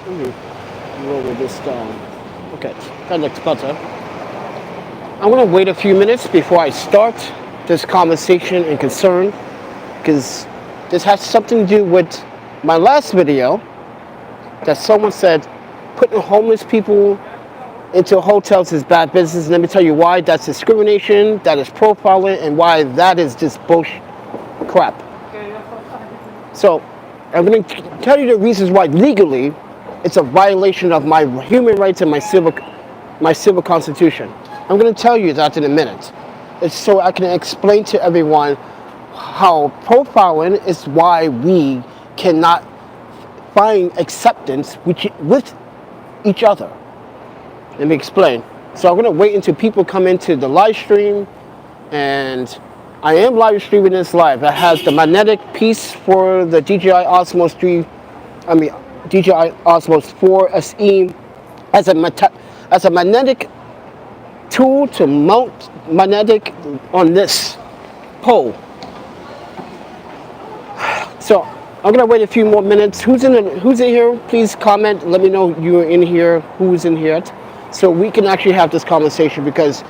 Let me roll this down. Okay, that looks better. I'm gonna wait a few minutes before I start this conversation and concern, because this has something to do with my last video that someone said putting homeless people into hotels is bad business. Let me tell you why. That's discrimination, that is profiling, and why that is just bullshit crap. So I'm going to tell you the reasons why legally it's a violation of my human rights and my civil constitution. I'm going to tell you that in a minute. It's so I can explain to everyone how profiling is why we cannot find acceptance with each other. Let me explain. So I'm going to wait until people come into the live stream, and I am live streaming this live. It has the magnetic piece for the DJI Osmos 3, DJI Osmos 4 SE as a magnetic tool to mount magnetic on this pole. So I'm gonna wait a few more minutes. Who's in here? Please comment. Let me know you're in here. Who's in here, so we can actually have this conversation, because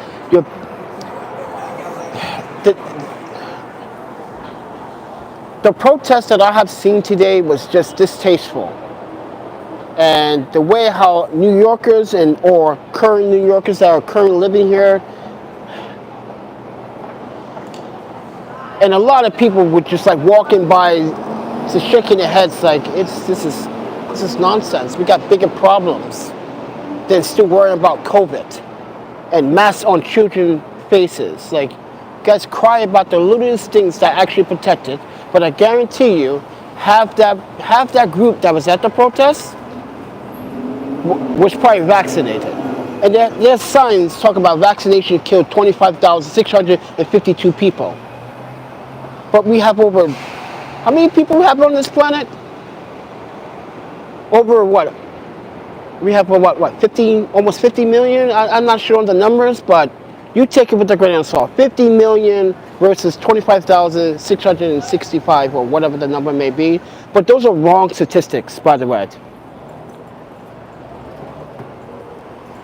the protest that I have seen today was just distasteful. And the way how New Yorkers or current New Yorkers that are currently living here, and a lot of people would just like walking by, just shaking their heads like this is nonsense. We got bigger problems than still worrying about COVID and masks on children's faces. Like, you guys cry about the littlest things that actually protected, but I guarantee you, half that group that was at the protest was probably vaccinated. And their signs talk about vaccination killed 25,652 people. But we have over, how many people we have on this planet? Over what? We have what, 15, almost 50 million? I'm not sure on the numbers, but you take it with a grain of salt. 50 million versus 25,665, or whatever the number may be. But those are wrong statistics, by the way.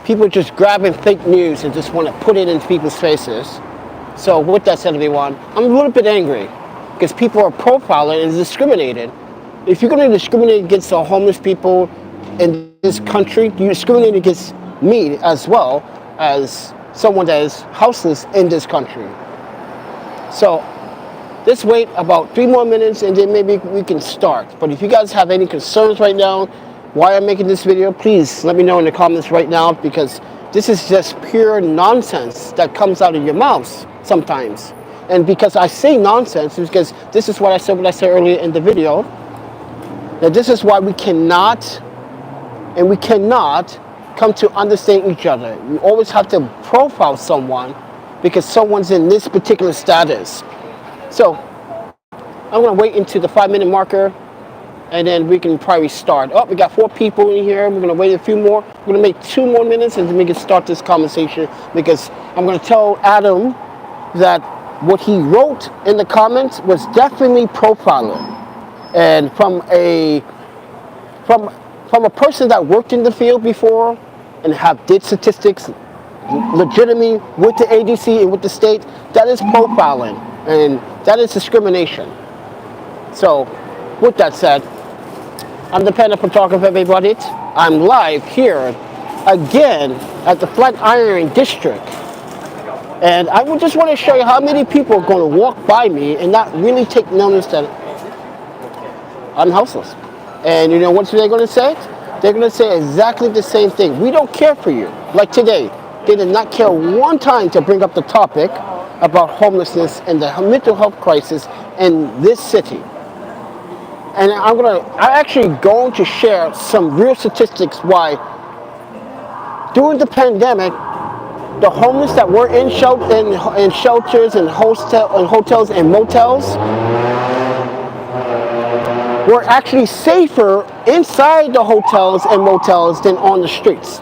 People just grabbing fake news and just want to put it in people's faces. So with that said, everyone, I'm a little bit angry because people are profiling and discriminated. If you're going to discriminate against the homeless people in this country, you discriminate against me as well as someone that is houseless in this country. So let's wait about 3 more minutes and then maybe we can start. But if you guys have any concerns right now why I'm making this video, please let me know in the comments right now, because this is just pure nonsense that comes out of your mouths sometimes. And because I say nonsense, because this is what I said earlier in the video, that this is why we cannot come to understand each other. You always have to profile someone because someone's in this particular status. So I'm going to wait until the 5-minute marker, and then we can probably start. Oh, we got 4 people in here. We're going to wait a few more. We're going to make 2 more minutes and then we can start this conversation, because I'm going to tell Adam that what he wrote in the comments was definitely profiling. And from a person that worked in the field before and did statistics legitimately with the agency and with the state, that is profiling and that is discrimination. So with that said, I'm the Panda Photographer, everybody. I'm live here again at the Flatiron District. And I just want to show you how many people are going to walk by me and not really take notice that I'm houseless. And you know what they're going to say? They're going to say exactly the same thing. We don't care for you. Like today, they did not care one time to bring up the topic about homelessness and the mental health crisis in this city. And I'm actually going to share some real statistics why during the pandemic, the homeless that were in shelters and hotels and motels were actually safer inside the hotels and motels than on the streets.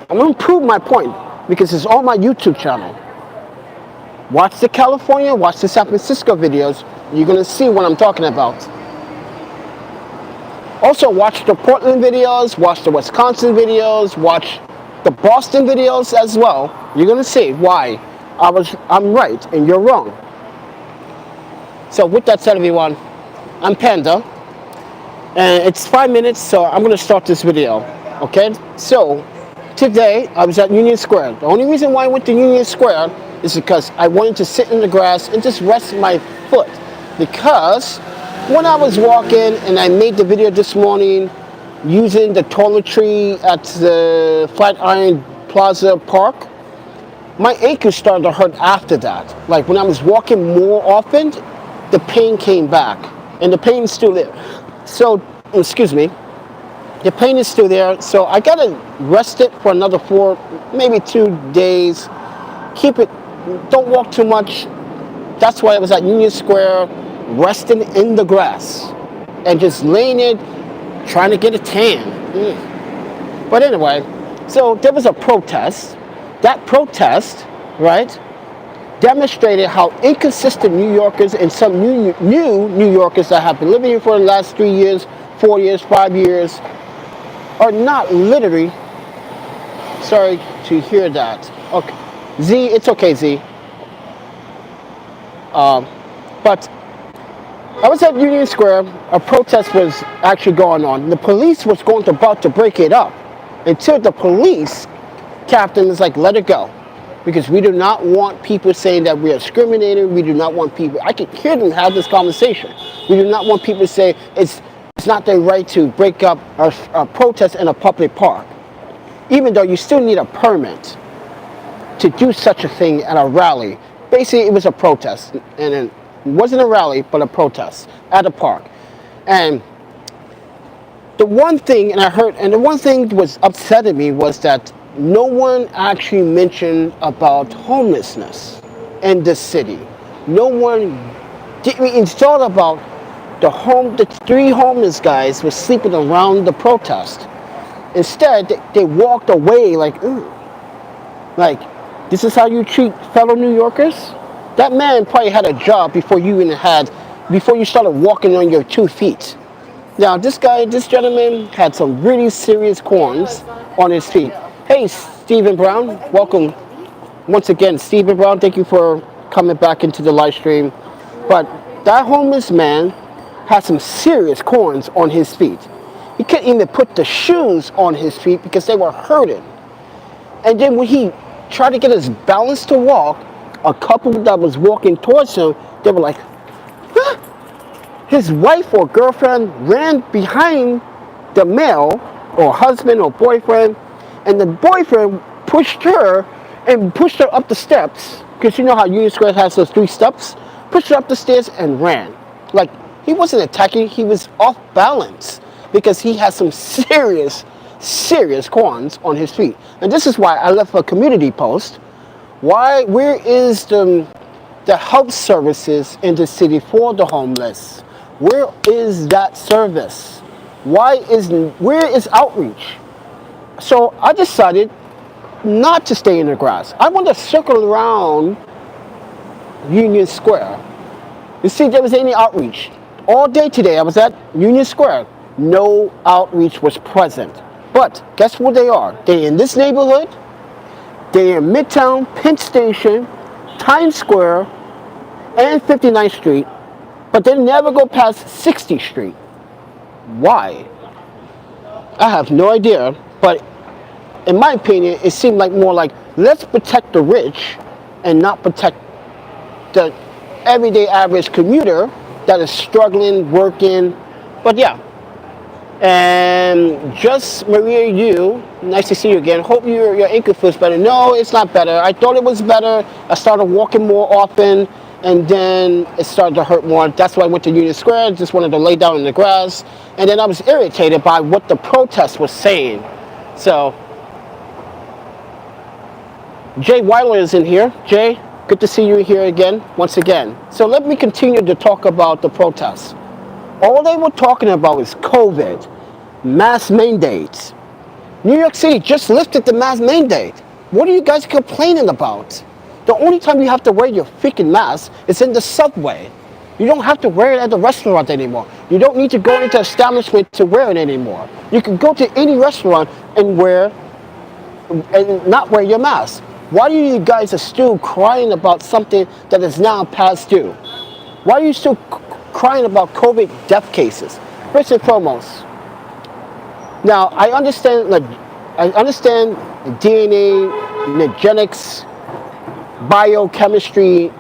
I'm going to prove my point because it's on my YouTube channel. Watch the California, watch the San Francisco videos. You're going to see what I'm talking about. Also, watch the Portland videos, watch the Wisconsin videos, watch the Boston videos as well. You're gonna see why I'm right and you're wrong. So with that said, everyone, I'm Panda, and it's 5 minutes, so I'm gonna start this video. Okay? So today I was at Union Square. The only reason why I went to Union Square is because I wanted to sit in the grass and just rest my foot. Because when I was walking and I made the video this morning using the toiletry at the Flatiron Plaza Park, my ankle started to hurt after that. Like when I was walking more often, the pain came back, and the pain is still there. So, excuse me, the pain is still there. So I gotta rest it for another 4, maybe 2 days. Keep it, don't walk too much. That's why I was at Union Square, resting in the grass and just laying it, trying to get a tan. But anyway, so there was a protest. That protest, right, demonstrated how inconsistent New Yorkers and some new New Yorkers that have been living here for the last 3 years, 4 years, 5 years, are not literally, sorry to hear that. Okay, Z, it's okay, Z. But I was at Union Square. A protest was actually going on. The police was about to break it up until the police captain was like, let it go. Because we do not want people saying that we are discriminating. We do not want people, I could hear them have this conversation. We do not want people to say it's not their right to break up a protest in a public park. Even though you still need a permit to do such a thing at a rally. Basically, it was a protest. And it wasn't a rally, but a protest at a park. And the one thing, the one thing that was upsetting me was that no one actually mentioned about homelessness in this city. No one didn't even thought about the 3 homeless guys were sleeping around the protest. Instead, they walked away like, ooh. Like, this is how you treat fellow New Yorkers? That man probably had a job before you started walking on your 2 feet. Now, this gentleman had some really serious corns on his feet. Hey, Stephen Brown, welcome once again. Stephen Brown, thank you for coming back into the live stream. But that homeless man had some serious corns on his feet. He couldn't even put the shoes on his feet because they were hurting. And then when he tried to get his balance to walk, a couple that was walking towards him, they were like, huh? His wife or girlfriend ran behind the male or husband or boyfriend, and the boyfriend pushed her up the steps, because you know how Union Square has those 3 steps, pushed her up the stairs and ran. Like, he wasn't attacking, he was off balance because he had some serious corns on his feet. And this is why I left a community post. Where is the health services in the city for the homeless? Where is that service? Where is outreach? So I decided not to stay in the grass. I want to circle around Union Square to see if there was any outreach. All day today I was at Union Square. No outreach was present. But guess where they are? They're in this neighborhood. They're in Midtown, Penn Station, Times Square, and 59th Street. But they never go past 60th Street. Why? I have no idea. But in my opinion, it seemed like more like, let's protect the rich and not protect the everyday average commuter that is struggling, working. But yeah. And just Maria, nice to see you again. Hope your ankle feels better. No, it's not better. I thought it was better. I started walking more often, and then it started to hurt more. That's why I went to Union Square. Just wanted to lay down in the grass. And then I was irritated by what the protest was saying. So, Jay Weiler is in here. Jay, good to see you here again, once again. So let me continue to talk about the protests. All they were talking about is COVID, mask mandates. New York City just lifted the mask mandate. What are you guys complaining about? The only time you have to wear your freaking mask is in the subway. You don't have to wear it at the restaurant anymore. You don't need to go into establishment to wear it anymore. You can go to any restaurant and not wear your mask. Why are you guys are still crying about something that is now past due? Why are you still crying about COVID death cases? First and foremost, now I understand DNA, genetics, biochemistry,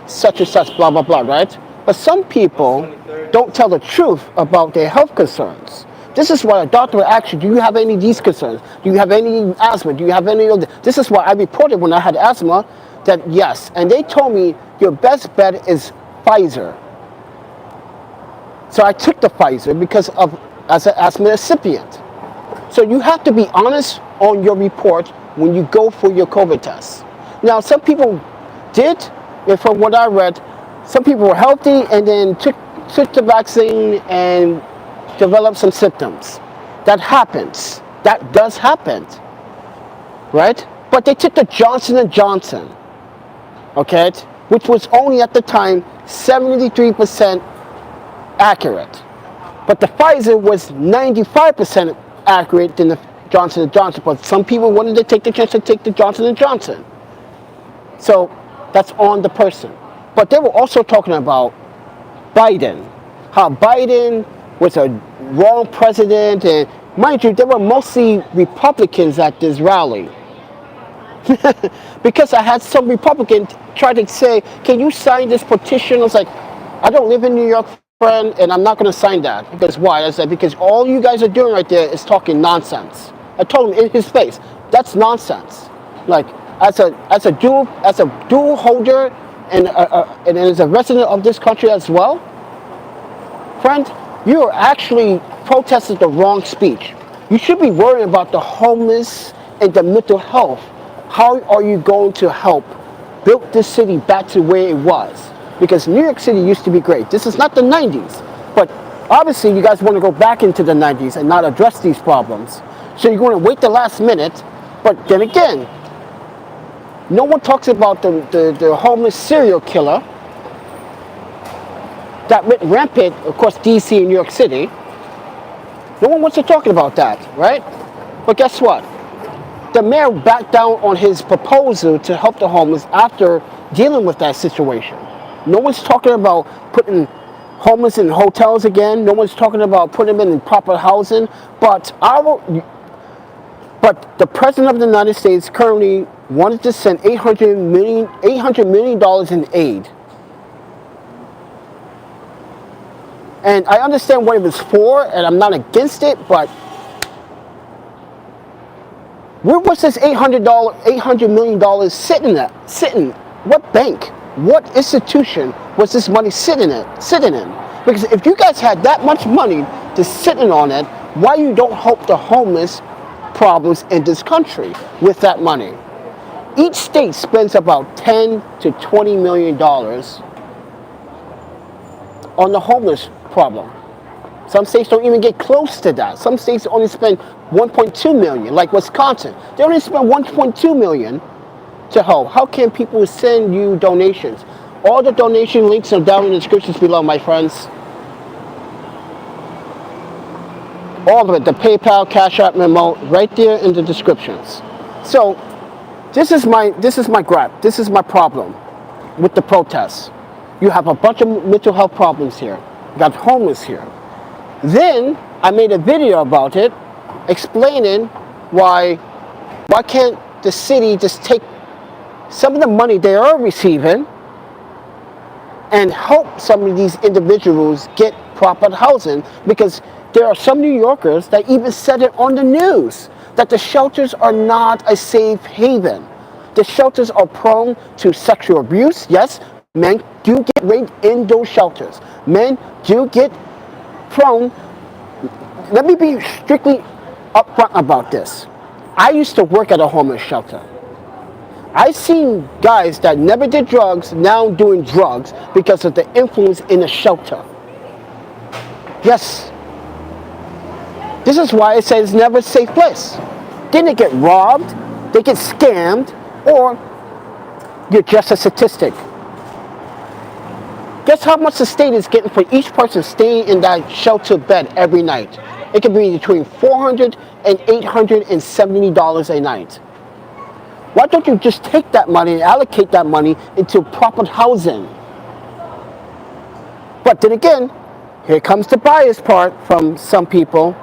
such and such, blah, blah, blah, right? But some people don't tell the truth about their health concerns. This is why a doctor will ask you, do you have any of these concerns? Do you have any asthma? Do you have any of this? This is why I reported when I had asthma that yes. And they told me your best bet is Pfizer. So I took the Pfizer as an asthma recipient. So you have to be honest on your report when you go for your COVID test. Now, some people did, and from what I read, some people were healthy and then took the vaccine and developed some symptoms. That happens. That does happen, right? But they took the Johnson & Johnson, okay, which was only at the time 73% accurate. But the Pfizer was 95% accurate than the Johnson & Johnson. But some people wanted to take the chance to take the Johnson & Johnson. So that's on the person. But they were also talking about Biden, how Biden was a wrong president, and mind you, there were mostly Republicans at this rally. Because I had some Republicans try to say, can you sign this petition? I was like, I don't live in New York, friend, and I'm not going to sign that. Because why? I said, because all you guys are doing right there is talking nonsense. I told him in his face, that's nonsense. Like, as a dual holder and as a resident of this country as well, friend, you are actually protesting the wrong speech. You should be worrying about the homeless and the mental health. How are you going to help build this city back to where it was? Because New York City used to be great. This is not the 90s, but obviously you guys want to go back into the 90s and not address these problems. So you're going to wait the last minute, but then again, no one talks about the homeless serial killer that went rampant, of course, DC and New York City. No one wants to talk about that, right? But guess what? The mayor backed down on his proposal to help the homeless after dealing with that situation. No one's talking about putting homeless in hotels again. No one's talking about putting them in proper housing. But the President of the United States currently wanted to send $800 million in aid. And I understand what it was for, and I'm not against it, but where was this $800 million sitting? What bank? What institution was this money sitting in? Because if you guys had that much money to sitting on it, why you don't help the homeless problems in this country with that money? Each state spends about $10 to $20 million on the homeless problem. Some states don't even get close to that. Some states only spend 1.2 million, like Wisconsin. They only spend 1.2 million to help. How can people send you donations? All the donation links are down in the descriptions below, my friends. All of it, the PayPal, Cash App, Venmo, right there in the descriptions. So this is my gripe. This is my problem with the protests. You have a bunch of mental health problems here. You got homeless here. Then I made a video about it, explaining why can't the city just take some of the money they are receiving and help some of these individuals get proper housing, because there are some New Yorkers that even said it on the news that the shelters are not a safe haven. The shelters are prone to sexual abuse. Yes, men do get raped in those shelters. Men do get prone. Let me be strictly upfront about this. I used to work at a homeless shelter. I've seen guys that never did drugs now doing drugs because of the influence in the shelter. Yes. This is why I say it's never a safe place. Then they get robbed, they get scammed, or you're just a statistic. Guess how much the state is getting for each person staying in that shelter bed every night? It can be between $400 and $870 a night. Why don't you just take that money and allocate that money into proper housing? But then again, here comes the bias part from some people.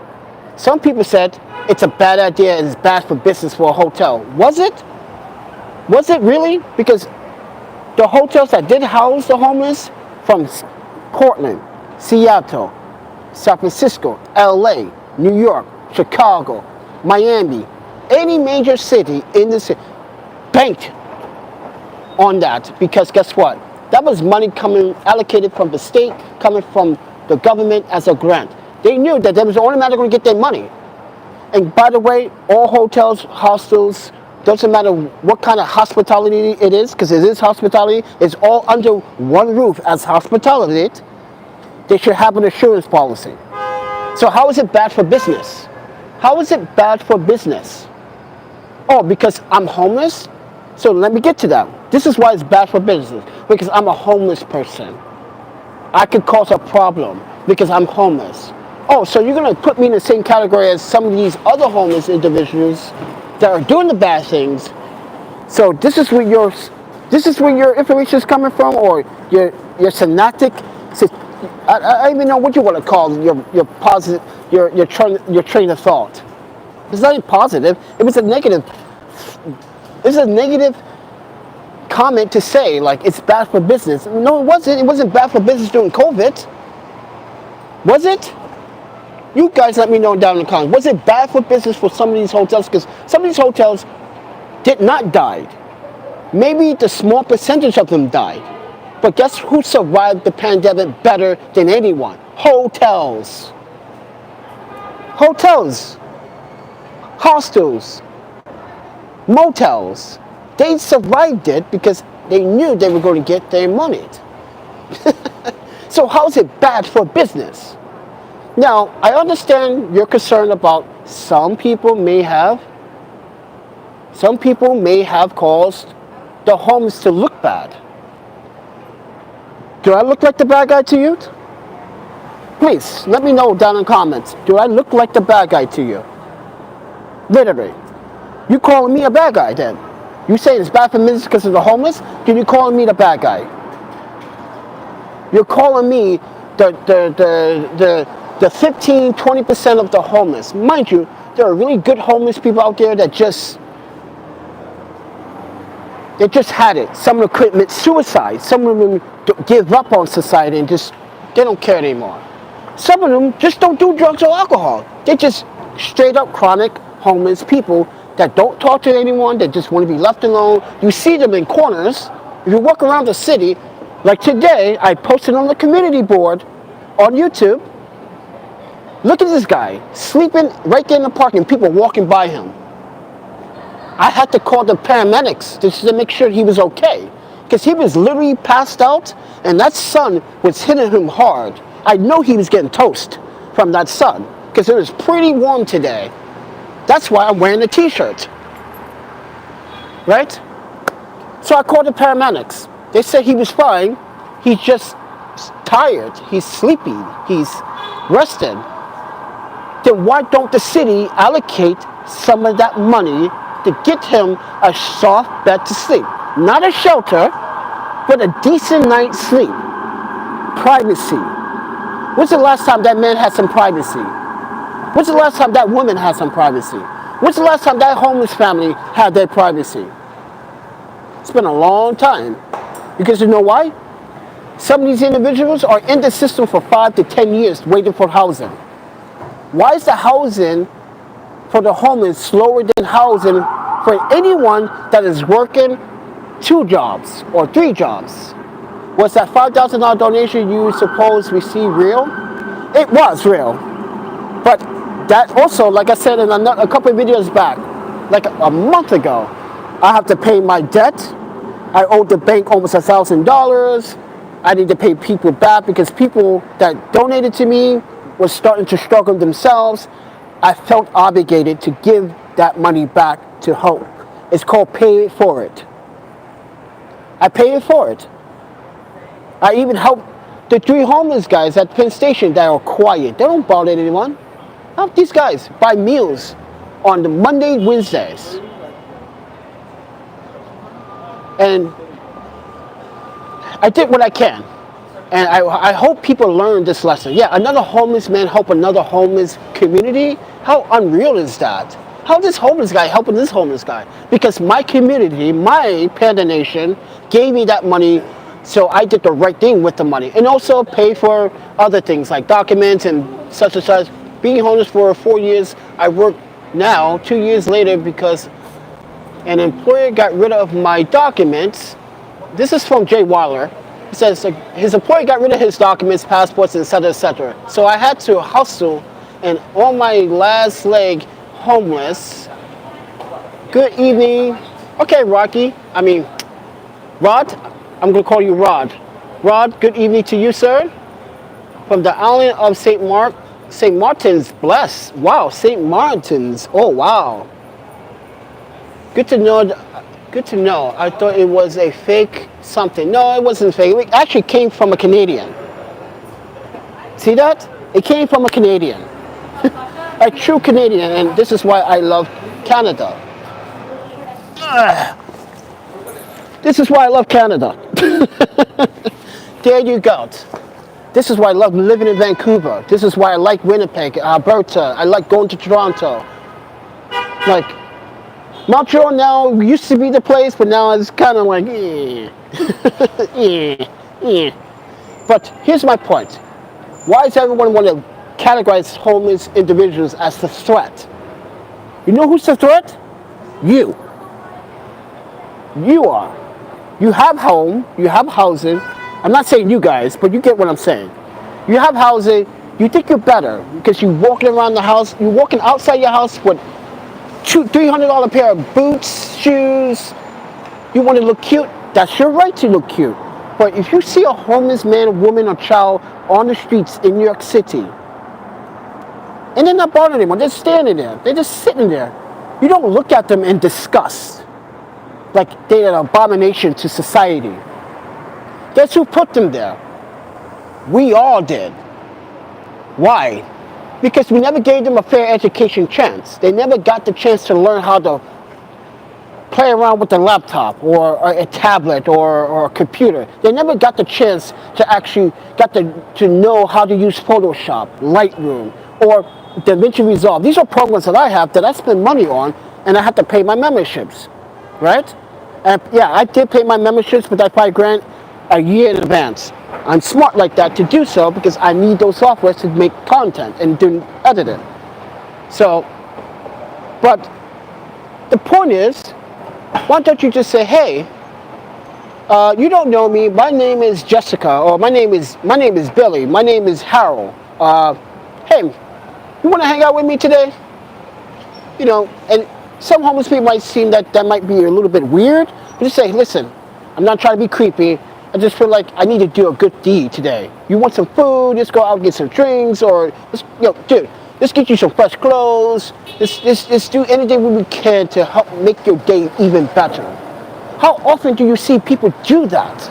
Some people said it's a bad idea and it's bad for business for a hotel. Was it? Was it really? Because the hotels that did house the homeless from Portland, Seattle, San Francisco, LA, New York, Chicago, Miami, any major city in the city banked on that, because guess what? That was money coming allocated from the state, coming from the government as a grant. They knew that they was automatically going to get their money. And by the way, all hotels, hostels, doesn't matter what kind of hospitality it is, because it is hospitality, it's all under one roof as hospitality. They should have an insurance policy. So how is it bad for business? How is it bad for business? Oh, because I'm homeless? So let me get to that. This is why it's bad for business. Because I'm a homeless person. I could cause a problem because I'm homeless. Oh, so you're going to put me in the same category as some of these other homeless individuals that are doing the bad things. So this is where your information is coming from, or your synaptic. I don't even know what you want to call your positive, your train of thought. It's not even positive. It was a negative. It's a negative comment to say, like, it's bad for business. No, it wasn't. It wasn't bad for business during COVID. Was it? You guys let me know down in the comments. Was it bad for business for some of these hotels? Because some of these hotels did not die. Maybe the small percentage of them died. But guess who survived the pandemic better than anyone? Hotels. Hotels. Hostels. Motels. They survived it because they knew they were going to get their money. So how is it bad for business? Now, I understand your concern about some people may have caused the homeless to look bad. Do I look like the bad guy to you? Please, let me know down in the comments. Do I look like the bad guy to you? Literally. You calling me a bad guy then? You saying it's bad for business because of the homeless? Then you calling me the bad guy? You're calling me the 15, 20% of the homeless. Mind you, there are really good homeless people out there that just had it. Some of them commit suicide. Some of them give up on society and they don't care anymore. Some of them just don't do drugs or alcohol. They just straight up chronic homeless people that don't talk to anyone, that just want to be left alone. You see them in corners. If you walk around the city, like today, I posted on the community board on YouTube. Look at this guy sleeping right there in the park and people walking by him. I had to call the paramedics just to make sure he was okay, because he was literally passed out and that sun was hitting him hard. I know he was getting toast from that sun because it was pretty warm today. That's why I'm wearing a t-shirt. Right? So I called the paramedics. They said he was fine. He's just tired. He's sleepy. He's rested. Then why don't the city allocate some of that money to get him a soft bed to sleep? Not a shelter, but a decent night's sleep. Privacy. When's the last time that man had some privacy? When's the last time that woman had some privacy? When's the last time that homeless family had their privacy? It's been a long time. Because you know why? Some of these individuals are in the system for 5 to 10 years waiting for housing. Why is the housing for the homeless slower than housing for anyone that is working 2 jobs or 3 jobs? Was that $5,000 donation you supposed receive real? It was real. But that also, like I said in a couple of videos back, like a month ago, I have to pay my debt. I owed the bank almost $1,000. I need to pay people back because people that donated to me were starting to struggle themselves. I felt obligated to give that money back to Hope. It's called pay it forward. I pay it forward. I even helped The 3 homeless guys at Penn Station that are quiet, they don't bother anyone. How these guys buy meals on the Monday, Wednesdays. And I did what I can. And I hope people learn this lesson. Yeah, another homeless man help another homeless community. How unreal is that? How this homeless guy helping this homeless guy? Because my community, my Panda Nation, gave me that money, so I did the right thing with the money. And also pay for other things like documents and such and such. Being homeless for 4 years, I work now 2 years later because an employer got rid of my documents. This is from Jay Weiler. He says his employer got rid of his documents, passports, etc., etc. So I had to hustle, and on my last leg, homeless. Good evening. Okay, Rocky. Rod. I'm gonna call you Rod. Rod, good evening to you, sir. From the island of St. Martin's, bless. Wow, St. Martin's. Oh, wow. Good to know. Good to know. I thought it was a fake something. No, it wasn't fake. It actually came from a Canadian. See that? It came from a Canadian. A true Canadian, and this is why I love Canada. This is why I love Canada. There you go. This is why I love living in Vancouver. This is why I like Winnipeg, Alberta. I like going to Toronto. Like, Montreal now used to be the place, but now it's kind of like, But here's my point. Why does everyone want to categorize homeless individuals as the threat? You know who's the threat? You. You are. You have home, you have housing. I'm not saying you guys, but you get what I'm saying. You have housing, you think you're better because you're walking around the house, you're walking outside your house with $300 pair of boots, shoes. You want to look cute? That's your right to look cute. But if you see a homeless man, woman, or child on the streets in New York City, and they're not bothering anyone, they're standing there, they're just sitting there, you don't look at them in disgust, like they're an abomination to society. Guess who put them there? We all did. Why? Because we never gave them a fair education chance. They never got the chance to learn how to play around with a laptop or a tablet or a computer. They never got the chance to actually to know how to use Photoshop, Lightroom, or DaVinci Resolve. These are programs that I have that I spend money on, and I have to pay my memberships, right? And yeah, I did pay my memberships, but I probably grant a year in advance. I'm smart like that to do so because I need those softwares to make content and do edit it. So, but the point is, why don't you just say, hey, you don't know me, my name is Jessica, or my name is Billy, my name is Harold. Hey, you want to hang out with me today? You know, and some homeless people might seem that might be a little bit weird, but just say, listen, I'm not trying to be creepy. I just feel like I need to do a good deed today. You want some food? Let's go out and get some drinks, or dude, let's get you some fresh clothes. Let's do anything we can to help make your day even better. How often do you see people do that?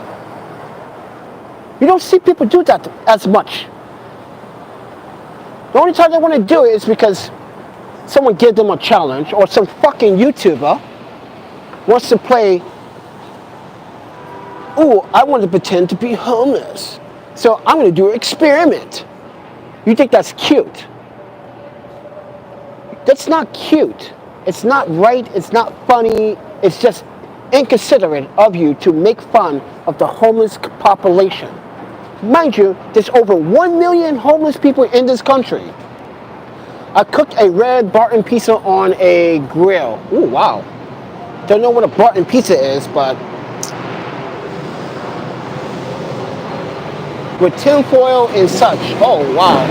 You don't see people do that as much. The only time they want to do it is because someone gives them a challenge, or some fucking YouTuber wants to play, ooh, I want to pretend to be homeless, so I'm going to do an experiment. You think that's cute? That's not cute. It's not right. It's not funny. It's just inconsiderate of you to make fun of the homeless population. Mind you, there's over 1 million homeless people in this country. I cooked a red Barton pizza on a grill. Ooh, wow. Don't know what a Barton pizza is, but with tin foil and such. Oh, wow.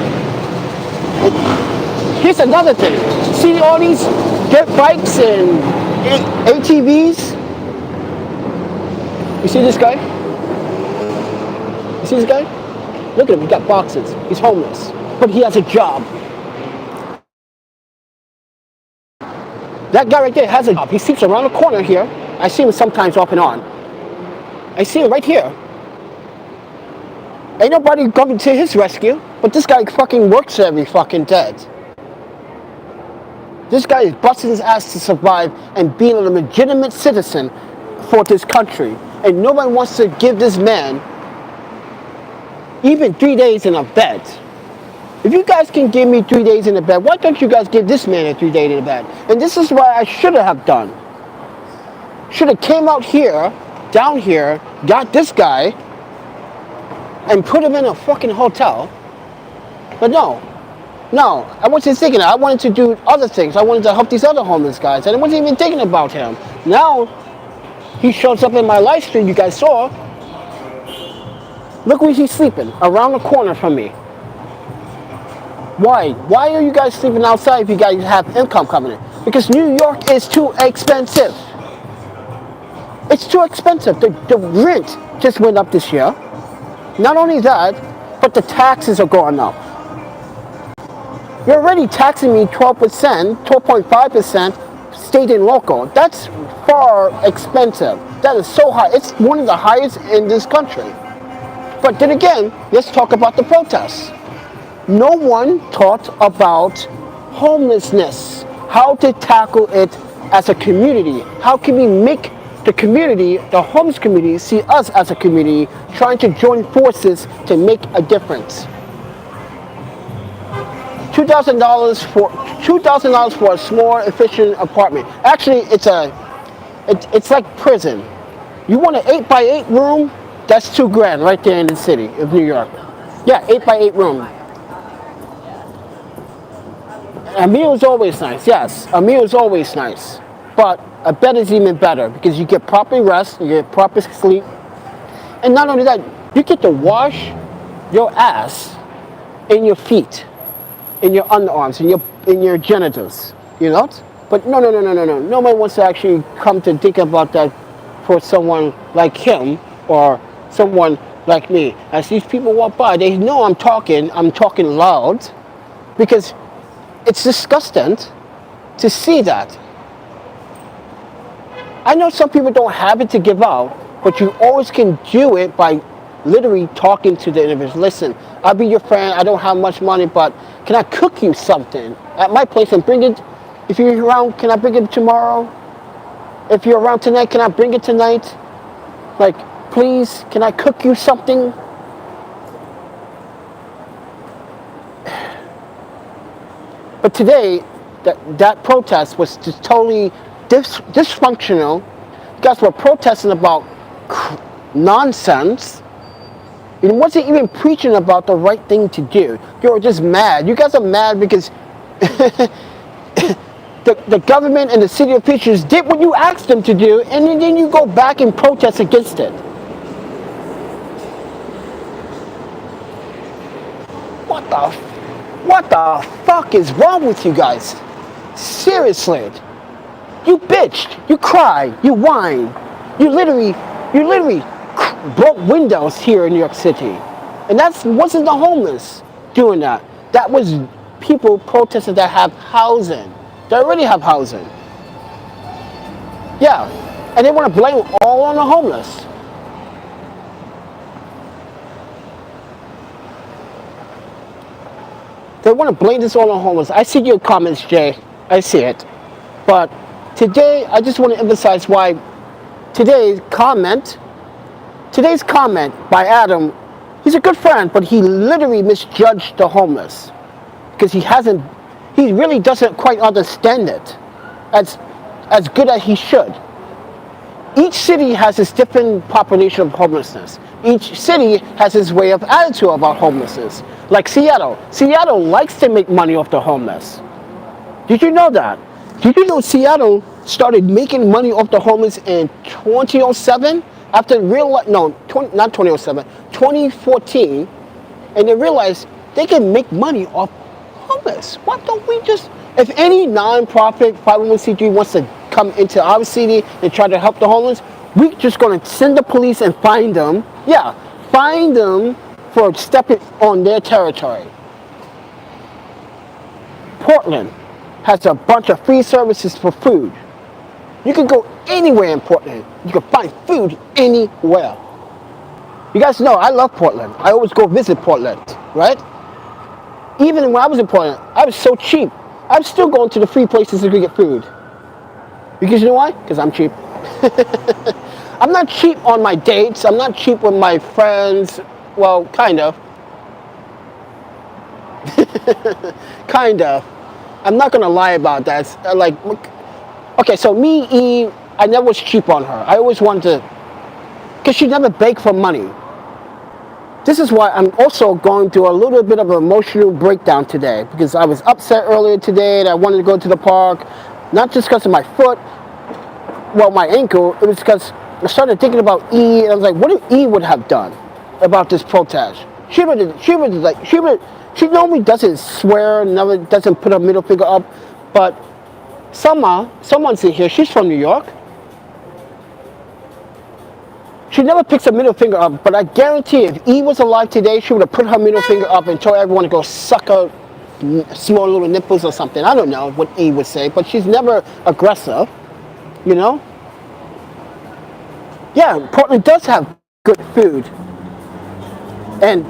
Here's another thing. See all these dirt bikes and ATVs? You see this guy? You see this guy? Look at him, he got boxes. He's homeless, but he has a job. That guy right there has a job. He sleeps around the corner here. I see him sometimes off and on. I see him right here. Ain't nobody coming to his rescue, but this guy fucking works every fucking day. This guy is busting his ass to survive and being a legitimate citizen for this country. And nobody wants to give this man even 3 days in a bed. If you guys can give me 3 days in a bed, why don't you guys give this man a 3 days in a bed? And this is what I should have done. Should have came out here, down here, got this guy, and put him in a fucking hotel. But no, I wasn't thinking that. I wanted to do other things. I wanted to help these other homeless guys, and I wasn't even thinking about him. Now, he shows up in my live stream you guys saw. Look where he's sleeping, around the corner from me. Why? Why are you guys sleeping outside if you guys have income coming in? Because New York is too expensive. It's too expensive. The rent just went up this year. Not only that, but the taxes are going up. You're already taxing me 12%, 12.5% state and local. That's far expensive. That is so high. It's one of the highest in this country. But then again, let's talk about the protests. No one talked about homelessness, how to tackle it as a community. How can we make the community, the homeless community, see us as a community trying to join forces to make a difference? $2,000 for a small, efficient apartment. Actually, it's like prison. You want an 8x8 room? That's $2,000 right there in the city of New York. Yeah, 8x8 room. A meal is always nice. Yes, a meal is always nice. But a bed is even better because you get proper rest, you get proper sleep, and not only that, you get to wash your ass and your feet, in your underarms, in your genitals, you know? But no. Nobody wants to actually come to think about that for someone like him or someone like me. As these people walk by, they know I'm talking loud, because it's disgusting to see that. I know some people don't have it to give out, but you always can do it by literally talking to the individual. Listen, I'll be your friend. I don't have much money, but can I cook you something at my place and bring it? If you're around, can I bring it tomorrow? If you're around tonight, can I bring it tonight? Like, please, can I cook you something? But today, that protest was just totally dysfunctional. You guys were protesting about nonsense. It wasn't even preaching about the right thing to do. You were just mad. You guys are mad because the government and the city officials did what you asked them to do, and then you go back and protest against it. What the fuck is wrong with you guys? Seriously. You bitched, you cried, you whined. You literally broke windows here in New York City. And that wasn't the homeless doing that. That was people protesting that have housing. They already have housing. Yeah. And they want to blame all on the homeless. They want to blame this all on homeless. I see your comments, Jay. I see it. But today, I just want to emphasize why today's comment by Adam, he's a good friend, but he literally misjudged the homeless. Because he really doesn't quite understand it as good as he should. Each city has its different population of homelessness. Each city has its way of attitude about homelessness. Like Seattle. Seattle likes to make money off the homeless. Did you know that? Did you know Seattle started making money off the homeless in 2007? After not 2007, 2014, and they realized they can make money off homeless. Why don't we just, if any non-profit 501c3 wants to come into our city and try to help the homeless, we're just going to send the police and find them. Yeah, find them for stepping on their territory. Portland has a bunch of free services for food. You can go anywhere in Portland. You can find food anywhere. You guys know I love Portland. I always go visit Portland, right? Even when I was in Portland, I was so cheap. I'm still going to the free places to get food. Because you know why? Because I'm cheap. I'm not cheap on my dates. I'm not cheap with my friends. Well, kind of. Kind of. I'm not gonna lie about that. Like, okay, so me, Eve, I never was cheap on her. I always wanted to, because she never begged for money. This is why I'm also going through a little bit of an emotional breakdown today, because I was upset earlier today that I wanted to go to the park, not just because of my foot, well, my ankle. It was because I started thinking about E, and I was like, what if E would have done about this protest? She normally doesn't swear, never doesn't put her middle finger up, but someone's in here. She's from New York. She never picks her middle finger up, but I guarantee if E was alive today, she would have put her middle finger up and told everyone to go suck her small little nipples or something. I don't know what E would say, but she's never aggressive, you know? Yeah, Portland does have good food. And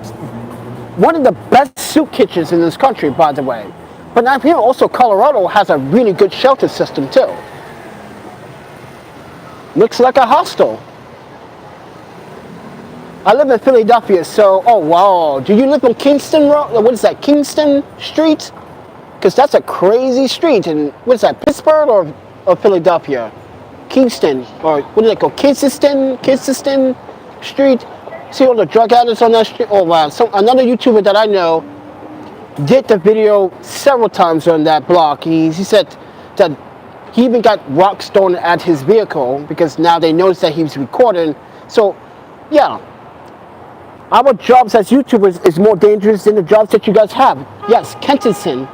one of the best soup kitchens in this country, by the way. But now here also Colorado has a really good shelter system too. Looks like a hostel. I live in Philadelphia, so, oh wow. Do you live on Kingston Road? What is that, Kingston Street? Because that's a crazy street. And what is that, Pittsburgh or Philadelphia? Kingston, or what do they call Kensington Street? See all the drug addicts on that street? Oh wow. So another YouTuber that I know did the video several times on that block. He said that he even got rocks thrown at his vehicle because now they noticed that he was recording. So yeah, our jobs as YouTubers is more dangerous than the jobs that you guys have. Yes, Kensington.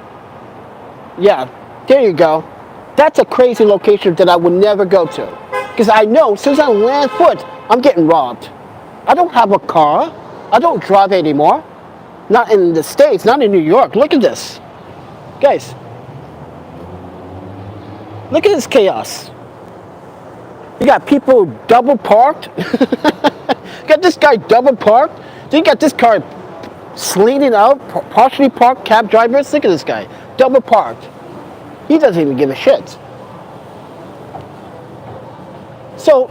Yeah, there you go. That's a crazy location that I would never go to. Because I know, as soon as I land foot, I'm getting robbed. I don't have a car. I don't drive anymore. Not in the States, not in New York. Look at this. Guys, look at this chaos. You got people double parked. You got this guy double parked. Then you got this car sleeting out, partially parked cab drivers. Look at this guy, double parked. He doesn't even give a shit. So,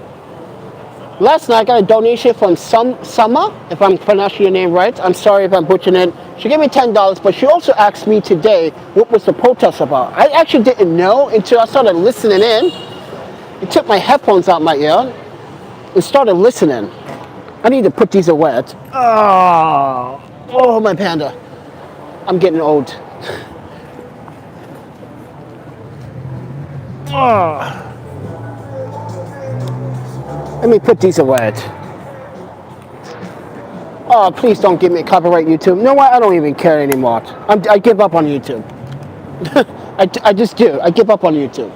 last night I got a donation from Summer, if I'm pronouncing your name right. I'm sorry if I'm butchering it. She gave me $10, but she also asked me today what was the protest about. I actually didn't know until I started listening in. I took my headphones out my ear and started listening. I need to put these away. Oh, my panda. I'm getting old. Let me put these away. Oh, please don't give me copyright, YouTube. You know what? I don't even care anymore. I give up on YouTube. I just do. I give up on YouTube.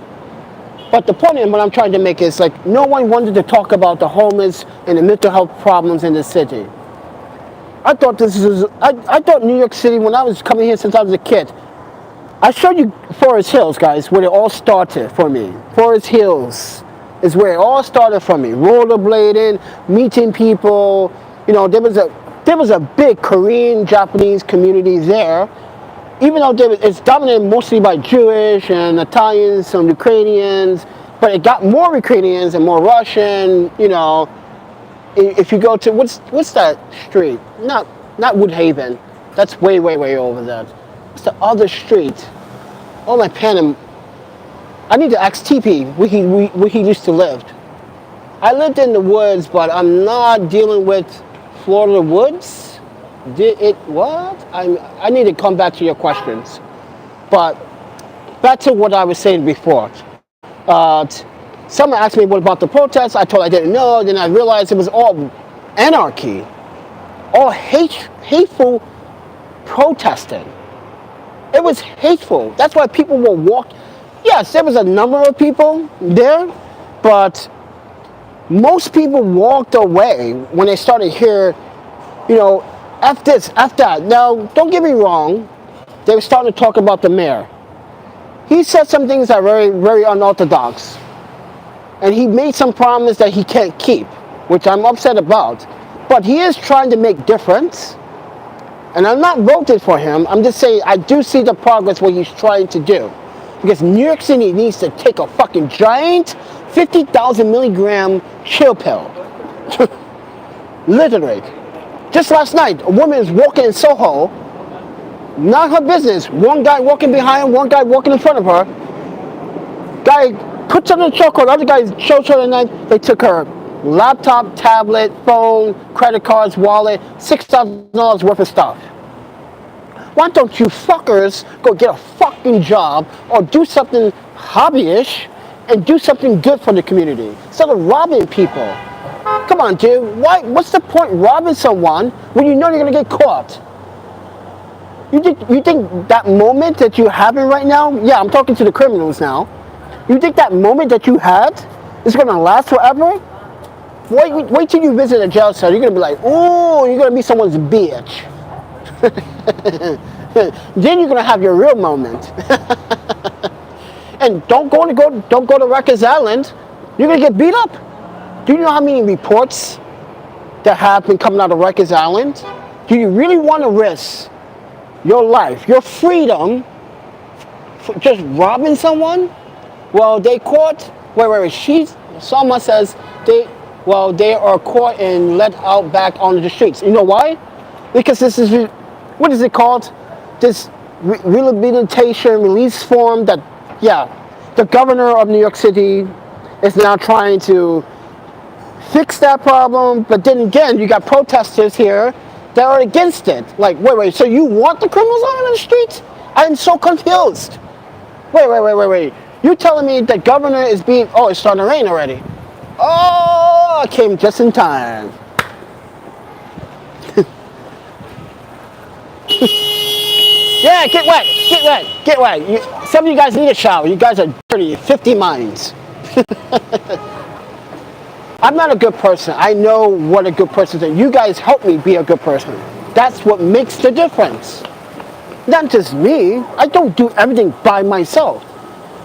But the point of what I'm trying to make is like no one wanted to talk about the homeless and the mental health problems in the city. I thought I thought New York City when I was coming here since I was a kid. I showed you Forest Hills, guys, where it all started for me. Forest Hills is where it all started for me. Rollerblading, meeting people. You know, there was a big Korean, Japanese community there. Even though it's dominated mostly by Jewish and Italians, some Ukrainians, but it got more Ukrainians and more Russian. You know, if you go to what's that street? Not Woodhaven. That's way over there. What's the other street? Oh my pen. I need to ask TP where he used to live. I lived in the woods, but I'm not dealing with Florida woods. I need to come back to your questions. But back to what I was saying before. Someone asked me what about the protests. I told I didn't know. Then I realized it was all anarchy. All hateful protesting. It was hateful. That's why people will walk. Yes, there was a number of people there, but most people walked away when they started hearing, you know, F this, F that. Now, don't get me wrong. They were starting to talk about the mayor. He said some things that are very unorthodox. And he made some promise that he can't keep, which I'm upset about. But he is trying to make difference. And I'm not voted for him. I'm just saying I do see the progress what he's trying to do. Because New York City needs to take a fucking giant 50,000 milligram chill pill. Literally. Just last night, a woman is walking in Soho. Not her business. One guy walking behind, one guy walking in front of her. Guy puts her in the chokehold. The other guy shows her the knife. They took her laptop, tablet, phone, credit cards, wallet, $6,000 worth of stuff. Why don't you fuckers go get a fucking job or do something hobbyish and do something good for the community instead of robbing people? Come on, dude. What's the point robbing someone when you know you're gonna get caught? You think that moment that you're having right now? Yeah, I'm talking to the criminals now. You think that moment that you had is gonna last forever? Wait till you visit a jail cell. You're gonna be like, ooh, you're gonna be someone's bitch. Then you're gonna have your real moment. And don't go to Rikers Island. You're gonna get beat up. Do you know how many reports that have been coming out of Rikers Island? Do you really want to risk your life, your freedom, for just robbing someone? Well, they caught. Wait. Someone says they are caught and let out back onto the streets. You know why? Because this is, what is it called? This rehabilitation release form that, yeah, the governor of New York City is now trying to fix that problem. But then again, you got protesters here that are against it. Like, wait, so you want the criminals out on the streets? I'm so confused. Wait. You telling me that governor is being, oh, it's starting to rain already. Oh, I came just in time. Yeah, get wet. Some of you guys need a shower. You guys are dirty, 50 minds. I'm not a good person. I know what a good person is. You guys help me be a good person. That's what makes the difference. Not just me. I don't do everything by myself.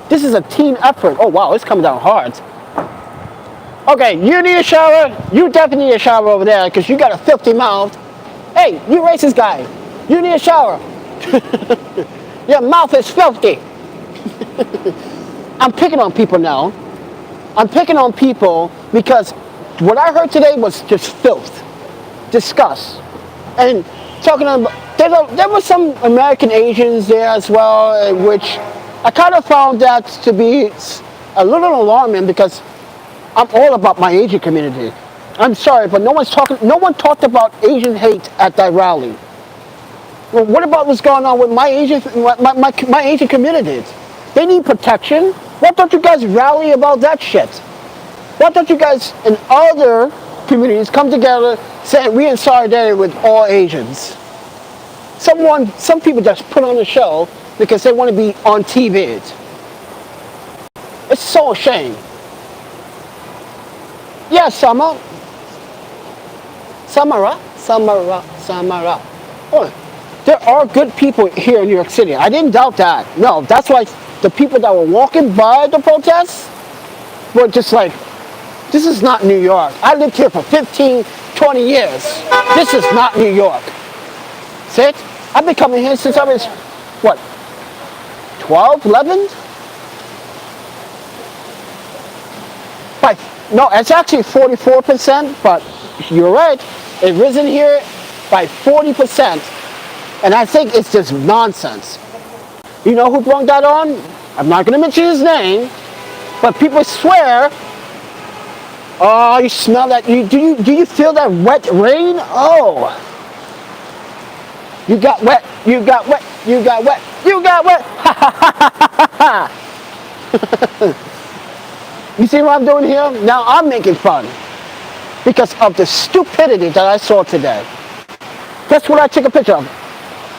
This is a team effort. Oh, wow, it's coming down hard. Okay, you need a shower. You definitely need a shower over there because you got a filthy mouth. Hey, you racist guy. You need a shower. Your mouth is filthy. I'm picking on people now. I'm picking on people because what I heard today was just filth, disgust. And talking about, there were some American Asians there as well, which I kind of found that to be a little alarming because I'm all about my Asian community. I'm sorry, but no one talked about Asian hate at that rally. Well, what about what's going on with my Asian community? They need protection. Why don't you guys rally about that shit? Why don't you guys in other communities come together saying we in solidarity with all Asians? Some people just put on a show because they want to be on TV. It's so a shame. Yeah, Samara. Oh, there are good people here in New York City. I didn't doubt that. No, that's why the people that were walking by the protests were just like, this is not New York. I lived here for 15, 20 years. This is not New York. See it? I've been coming here since I was, 12, 11? No, it's actually 44%, but you're right. It risen here by 40%. And I think it's just nonsense. You know who brought that on? I'm not going to mention his name, but people swear, oh, you smell that? Do you feel that wet rain? Oh. You got wet. You got wet. You got wet. You got wet. Ha ha ha ha ha. You see what I'm doing here? Now I'm making fun because of the stupidity that I saw today. Guess what I took a picture of?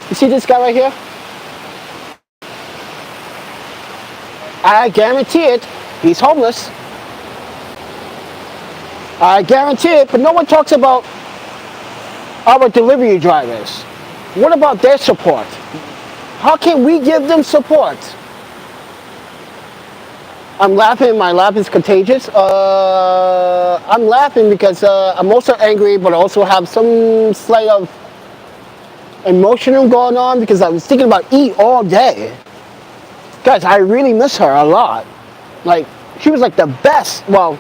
You see this guy right here? I guarantee it, he's homeless. I guarantee it, but no one talks about our delivery drivers. What about their support? How can we give them support? I'm laughing. My laugh is contagious. I'm laughing because I'm also angry, but I also have some slight of emotional going on because I was thinking about E all day. Guys, I really miss her a lot. Like, she was like the best. Well,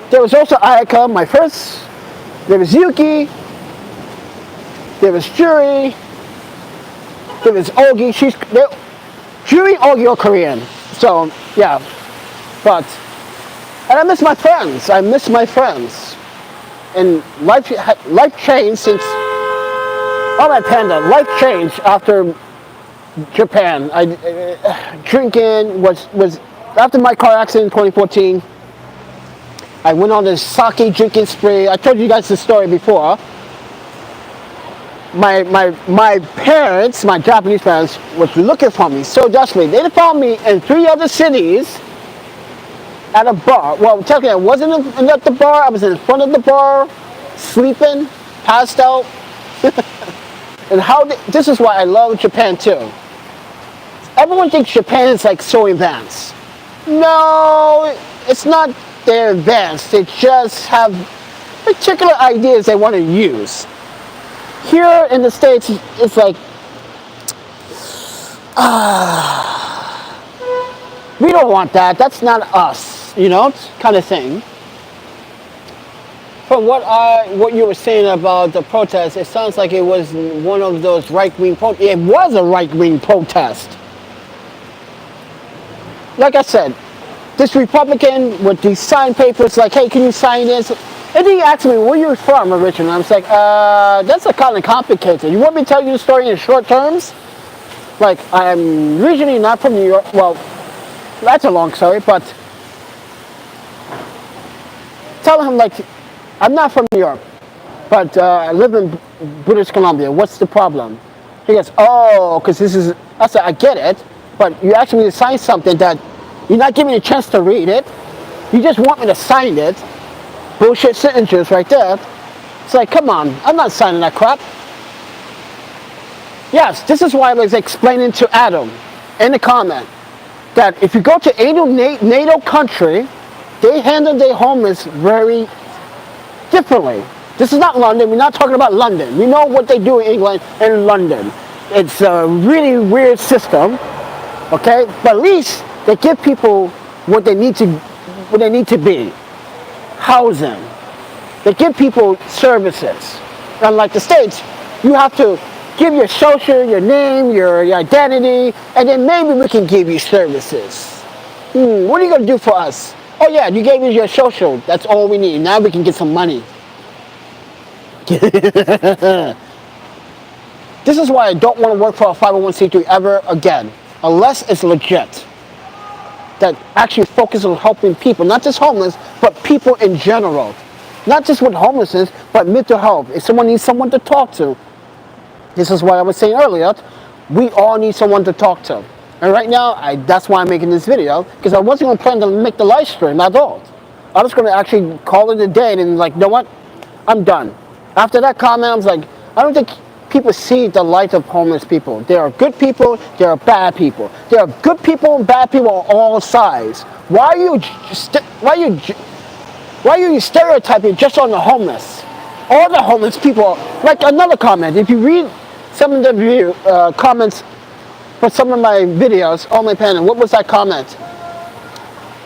there was also Ayaka, my first. There was Yuki. There was Juri. There was Ogi. Juri, Ogi are Korean. So, yeah. But, and I miss my friends. I miss my friends. And life changed since, oh my panda, life changed after Japan. Drinking was, after my car accident in 2014, I went on this sake drinking spree. I told you guys this story before. My parents, my Japanese parents, was looking for me so desperately. They found me in 3 other cities at a bar. Well, technically I wasn't at the bar. I was in front of the bar, sleeping, passed out. And this is why I love Japan too. Everyone thinks Japan is like so advanced. No, it's not they're advanced. They just have particular ideas they want to use. Here in the States, it's like, we don't want that. That's not us, you know, kind of thing. From what you were saying about the protest, it sounds like it was one of those right-wing protests. It was a right-wing protest. Like I said, this Republican with these signed papers, like, hey, can you sign this? And he asked me, where you from originally? I was like, that's a kind of complicated. You want me to tell you the story in short terms? Like, I'm originally not from New York. Well, that's a long story, but tell him, like, I'm not from New York, but I live in British Columbia. What's the problem? He goes, oh, because this is, I said, I get it, but you asked me to sign something that you're not giving me a chance to read it. You just want me to sign it. Bullshit signatures right there. It's like, come on, I'm not signing that crap. Yes, this is why I was explaining to Adam in the comment that if you go to any NATO country, they handle their homeless very differently. This is not London. We're not talking about London. We know what they do in England and London. It's a really weird system, okay? But at least they give people what they need to be. Housing. They give people services. Unlike the States, you have to give your social, your name, your identity, and then maybe we can give you services. What are you going to do for us? Oh yeah, you gave us your social. That's all we need. Now we can get some money. This is why I don't want to work for a 501c3 ever again, unless it's legit. That actually focuses on helping people, not just homeless, but people in general. Not just with homelessness, but mental health. If someone needs someone to talk to, this is what I was saying earlier, we all need someone to talk to. And right now, that's why I'm making this video, because I wasn't going to plan to make the live stream at all. I was going to actually call it a day and like, you know what? I'm done. After that comment, I was like, I don't think people see the light of homeless people. There are good people, there are bad people. There are good people and bad people on all sides. Why are you stereotyping just on the homeless? All the homeless people, like another comment, if you read some of the comments for some of my videos, oh my panda, what was that comment?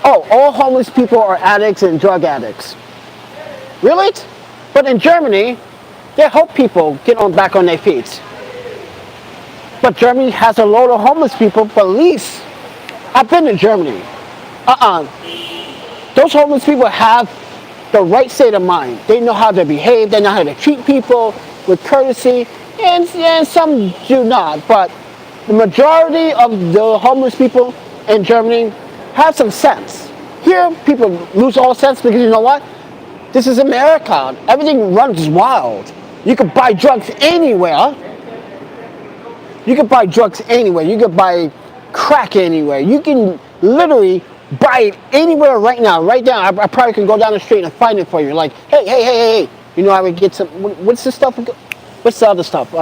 Oh, all homeless people are addicts and drug addicts. Really? But in Germany, they help people get back on their feet. But Germany has a load of homeless people, but at least, I've been to Germany. Those homeless people have the right state of mind. They know how to behave, they know how to treat people with courtesy, and some do not. But the majority of the homeless people in Germany have some sense. Here, people lose all sense because you know what? This is America. Everything runs wild. You can buy drugs anywhere. You can buy drugs anywhere. You can buy crack anywhere. You can literally buy it anywhere right now. Right now, I probably can go down the street and find it for you. Like, hey. You know, I would get some, what's this stuff? What's the other stuff?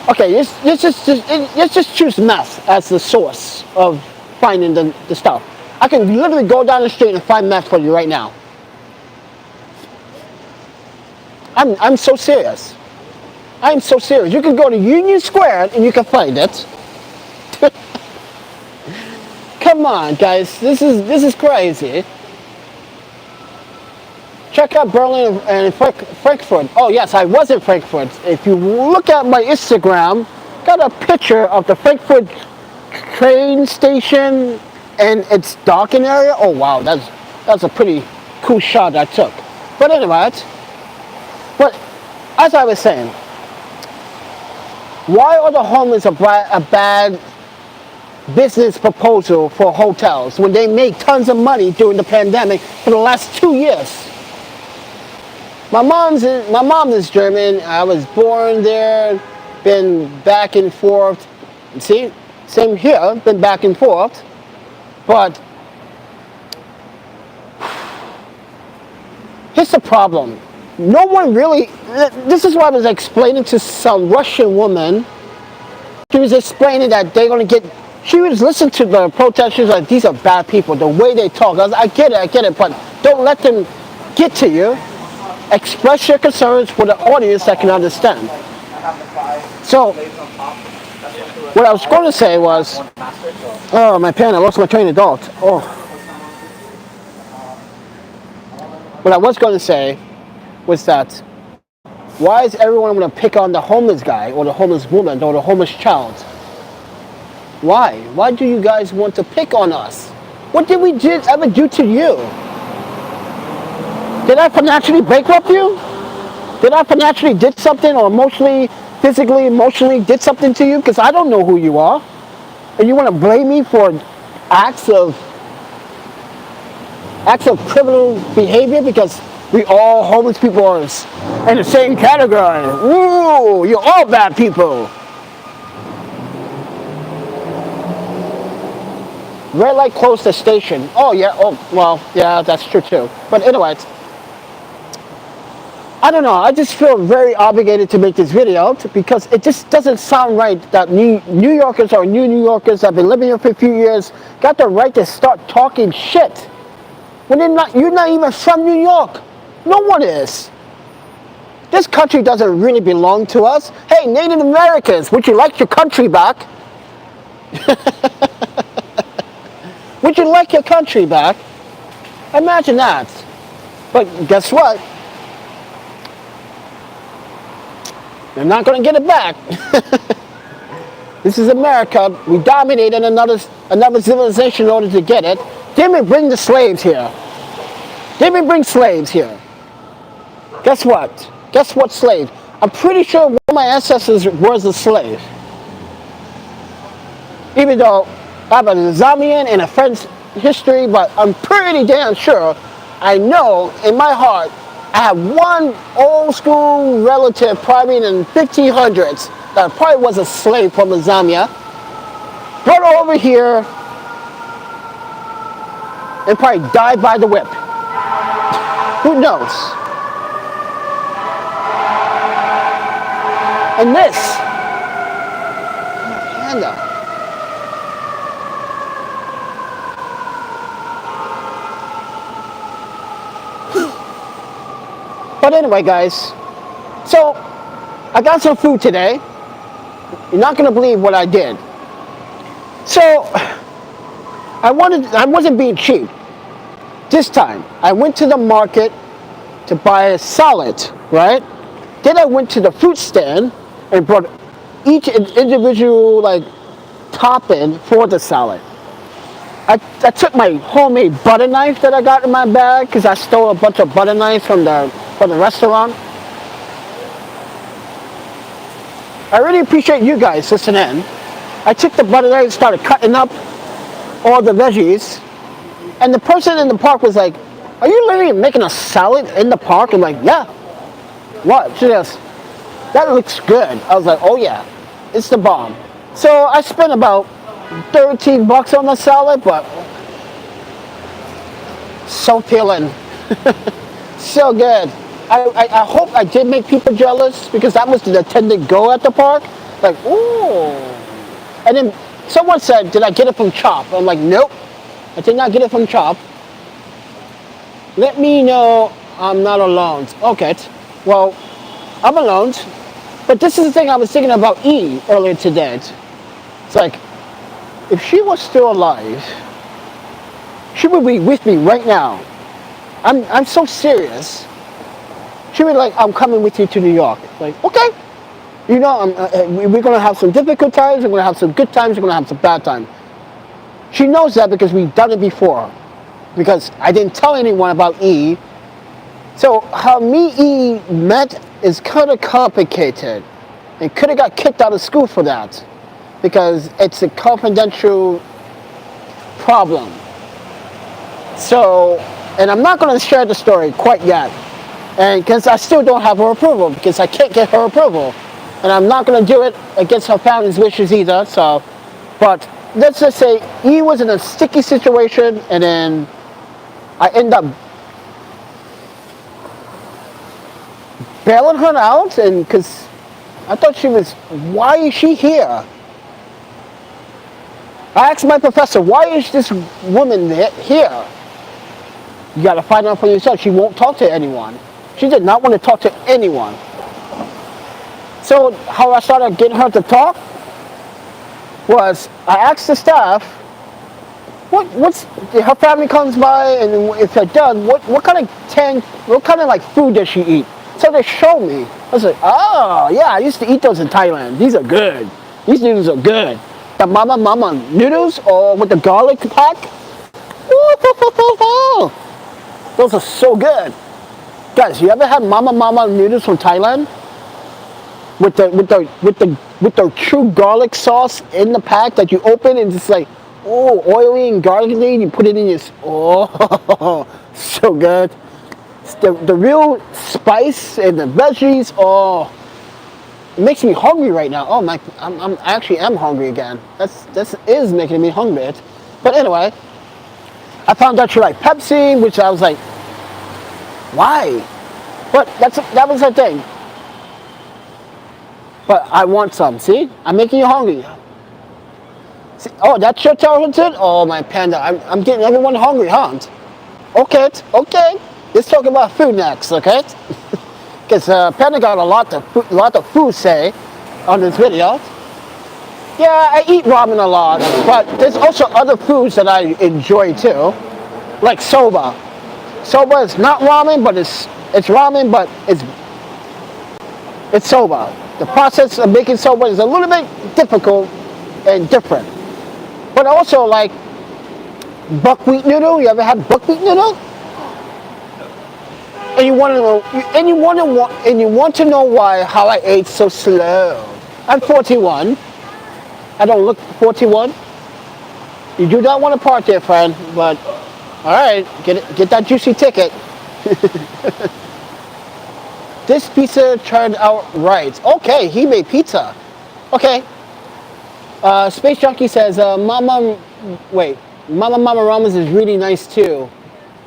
Okay, let's just choose meth as the source of finding the stuff. I can literally go down the street and find meth for you right now. I'm so serious. I'm so serious. You can go to Union Square and you can find it. Come on, guys. This is crazy. Check out Berlin and Frankfurt. Oh yes, I was in Frankfurt. If you look at my Instagram, got a picture of the Frankfurt train station and its docking area. Oh wow, that's a pretty cool shot I took. But anyway, but as I was saying, why are the homeless a bad business proposal for hotels when they make tons of money during the pandemic for the last 2 years? My mom is German. I was born there, been back and forth. See, same here, been back and forth. But here's the problem. No one really, this is what I was explaining to some Russian woman. She was explaining that they're going to get, she was listening to the protesters like, these are bad people, the way they talk. I get it, but don't let them get to you. Express your concerns for the audience that can understand. So, what I was going to say was, oh, my pen, I lost my train of thought. Oh. What I was going to say was that, why is everyone going to pick on the homeless guy, or the homeless woman, or the homeless child? Why? Why do you guys want to pick on us? What did we ever do to you? Did I financially bankrupt you? Did I financially did something, or emotionally, physically, emotionally did something to you? Because I don't know who you are. And you want to blame me for acts of criminal behavior because we all homeless people are in the same category. Ooh, you're all bad people. Red light closed the station. Oh yeah, oh well, yeah, that's true too. But anyway, I don't know, I just feel very obligated to make this video because it just doesn't sound right that New Yorkers or New Yorkers that have been living here for a few years got the right to start talking shit. When you're not even from New York. No one is. This country doesn't really belong to us. Hey, Native Americans, would you like your country back? Would you like your country back? Imagine that. But guess what? They're not going to get it back. This is America. We dominated another civilization in order to get it. Didn't we bring the slaves here? Didn't we bring slaves here? Guess what? Guess what slave? I'm pretty sure one of my ancestors was a slave. Even though I have a Zambian and a French history, but I'm pretty damn sure, I know in my heart, I have one old school relative probably in the 1500s that probably was a slave from Zambia, brought over here, and probably died by the whip. Who knows? And this, panda. But anyway, guys, so I got some food today. You're not gonna believe what I did. So I wasn't being cheap. This time, I went to the market to buy a salad, right? Then I went to the fruit stand and brought each individual topping for the salad. I took my homemade butter knife that I got in my bag because I stole a bunch of butter knives from the restaurant. I really appreciate you guys listening. I took the butter knife and started cutting up all the veggies. And the person in the park was like, are you literally making a salad in the park? I'm like, yeah. What? She goes, that looks good. I was like, oh yeah, it's the bomb. So I spent about $13 on the salad, but so filling. So good. I hope I did make people jealous because that was the intended goal at the park. Like, ooh. And then someone said, did I get it from Chop? I'm like, nope, I did not get it from Chop. Let me know I'm not alone. Okay, well, I'm alone. But this is the thing I was thinking about E earlier today. It's like, if she was still alive, she would be with me right now. I'm so serious. She would be like, I'm coming with you to New York. Like, okay. You know, we're going to have some difficult times, we're going to have some good times, we're going to have some bad times. She knows that because we've done it before. Because I didn't tell anyone about E. So how me E met is kind of complicated. And could have got kicked out of school for that. Because it's a confidential problem. So, and I'm not going to share the story quite yet. And because I still don't have her approval, because I can't get her approval. And I'm not going to do it against her family's wishes either. So, but let's just say E was in a sticky situation, and then I end up bailing her out, and because I thought she was, why is she here? I asked my professor, why is this woman here? You got to find out for yourself. She won't talk to anyone. She did not want to talk to anyone. So how I started getting her to talk was I asked the staff, what's her family comes by, and if they're done, what kind of like food does she eat? So they showed me. I was like, oh yeah, I used to eat those in Thailand. These are good. These noodles are good. The mama noodles, or with the garlic pack. Those are so good. Guys, you ever had mama noodles from Thailand? With the true garlic sauce in the pack that you open and just like, oh, oily and garlicky, and you put it in your, oh, so good. The real spice and the veggies, oh, it makes me hungry right now. Oh my, I actually am hungry again. This is making me hungry. But anyway, I found out she liked Pepsi, which I was like, why? But that was her thing. But I want some. See, I'm making you hungry. See, oh, that's your talented? Oh my panda, I'm getting everyone hungry, huh? Okay. Let's talk about food next, okay? Because Panda got a lot of food say on this video. Yeah, I eat ramen a lot, but there's also other foods that I enjoy too, like soba. Soba is not ramen, but it's ramen, but it's soba. The process of making soba is a little bit difficult and different. But also like buckwheat noodle. You ever had buckwheat noodle? And you want to know why how I ate so slow. I'm 41. I don't look 41. You do not want to part there, friend. But all right, get that juicy ticket. This pizza turned out right. Okay, he made pizza. Okay. Space Junkie says, Mama Rama's is really nice too.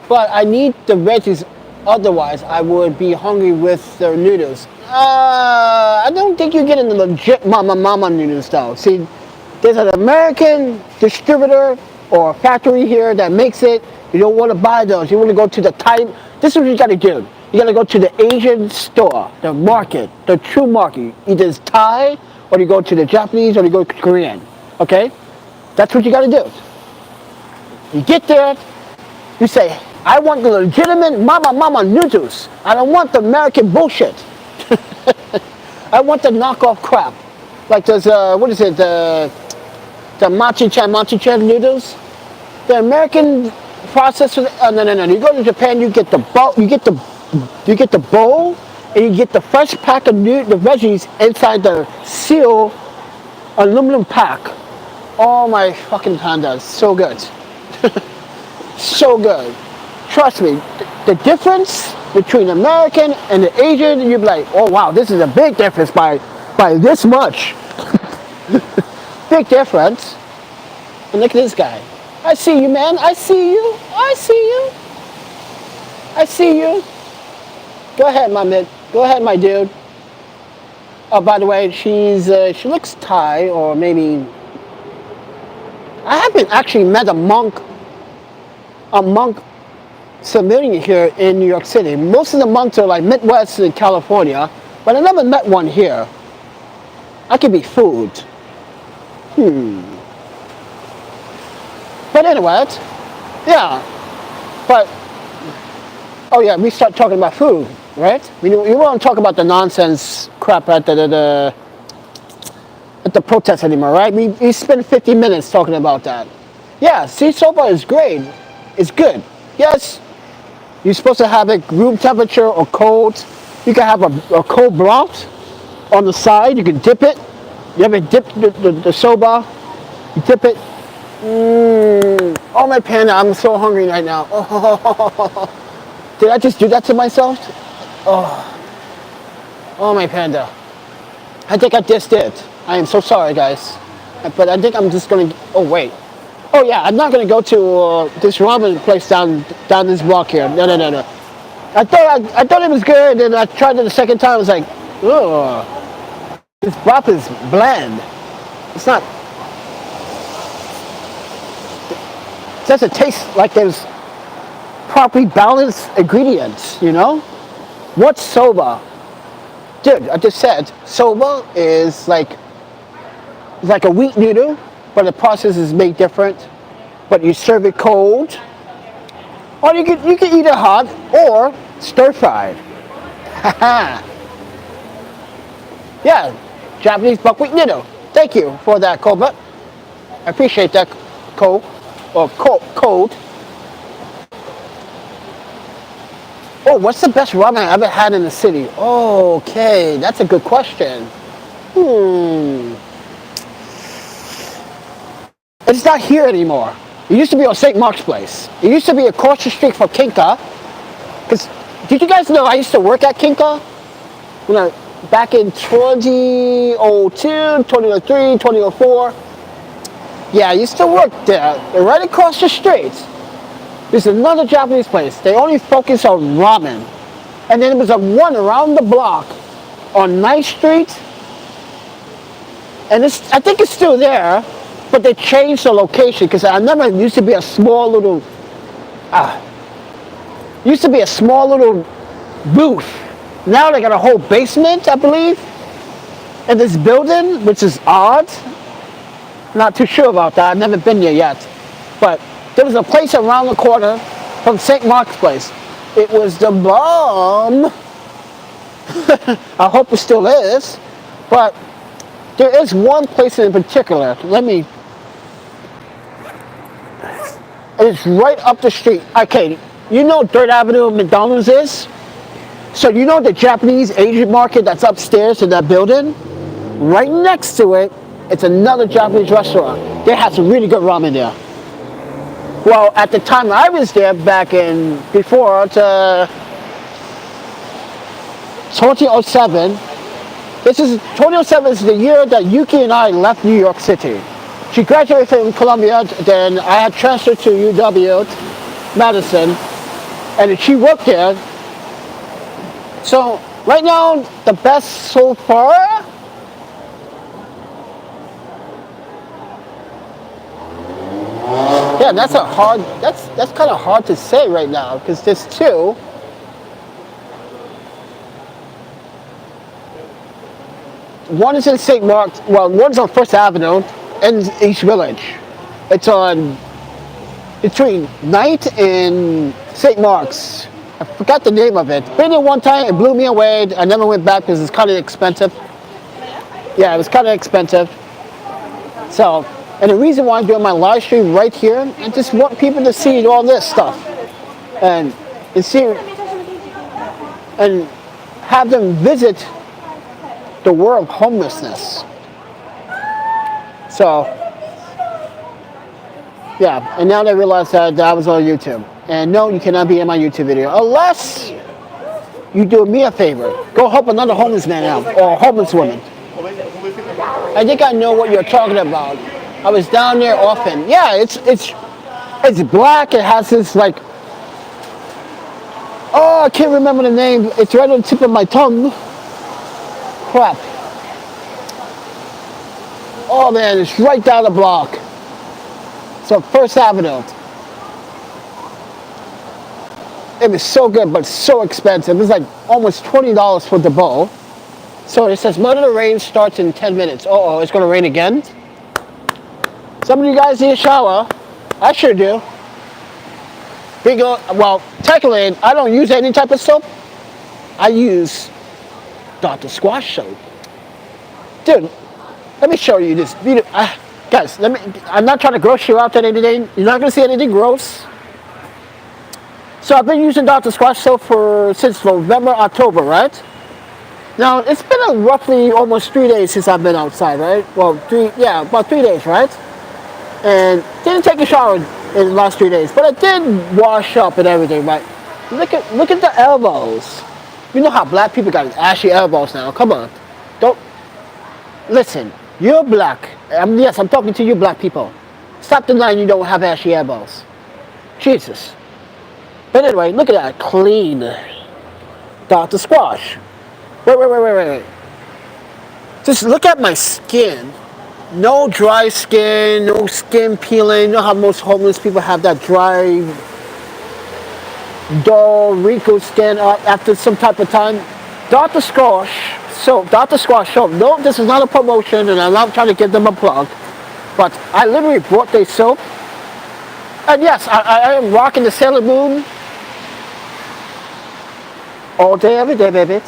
But I need the veggies, otherwise I would be hungry with the noodles. I don't think you're getting the legit Mama noodles though. See, there's an American distributor or factory here that makes it. You don't want to buy those. You want to go to the Thai. This is what you got to do. You got to go to the Asian store, the market, the true market. Either it's Thai, or you go to the Japanese, or you go to Korean. Okay? That's what you got to do. You get there, you say, I want the legitimate mama noodles. I don't want the American bullshit. I want the knockoff crap. Like those, what is it, the machi-chan noodles? The American process, no. You go to Japan, you get the bowl, you get the bowl, and you get the fresh pack of the veggies inside the seal aluminum pack. Oh my fucking panda, so good. So good. Trust me, the difference between American and the Asian, you'd be like, oh wow, this is a big difference by this much. Big difference. And look at this guy. I see you, man. I see you. Go ahead, my dude. Oh, by the way, she looks Thai, or maybe I haven't actually met a monk civilian here in New York City. Most of the monks are like Midwest and California, but I never met one here. I could be fooled. But anyway, yeah. But oh yeah, we start talking about food, right? We won't talk about the nonsense crap at the protest anymore, right? We spent 50 minutes talking about that. Yeah, sea soba is great. It's good. Yes, you're supposed to have it room temperature or cold. You can have a cold broth on the side. You can dip it. You ever dip the soba? You dip it. Oh my panda, I'm so hungry right now. Oh, did I just do that to myself? Oh my panda. I think I just did. I am so sorry, guys. But I think I'm just gonna. Oh wait. Oh yeah, I'm not gonna go to this ramen place down this block here. No. I thought it was good, and I tried it the second time. I was like, ugh. This broth is bland. It's not. It doesn't taste like there's properly balanced ingredients, you know? What's soba? Dude, I just said, soba is like a wheat noodle, but the process is made different. But you serve it cold, or you can eat it hot, or stir fried. Yeah, Japanese buckwheat noodle. Thank you for that, Koba. I appreciate that, Code. Oh, what's the best ramen I ever had in the city? Okay, that's a good question. It's not here anymore. It used to be on St. Mark's Place. It used to be across the street from Kinka. Because, did you guys know I used to work at Kinka? Back in 2002, 2003, 2004. Yeah, I used to work there, right across the street. There's another Japanese place. They only focus on ramen. And then there was one around the block on 9th Street. And I think it's still there, but they changed the location because I remember it used to be a small little booth. Now they got a whole basement, I believe, in this building, which is odd. Not too sure about that. I've never been there yet. But there was a place around the corner from St. Mark's Place. It was the bomb. I hope it still is. But there is one place in particular. It's right up the street. Okay, you know Third Avenue McDonald's is? So you know the Japanese Asian market that's upstairs in that building? Right next to it, it's another Japanese restaurant. They have some really good ramen there. Well, at the time I was there back in before 2007. 2007 is the year that Yuki and I left New York City. She graduated from Columbia, then I had transferred to UW, Madison, and she worked there. So right now, the best so far. Yeah, that's kind of hard to say right now because there's two. One is in St. Mark's. Well, one's on First Avenue in East Village. It's on between 9th and St. Mark's. I forgot the name of it. Been there one time, it blew me away. I never went back because it's kind of expensive. Yeah, it was kind of expensive. So, and the reason why I'm doing my live stream right here, I just want people to see all this stuff and see and have them visit the world of homelessness. So, yeah, and now they realize that I was on YouTube. And no, you cannot be in my YouTube video unless you do me a favor. Go help another homeless man out or a homeless woman. I think I know what you're talking about. I was down there often. Yeah, it's black. It has this like, oh, I can't remember the name. It's right on the tip of my tongue. Crap. Oh man, it's right down the block. So First Avenue. It was so good, but so expensive. It was like almost $20 for the bowl. So it says moderate rain starts in 10 minutes. Uh-oh, it's gonna rain again? Some of you guys need a shower. I sure do. Well, technically, I don't use any type of soap. I use Dr. Squash soap. Dude, let me show you this. Guys, I'm not trying to gross you out to anything. You're not gonna see anything gross. So I've been using Dr. Squash soap since November, October, right? Now, it's been roughly almost 3 days since I've been outside, right? Well, about 3 days, right? And didn't take a shower in the last 3 days, but I did wash up and everything, right? Look at the elbows. You know how black people got ashy elbows now. Come on. Listen, you're black. Yes, I'm talking to you black people. Stop denying you don't have ashy elbows. Jesus. But anyway, look at that. Clean. Dr. Squash. Wait. Just look at my skin. No dry skin, no skin peeling. You know how most homeless people have that dry, dull, wrinkled skin after some type of time? Dr. Squash soap. No, this is not a promotion, and I'm not trying to give them a plug. But I literally bought their soap. And yes, I am rocking the Sailor Moon all day, every day, baby.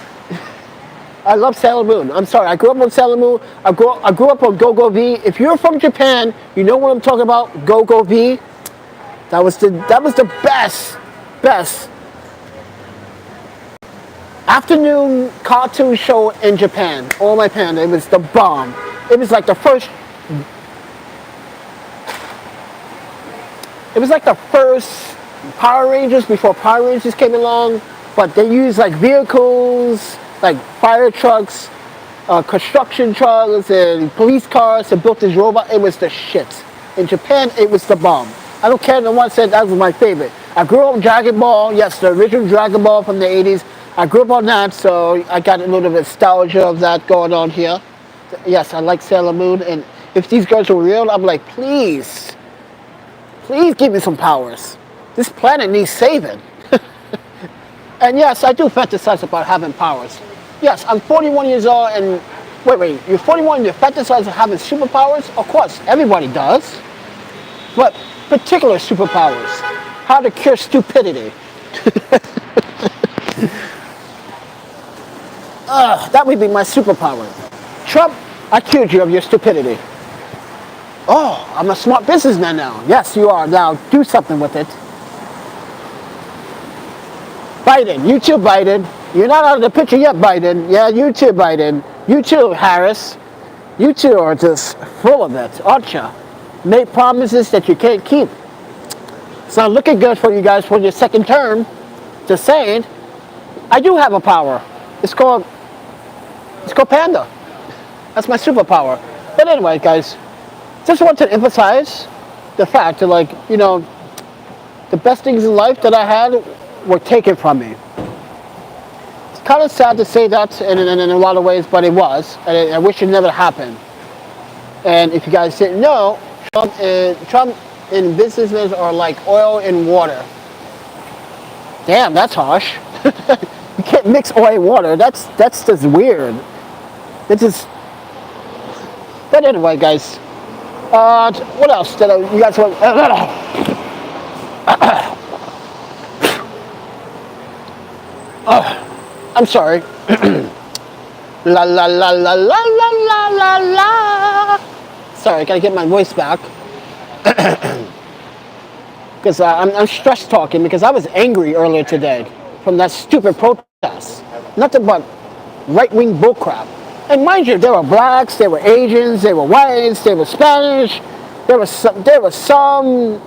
I love Sailor Moon. I'm sorry, I grew up on Sailor Moon. I grew up on Go-Go V. If you're from Japan, you know what I'm talking about. Go-Go V. That was the best afternoon cartoon show in Japan. Oh my panda, it was the bomb. It was like the first Power Rangers before Power Rangers came along, but they used like vehicles, like fire trucks, construction trucks, and police cars to build this robot. It was the shit. In Japan, it was the bomb. I don't care, no one said that was my favorite. I grew up on Dragon Ball, yes, the original Dragon Ball from the 80s. I grew up on that, so I got a little nostalgia of that going on here. Yes, I like Sailor Moon, and if these girls were real, I'm like, please give me some powers. This planet needs saving. And yes, I do fantasize about having powers. Yes, I'm 41 years old, and wait, you're 41 and you fantasize of having superpowers? Of course, everybody does. But particular superpowers. How to cure stupidity. That would be my superpower. Trump, I cured you of your stupidity. Oh, I'm a smart businessman now. Yes, you are. Now, do something with it. Biden, you too, Biden. You're not out of the picture yet, Biden. Yeah, you too, Biden. You too, Harris. You two are just full of it, aren't you? Make promises that you can't keep. It's not looking good for you guys for your second term. Just saying. I do have a power. It's called Panda. That's my superpower. But anyway, guys, just want to emphasize the fact that, like, you know, the best things in life that I had were taken from me. It's kind of sad to say that in a lot of ways, but it was. And I wish it never happened. And if you guys didn't know, Trump and businesses are like oil and water. Damn, that's harsh. You can't mix oil and water. That's just weird. It's just. But anyway, guys. What else did you guys want? I'm sorry. La la la la la la la la la. Sorry, I gotta get my voice back. Because I'm stress talking because I was angry earlier today from that stupid protest. Nothing but right-wing bullcrap. And mind you, there were blacks, there were Asians, there were whites, there were Spanish, there was some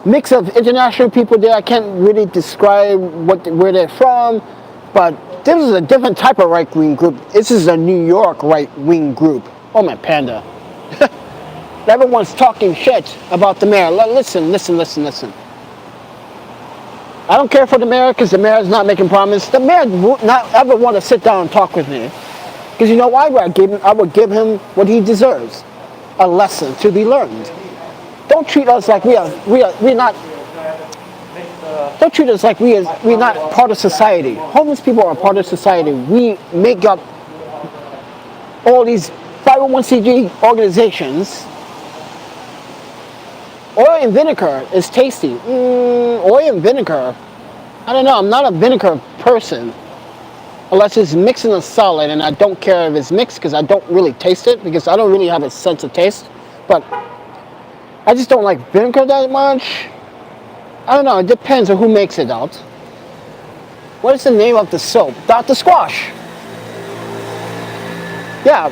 mix of international people there. I can't really describe where they're from, but this is a different type of right-wing group. This is a New York right-wing group. Oh my panda. Everyone's talking shit about the mayor. Listen. I don't care for the mayor because the mayor's not making promises. The mayor would not ever want to sit down and talk with me. Because you know why? I would give him what he deserves, a lesson to be learned. Don't treat us like we're not. Don't treat us like we're not part of society. Homeless people are part of society. We make up all these 501c3 organizations. Oil and vinegar is tasty. Oil and vinegar. I don't know. I'm not a vinegar person. Unless it's mixed in a salad, and I don't care if it's mixed because I don't really taste it, because I don't really have a sense of taste. But I just don't like vinegar that much. I don't know, it depends on who makes it out. What is the name of the soap? Dr. Squash. Yeah,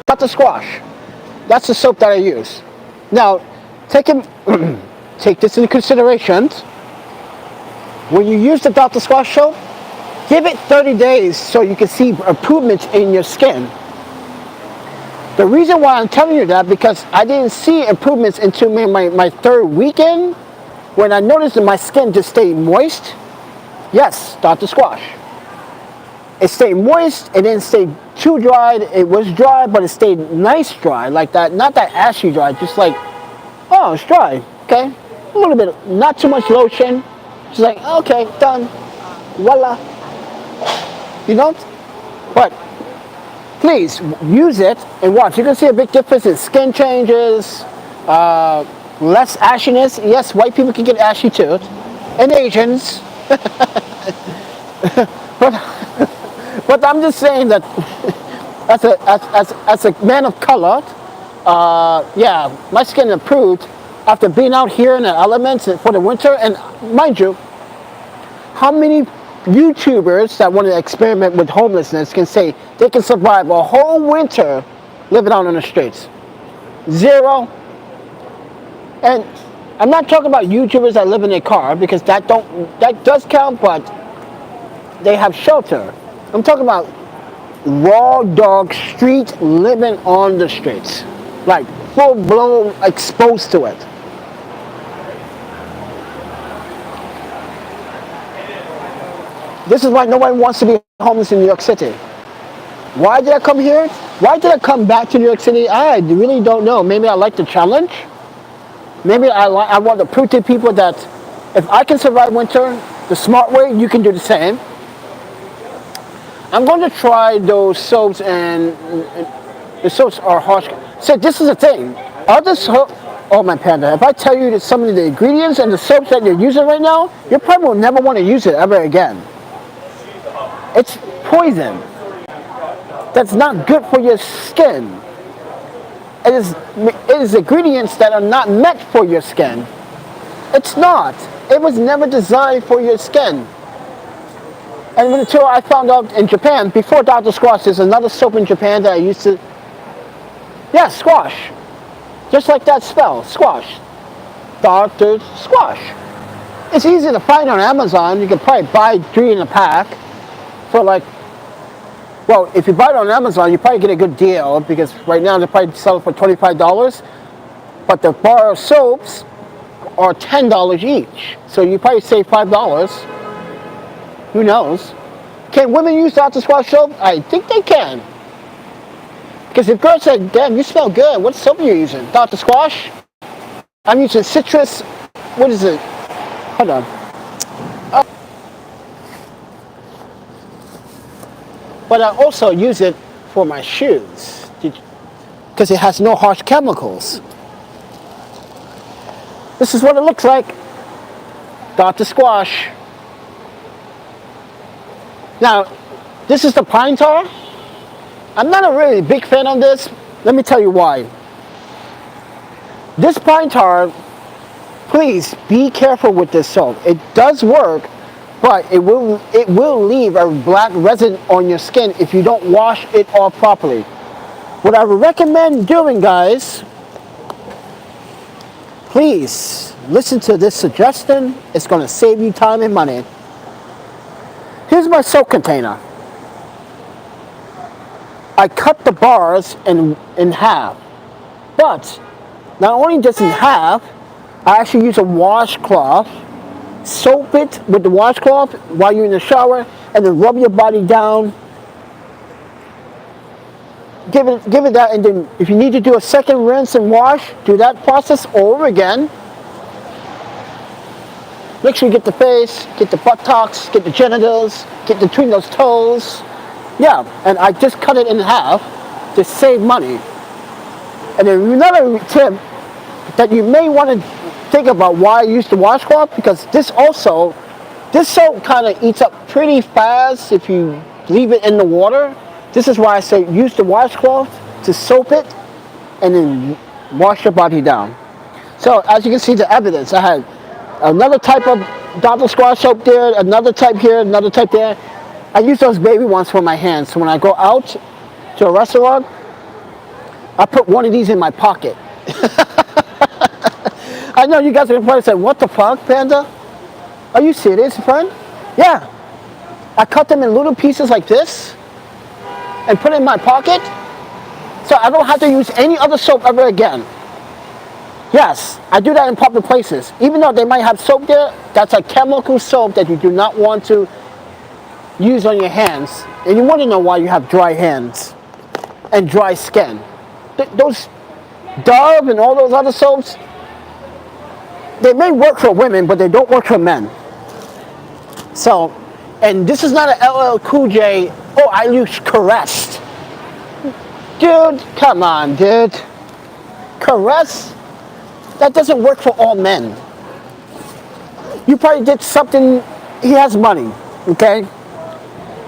Dr. Squash. That's the soap that I use. Now, take this into consideration. When you use the Dr. Squash soap, give it 30 days so you can see improvements in your skin. The reason why I'm telling you that, because I didn't see improvements until my third weekend, when I noticed that my skin just stayed moist. Yes, Dr. Squash. It stayed moist, it didn't stay too dry. It was dry, but it stayed nice dry, like that, not that ashy dry, just like, oh, it's dry, okay? A little bit, not too much lotion. Just like, okay, done, voila. You know? But please use it and watch. You're gonna see a big difference in skin changes, less ashiness. Yes, white people can get ashy too, and Asians. but I'm just saying that as a man of color, yeah, my skin improved after being out here in the elements for the winter. And mind you, how many YouTubers that want to experiment with homelessness can say they can survive a whole winter living out on the streets? Zero. And I'm not talking about YouTubers that live in their car, because that does count, but they have shelter. I'm talking about raw dog street living on the streets, like full blown exposed to it. This is why nobody wants to be homeless in New York City. Why did I come here? Why did I come back to New York City? I really don't know. Maybe I like the challenge. Maybe I want to prove to people that if I can survive winter the smart way, you can do the same. I'm going to try those soaps, and the soaps are harsh. So this is the thing. Other soap, oh my panda, if I tell you that some of the ingredients and the soaps that you're using right now, you probably will never want to use it ever again. It's poison. That's not good for your skin. It is ingredients that are not meant for your skin. It's not. It was never designed for your skin. And until I found out in Japan, before Dr. Squash, there's another soap in Japan that I used to, yeah, Squash. Just like that spell, Squash. Dr. Squash. It's easy to find on Amazon. You can probably buy 3 in a pack for like, well, if you buy it on Amazon, you probably get a good deal, because right now they probably sell it for $25. But the bar of soaps are $10 each. So you probably save $5. Who knows? Can women use Dr. Squash soap? I think they can. Because if girls say, damn, you smell good, what soap are you using? Dr. Squash? I'm using citrus, what is it? Hold on. But I also use it for my shoes, because it has no harsh chemicals. This is what it looks like. Dr. Squash. Now, this is the pine tar. I'm not a really big fan of this. Let me tell you why. This pine tar, please be careful with this soap. It does work, but it will leave a black resin on your skin if you don't wash it off properly. What I would recommend doing, guys, please listen to this suggestion. It's going to save you time and money. Here's my soap container. I cut the bars in half, but not only just in half, I actually use a washcloth. Soap it with the washcloth while you're in the shower, and then rub your body down give it that, and then if you need to do a second rinse and wash, do that process over again. Make sure you get the face, get the buttocks, get the genitals, get between those toes. Yeah, and I just cut it in half to save money. And then another tip that you may want to think about why I use the washcloth, because this soap kind of eats up pretty fast if you leave it in the water. This is why I say use the washcloth to soap it and then wash your body down. So as you can see the evidence, I had another type of Dr. Squatch soap there, another type here, another type there. I use those baby ones for my hands. So when I go out to a restaurant, I put one of these in my pocket. I know you guys are probably saying, what the fuck, Panda? Are you serious, friend? Yeah. I cut them in little pieces like this and put it in my pocket so I don't have to use any other soap ever again. Yes, I do that in public places. Even though they might have soap there, that's a chemical soap that you do not want to use on your hands. And you want to know why you have dry hands and dry skin. Those Dove and all those other soaps, they may work for women, but they don't work for men. So, and this is not an LL Cool J, oh, I use Caress. Dude, come on, dude. Caress? That doesn't work for all men. You probably did something, he has money, okay?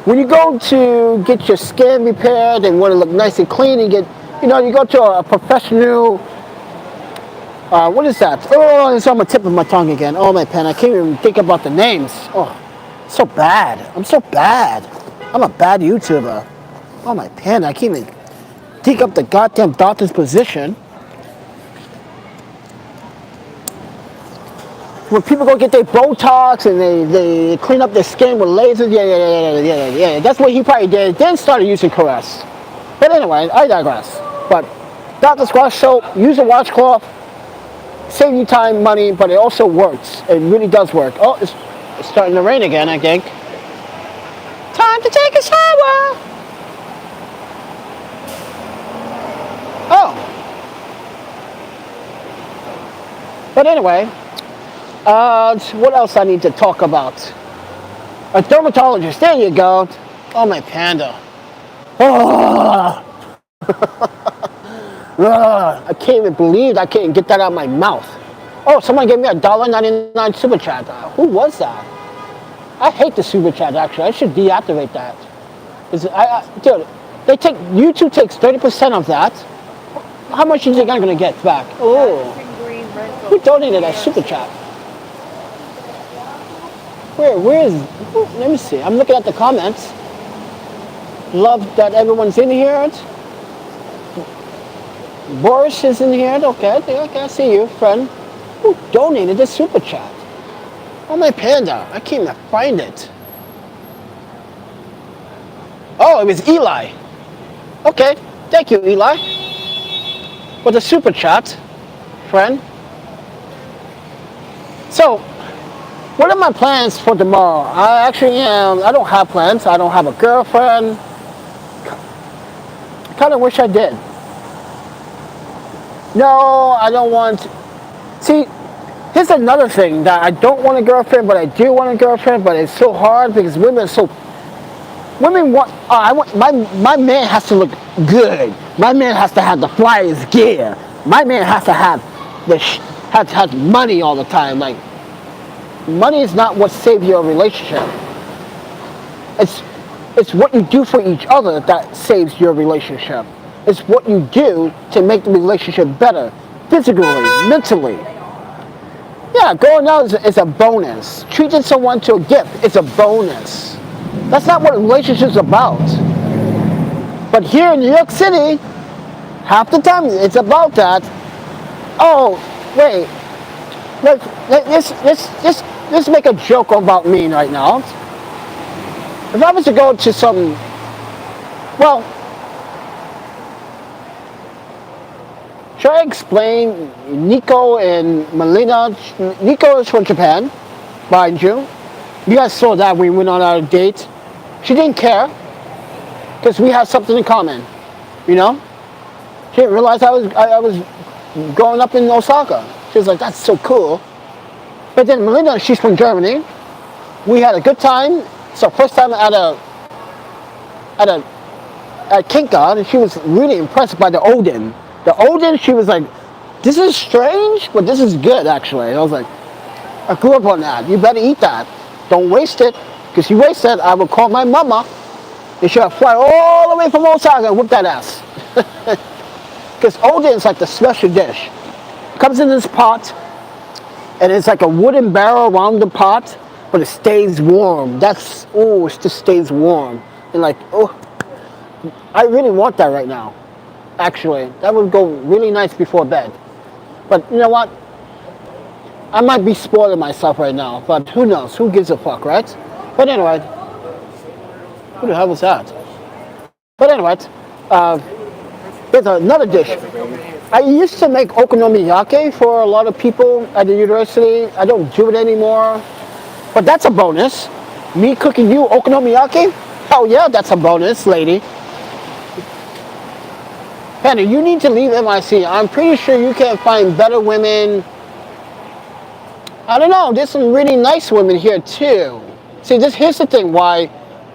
When you go to get your skin repaired and want to look nice and clean and get, you go to a professional, what is that? Oh, it's on the tip of my tongue again. Oh, my pen, I can't even think about the names. Oh, so bad. I'm so bad. I'm a bad YouTuber. Oh, my pen, I can't even think up the goddamn doctor's position. When people go get their Botox and they clean up their skin with lasers, yeah. That's what he probably did. Then started using Caress. But anyway, I digress. But Dr. Squatch soap, use a washcloth, save you time, money, but it also works. It really does work. Oh, it's starting to rain again, I think. Time to take a shower. Oh. But anyway. What else I need to talk about? A dermatologist. There you go. Oh, my panda. Oh. I can't even believe I can't get that out of my mouth. Oh, someone gave me $1.99 super chat. Who was that? I hate the super chat, actually. I should deactivate that. Dude, YouTube takes 30% of that. How much do you think I'm going to get back? Oh. Who donated that super chat? Where is, let me see. I'm looking at the comments. Love that everyone's in here. Boris is in here. Okay, I see you, friend. Who donated this super chat? Oh, my panda. I can't even find it. Oh, it was Eli. Okay, thank you, Eli, for the super chat, friend. So, what are my plans for tomorrow? I don't have plans. I don't have a girlfriend. I kind of wish I did. No, I don't want. See, here's another thing that I don't want a girlfriend, but I do want a girlfriend, but it's so hard because women want, my man has to look good. My man has to have the flyest gear. My man has to have has money all the time. Like, money is not what saves your relationship. It's what you do for each other that saves your relationship. It's what you do to make the relationship better, physically, mentally. Yeah, going out is a bonus. Treating someone to a gift is a bonus. That's not what a relationship's about. But here in New York City, half the time it's about that. Oh, wait. Let's make a joke about me right now. If I was to go to some, well, should I explain Nico and Melina? Nico is from Japan, mind you. You guys saw that we went on our date. She didn't care because we have something in common. you know? She didn't realize I was growing up in Osaka. She was like, that's so cool. But then Melinda, she's from Germany. We had a good time. It's our first time at Kinka, and she was really impressed by the Odin. The Odin, she was like, this is strange, but this is good actually. And I was like, I grew up on that. You better eat that. Don't waste it, because you waste it, I will call my mama. And she'll fly all the way from Osaka and whoop that ass. Because Odin is like the special dish. It comes in this pot, and it's like a wooden barrel around the pot, but it stays warm. That's, oh, it just stays warm. And like, oh, I really want that right now. Actually, that would go really nice before bed. But you know what? I might be spoiling myself right now, but who knows? Who gives a fuck, right? But anyway, who the hell was that? But anyway, there's another dish. I used to make okonomiyaki for a lot of people at the university. I don't do it anymore, but that's a bonus. Me cooking you okonomiyaki? Hell yeah, that's a bonus, lady. Panda, you need to leave NYC. I'm pretty sure you can find better women. I don't know, there's some really nice women here too. See, here's the thing why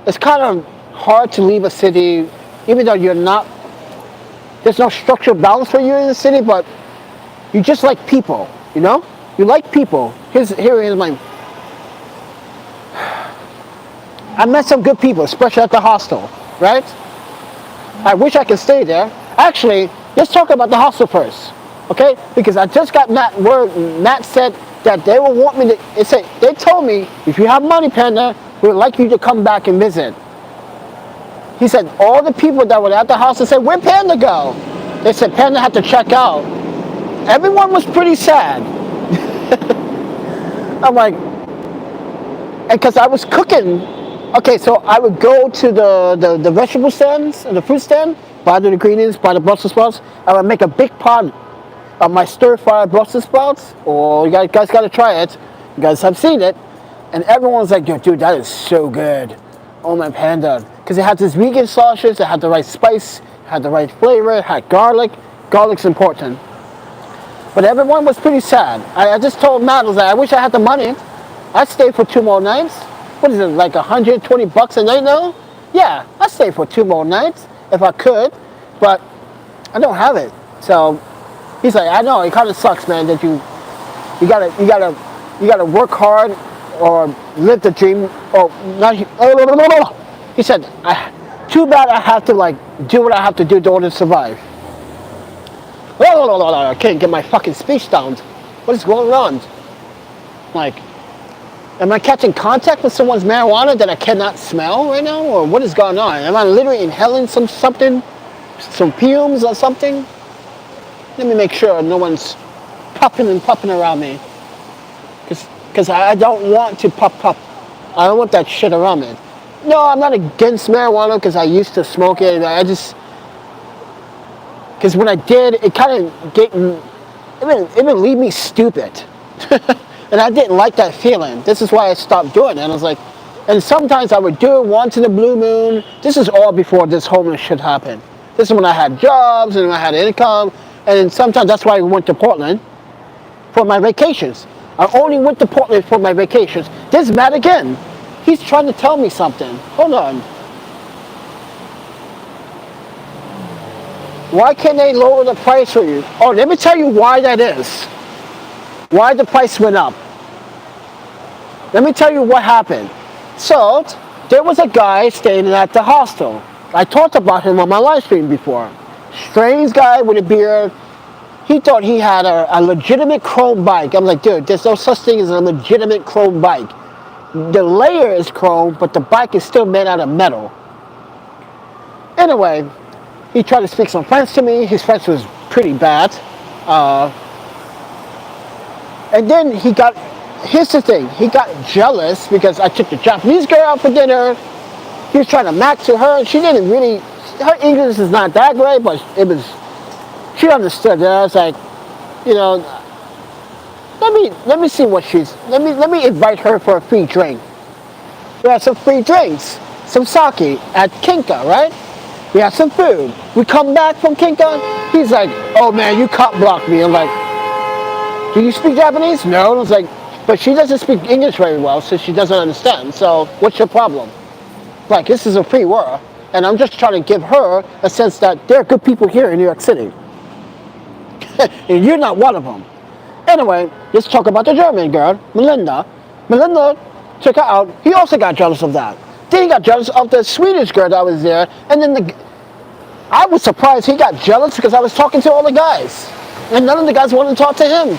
it's kind of hard to leave a city, even though you're not, there's no structural balance for you in the city, but you just like people, you know? You like people. Here is my, I met some good people, especially at the hostel, right? I wish I could stay there. Actually, let's talk about the hostel first, okay? Because I just got Matt said that they will want me to, they told me, if you have money, Panda, we would like you to come back and visit. He said, all the people that were at the house said, where'd Panda go? They said, Panda had to check out. Everyone was pretty sad. I'm like, and because I was cooking, okay, so I would go to the vegetable stands, and the fruit stand, buy the ingredients, buy the Brussels sprouts. I would make a big pot of my stir-fried Brussels sprouts. Oh, you guys got to try it. You guys have seen it. And everyone's like, yo, dude, that is so good. Oh, my Panda. Because it had this vegan sausage, it had the right spice, it had the right flavor, it had garlic. Garlic's important. But everyone was pretty sad. I just told Matt, I was like, I wish I had the money. I'd stay for 2 more nights. What is it, like $120 a night now? Yeah, I'd stay for 2 more nights if I could, but I don't have it. So he's like, I know, it kind of sucks, man, that you gotta work hard or live the dream, or not. He said, too bad I have to like do what I have to do in order to survive. I can't get my fucking speech down. What is going on? Like, am I catching contact with someone's marijuana that I cannot smell right now? Or what is going on? Am I literally inhaling some fumes or something? Let me make sure no one's puffing around me. Because I don't want to puff. I don't want that shit around me. No, I'm not against marijuana because I used to smoke it. Because when I did, it kind of it would leave me stupid. And I didn't like that feeling. This is why I stopped doing it. And I was like, and sometimes I would do it once in a blue moon. This is all before this homeless shit happened. This is when I had jobs and I had income. And then sometimes that's why I went to Portland for my vacations. I only went to Portland for my vacations. This is Matt again. He's trying to tell me something. Hold on. Why can't they lower the price for you? Oh, let me tell you why that is. Why the price went up. Let me tell you what happened. So, there was a guy staying at the hostel. I talked about him on my live stream before. Strange guy with a beard. He thought he had a legitimate chrome bike. I'm like, dude, there's no such thing as a legitimate chrome bike. The layer is chrome, but the bike is still made out of metal. Anyway, he tried to speak some French to me. His French was pretty bad. And then here's the thing, he got jealous because I took the Japanese girl out for dinner. He was trying to match to her, and she didn't really, her English is not that great, but she understood it. I was like, you know, let me see what let me invite her for a free drink. We had some free drinks, some sake at Kinka, right? We had some food. We come back from King Kong. He's like, oh man, you cop blocked me. I'm like, do you speak Japanese? No. And I was like, but she doesn't speak English very well, so she doesn't understand. So what's your problem? Like, this is a free world. And I'm just trying to give her a sense that there are good people here in New York City. And you're not one of them. Anyway, let's talk about the German girl, Melinda. Melinda took her out. He also got jealous of that. Then he got jealous of the Swedish girl that was there. And then I was surprised he got jealous because I was talking to all the guys. And none of the guys wanted to talk to him.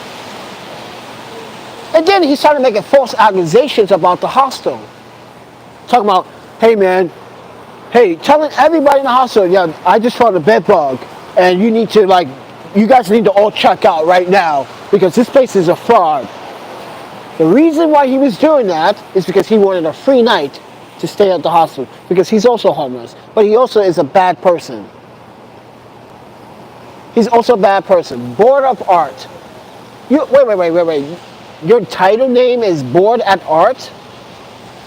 And then he started making false accusations about the hostel. Talking about, hey man, hey, telling everybody in the hostel, yeah, I just found a bed bug. And you need to like, you guys need to all check out right now because this place is a fraud. The reason why he was doing that is because he wanted a free night to stay at the hostel because he's also homeless, but he also is a bad person. He's also a bad person. Bored of art. Wait. Your title name is Bored at Art?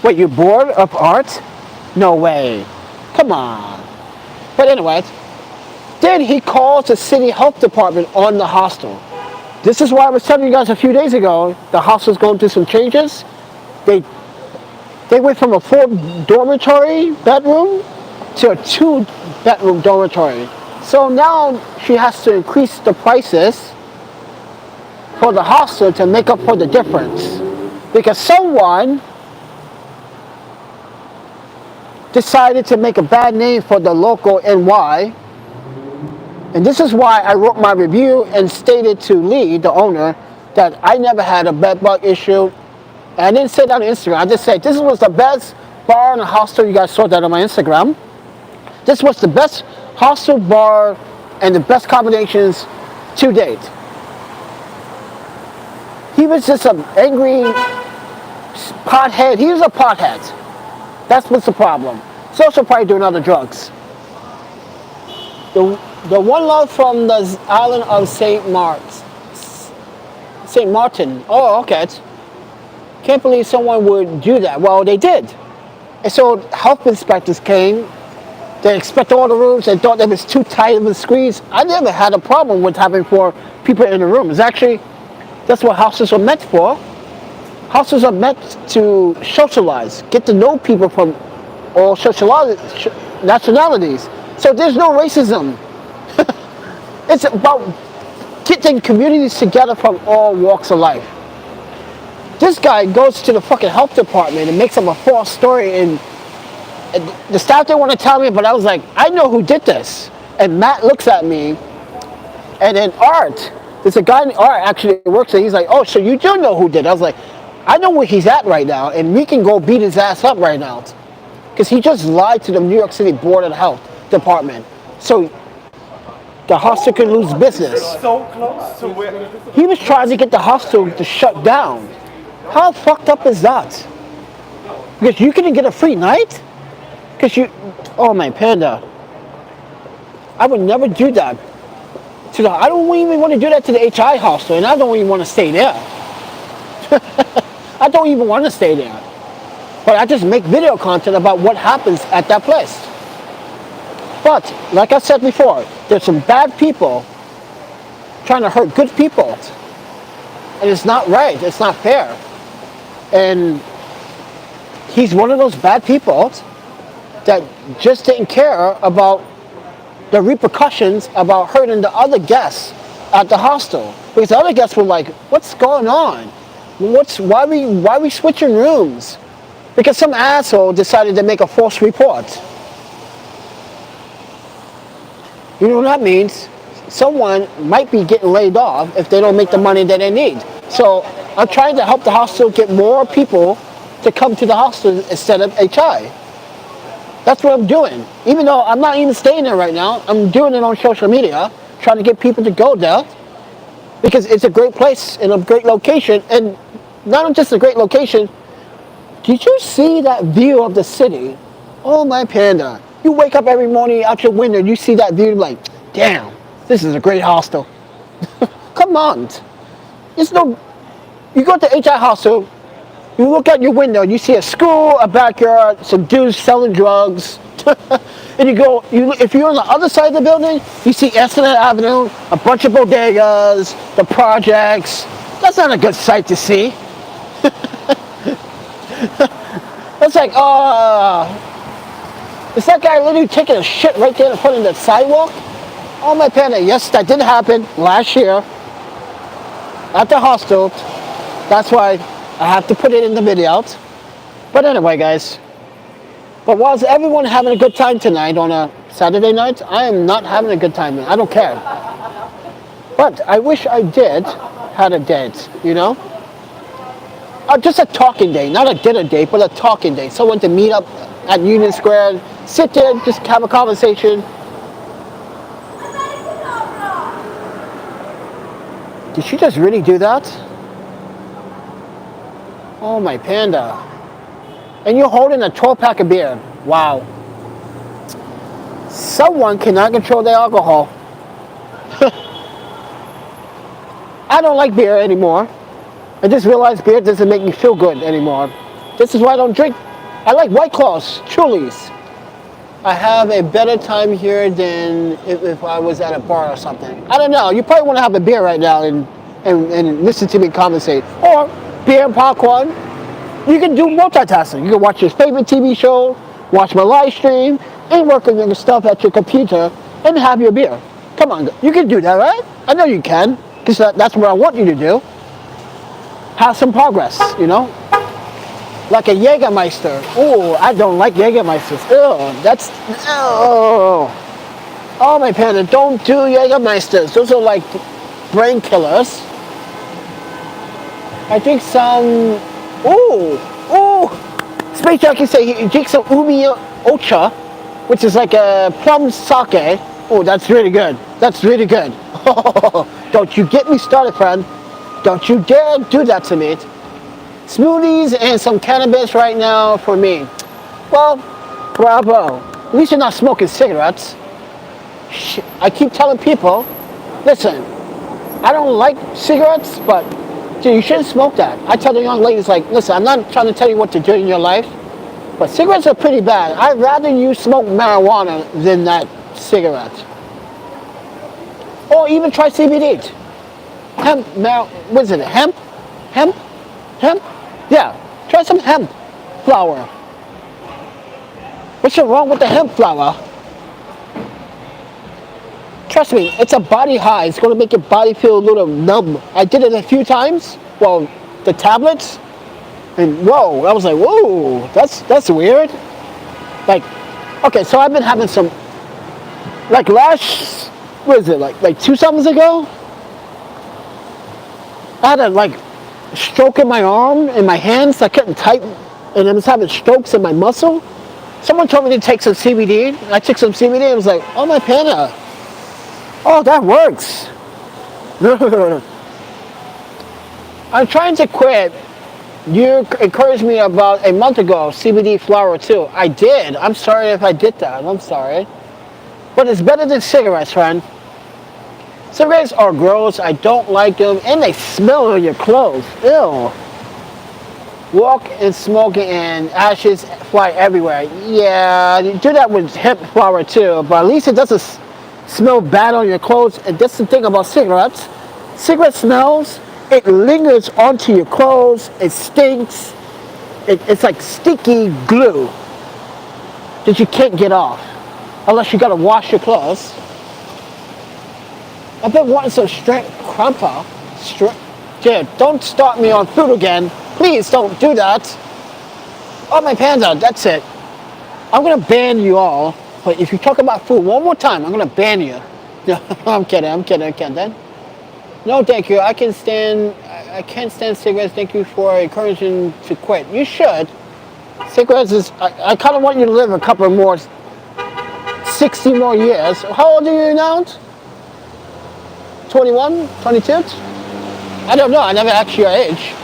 Wait, you're bored of art? No way. Come on. But anyway, then he calls the city health department on the hostel. This is why I was telling you guys a few days ago, the hostel's going through some changes. They went from a 4-dormitory bedroom to a 2-bedroom dormitory. So now she has to increase the prices for the hostel to make up for the difference. Because someone decided to make a bad name for the local NY. And this is why I wrote my review and stated to Lee, the owner, that I never had a bed bug issue. And I didn't say that on Instagram. I just said, this was the best bar in the hostel. You guys saw that on my Instagram. This was the best hostel bar and the best combinations to date. He was just an angry pothead. He was a pothead. That's what's the problem. He's also probably doing other drugs. The one love from the island of St. Martin. Oh, okay. Can't believe someone would do that. Well, they did. And so health inspectors came. They inspected all the rooms and thought it was too tight of a squeeze. I never had a problem with having 4 people in the room. It's actually, that's what houses are meant for. Houses are meant to socialize, get to know people from all nationalities. So there's no racism. It's about getting communities together from all walks of life. This guy goes to the fucking health department and makes up a false story, and the staff didn't want to tell me, but I was like, I know who did this. And Matt looks at me, and then Art, there's a guy in Art actually works there. He's like, oh, so you do know who did it? I was like, I know where he's at right now, and we can go beat his ass up right now. Because he just lied to the New York City Board of Health Department. So the hostel could lose business. So close to where He was trying to get the hostel to shut down. How fucked up is that? Because you couldn't get a free night? Because you, oh my Panda. I would never do that. I don't even want to do that to the HI hostel, and I don't even want to stay there. I don't even want to stay there. But I just make video content about what happens at that place. But, like I said before, there's some bad people trying to hurt good people. And it's not right. It's not fair. And he's one of those bad people that just didn't care about the repercussions about hurting the other guests at the hostel. Because the other guests were like, what's going on? Why are we switching rooms? Because some asshole decided to make a false report. You know what that means? Someone might be getting laid off if they don't make the money that they need. So I'm trying to help the hostel get more people to come to the hostel instead of HI. That's what I'm doing. Even though I'm not even staying there right now, I'm doing it on social media, trying to get people to go there. Because it's a great place and a great location. And not just a great location, did you see that view of the city? Oh my Panda. You wake up every morning out your window and you see that view, like, damn, this is a great hostel. Come on. You go to HI hostel, You look out your window, you see a school, a backyard, some dudes selling drugs. And you go, if you're on the other side of the building, you see Essendon Avenue, a bunch of bodegas, the projects. That's not a good sight to see. That's like, is that guy literally taking a shit right there in front of the sidewalk? Oh my panda, yes, that did happen last year at the hostel. That's why I have to put it in the video. But anyway, guys. But whilst everyone having a good time tonight on a Saturday night, I am not having a good time. I don't care. But I wish I did had a date, you know? Just a talking day, not a dinner date, but a talking day. Someone to meet up at Union Square, sit there, just have a conversation. Did she just really do that? Oh my panda. And you're holding a 12-pack of beer. Wow. Someone cannot control their alcohol. I don't like beer anymore. I just realized beer doesn't make me feel good anymore. This is why I don't drink. I like White Claws, Trulies. I have a better time here than if I was at a bar or something. I don't know. You probably want to have a beer right now and listen to me conversate. Or beer and popcorn. You can do multitasking. You can watch your favorite TV show, watch my live stream, and work on your stuff at your computer and have your beer. Come on, you can do that, right? I know you can, because that's what I want you to do. Have some progress, you know? Like a Jägermeister. Oh, I don't like Jägermeisters. Ew, that's, ew. Oh my panda, don't do Jägermeisters. Those are like brain killers. I think some, Space Jockey say he drinks some Umi Ocha, which is like a plum sake. Oh, that's really good. That's really good. Don't you get me started, friend. Don't you dare do that to me. Smoothies and some cannabis right now for me. Well, bravo. At least you're not smoking cigarettes. I keep telling people, listen, I don't like cigarettes, but dude, you shouldn't smoke that. I tell the young ladies, like, listen, I'm not trying to tell you what to do in your life, but cigarettes are pretty bad. I'd rather you smoke marijuana than that cigarette. Or even try CBD. Hemp, what is it, hemp? Hemp? Hemp? Yeah, try some hemp flower. What's wrong with the hemp flower? Trust me, it's a body high. It's going to make your body feel a little numb. I did it a few times. Well, the tablets, and whoa, I was like, whoa, that's weird. Like, okay, so I've been having some, like last, what is it, like 2 summers ago? I had a like stroke in my arm and my hands. I couldn't type, and I was having strokes in my muscle. Someone told me to take some CBD. I took some CBD and I was like, oh my panda. Oh, that works. I'm trying to quit. You encouraged me about a month ago, CBD flower too. I did. I'm sorry if I did that. I'm sorry. But it's better than cigarettes, friend. Cigarettes are gross. I don't like them. And they smell on your clothes. Ew. Walk and smoke and ashes fly everywhere. Yeah, you do that with hemp flower too. But at least it doesn't smell bad on your clothes. And that's the thing about cigarettes. Cigarette smells, it lingers onto your clothes. It stinks. It's like sticky glue that you can't get off unless you gotta wash your clothes. I've been wanting some straight crumpa. Dude, don't start me on food again. Please don't do that. Oh, my panda, that's it. I'm gonna ban you all. But if you talk about food one more time, I'm gonna ban you. No, I'm kidding. No, thank you. I can't stand cigarettes. Thank you for encouraging to quit. You should. Cigarettes is, I kind of want you to live a couple more, 60 more years. How old are you now? 21, 22? I don't know. I never asked your age.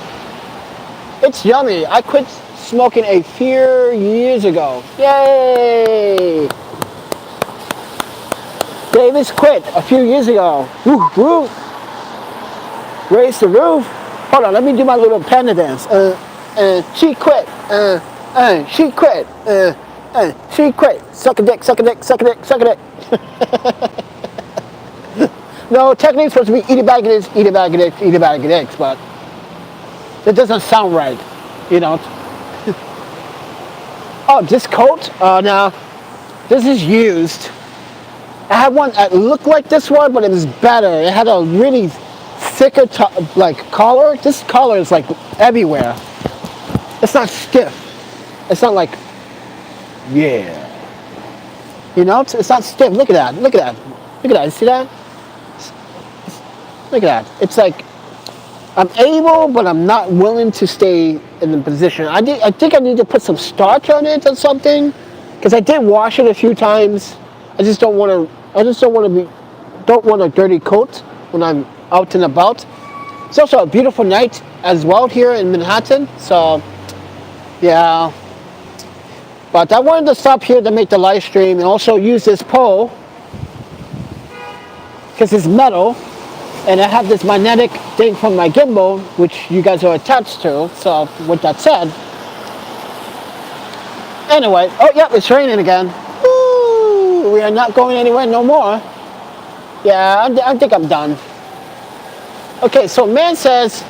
It's yummy. I quit smoking a few years ago. Yay! Davis quit a few years ago. Woo, woo. Raise the roof. Hold on, let me do my little panda dance. She quit. She quit. She quit. Suck a dick, suck a dick, suck a dick, suck a dick. No, technically it's supposed to be eat a bag of this, eat a bag of this, eat a bag of this, but it doesn't sound right, you know. Oh, this coat? Now, this is used. I had one that looked like this one, but it was better. It had a really thicker, like, collar. This collar is, like, everywhere. It's not stiff. It's not like, yeah. You know, it's not stiff. Look at that. Look at that. Look at that. You see that? Look at that. It's like, I'm able, but I'm not willing to stay in the position. I think I need to put some starch on it or something, because I did wash it a few times. I just don't want to. Don't want a dirty coat when I'm out and about. It's also a beautiful night as well here in Manhattan. So, yeah. But I wanted to stop here to make the live stream and also use this pole because it's metal. And I have this magnetic thing from my gimbal, which you guys are attached to. So, with that said, anyway, oh yeah, it's raining again. Woo! We are not going anywhere no more. Yeah, I think I'm done. Okay, so man says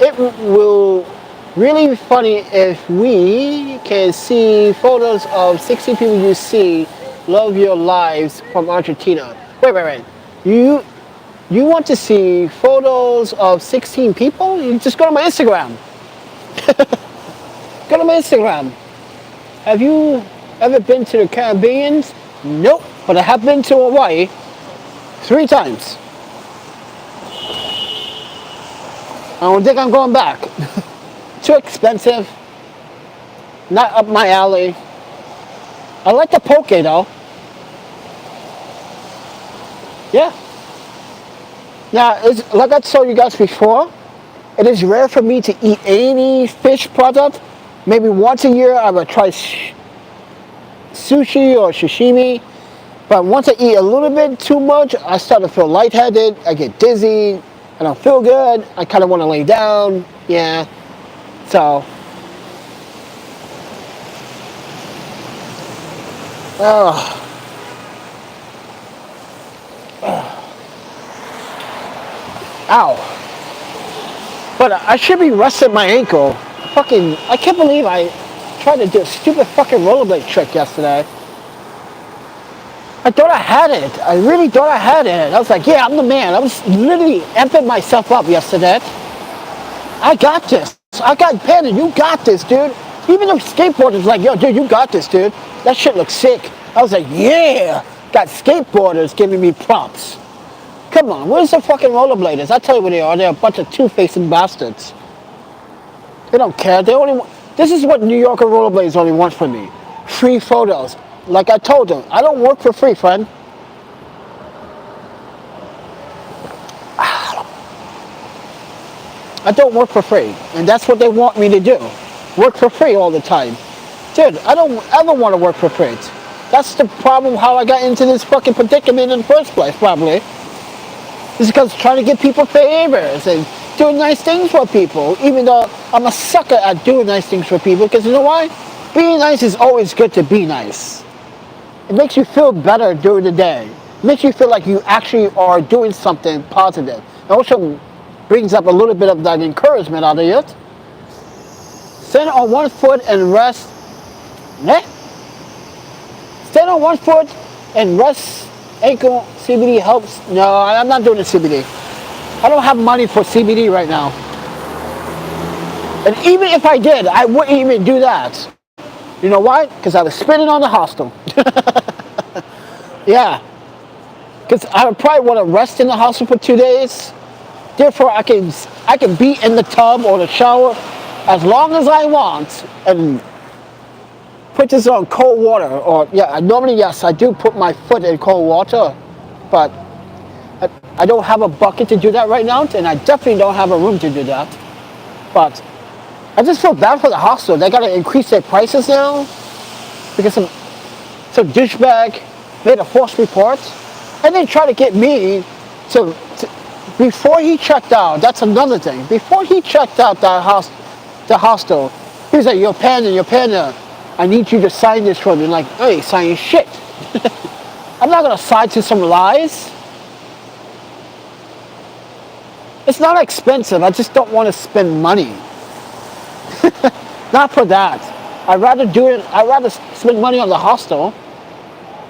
it will really be funny if we can see photos of 60 people you see love your lives from Argentina. Wait. You want to see photos of 16 people? You just go to my Instagram. Go to my Instagram. Have you ever been to the Caribbean? Nope, but I have been to Hawaii 3 times. I don't think I'm going back. Too expensive. Not up my alley. I like the poke though. Yeah. Now, like I told you guys before, it is rare for me to eat any fish product. Maybe once a year I would try sushi or sashimi. But once I eat a little bit too much, I start to feel lightheaded. I get dizzy. I don't feel good. I kind of want to lay down. Yeah. So. Ow. But I should be resting my ankle. I can't believe I tried to do a stupid fucking rollerblade trick yesterday. I thought I had it. I really thought I had it. I was like, yeah, I'm the man. I was literally amping myself up yesterday. I got this. I got Panda. You got this, dude. Even the skateboarders like, yo, dude, you got this, dude. That shit looks sick. I was like, yeah. Got skateboarders giving me props. Come on, where's the fucking rollerbladers? I tell you what they are. They're a bunch of two-faced bastards. They don't care. This is what New Yorker rollerblades only want from me. Free photos. Like I told them, I don't work for free, friend. I don't work for free. And that's what they want me to do. Work for free all the time. Dude, I don't ever want to work for free. That's the problem how I got into this fucking predicament in the first place, probably. It's because trying to give people favors and doing nice things for people, even though I'm a sucker at doing nice things for people, because you know why? Being nice is always good to be nice. It makes you feel better during the day. It makes you feel like you actually are doing something positive. It also brings up a little bit of that encouragement out of it. Stand on one foot and rest. Stand on one foot and rest. Ankle CBD helps. No, I'm not doing the CBD. I don't have money for CBD right now. And even if I did, I wouldn't even do that. You know why? Because I was spending on the hostel. Yeah. Because I would probably want to rest in the hostel for 2 days. Therefore, I can be in the tub or the shower as long as I want and put this on cold water. Or yeah, normally yes, I do put my foot in cold water, but I don't have a bucket to do that right now, and I definitely don't have a room to do that. But I just feel bad for the hostel. They gotta increase their prices now because some douchebag made a false report, and then try to get me to before he checked out. That's another thing. Before he checked out the hostel, He's like, your panda, I need you to sign this for me. I'm like, I ain't signing shit. I'm not gonna sign to some lies. It's not expensive, I just don't want to spend money. Not for that. I'd rather spend money on the hostel.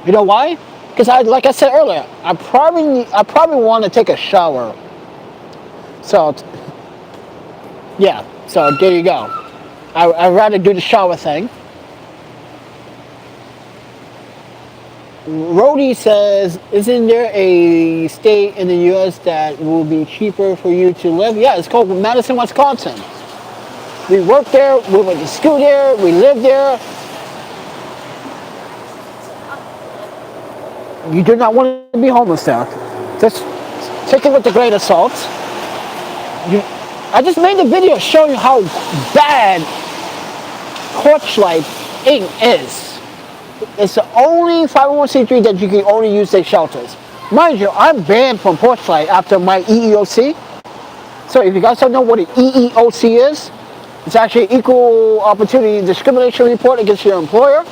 You know why? Because like I said earlier, I probably want to take a shower. So, yeah, so there you go. I'd rather do the shower thing. Rody says, isn't there a state in the U.S. that will be cheaper for you to live? Yeah, it's called Madison, Wisconsin. We work there, we went to school there, we live there. You do not want to be homeless there. Just take it with a grain of salt. I just made a video showing how bad Torchlight Inc. is. It's the only 501c3 that you can only use their shelters. Mind you, I'm banned from Torchlight after my EEOC. So if you guys don't know what an EEOC is, it's actually an equal opportunity discrimination report against your employer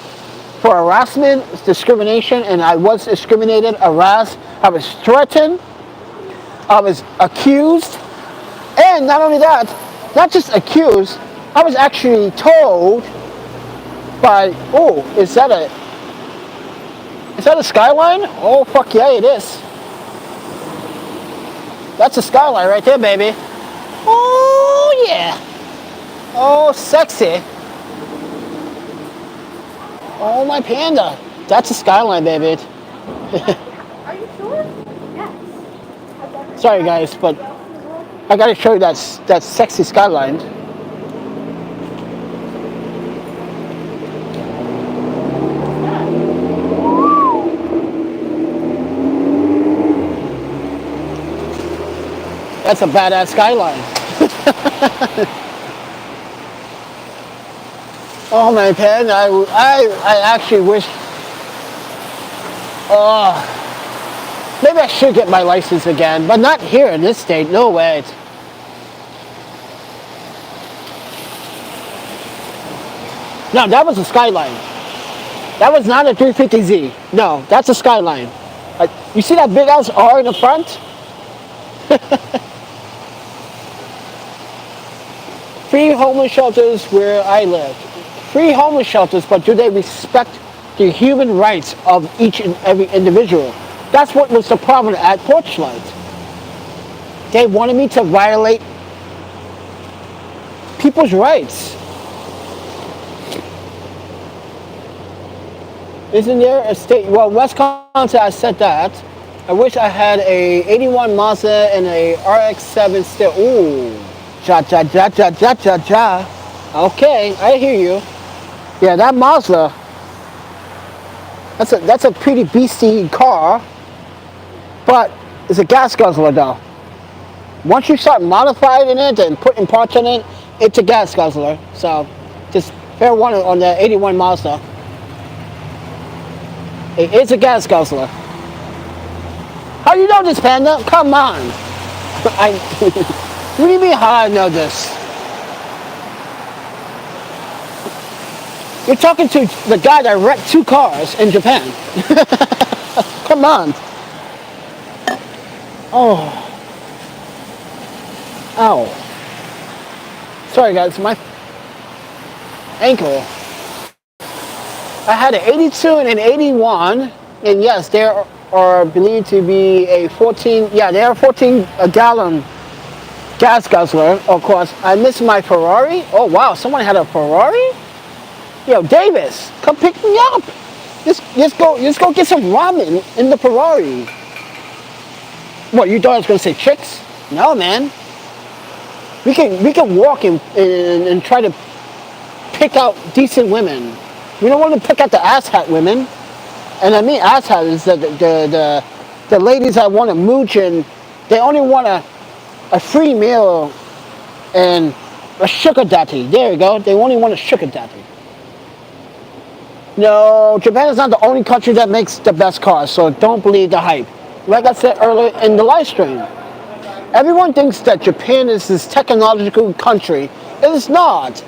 for harassment, discrimination, and I was discriminated, harassed, I was threatened, I was accused, and not only that, not just accused, I was actually told by, oh, is that a skyline? Oh, fuck yeah, it is. That's a skyline right there, baby. Oh, yeah. Oh, sexy. Oh, my panda. That's a skyline, baby. Are you sure? Yes. Sorry, guys, but I gotta show you that sexy skyline. That's a badass skyline. Oh my pen, I actually wish, maybe I should get my license again, but not here in this state, no way. No, that was a skyline. That was not a 350Z. No, that's a skyline. You see that big ass R in the front? Free homeless shelters where I live. Free homeless shelters, but do they respect the human rights of each and every individual? That's what was the problem at Torchlight. They wanted me to violate people's rights. Isn't there a state? Well, Wisconsin, I said that. I wish I had a 81 Mazda and a RX-7 still. Ooh, ja. Okay, I hear you. Yeah, that Mazda. That's a pretty beastie car, but it's a gas guzzler though. Once you start modifying it and putting parts in it, it's a gas guzzler. So, just fair warning on the 81 Mazda. It is a gas guzzler. How you know this, Panda? Come on. What do you mean how I know this? You're talking to the guy that wrecked 2 cars in Japan. Come on. Oh. Ow. Sorry guys, my ankle. I had an 82 and an 81, and yes, there are believed to be a 14, yeah, they are 14 gallon gas guzzler, of course. I missed my Ferrari. Oh wow, someone had a Ferrari? Yo, Davis, come pick me up. Let's go get some ramen in the Ferrari. What, you thought I was gonna say chicks? No, man. We can walk and try to pick out decent women. We don't want to pick out the asshat women. And I mean asshat is the ladies that want to mooch and they only want a free meal and a sugar daddy. There you go. They only want a sugar daddy. No, Japan is not the only country that makes the best cars, so don't believe the hype. Like I said earlier in the live stream, everyone thinks that Japan is this technological country. It is not.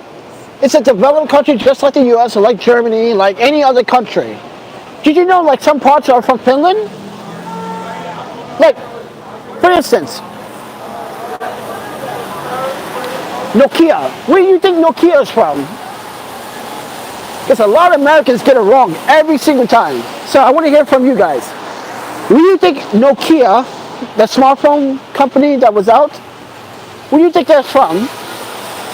It's a developed country just like the US or like Germany, like any other country. Did you know like some parts are from Finland? Like, for instance, Nokia. Where do you think Nokia is from? Because a lot of Americans get it wrong every single time. So I want to hear from you guys. Where do you think Nokia, the smartphone company that was out, where do you think that's from?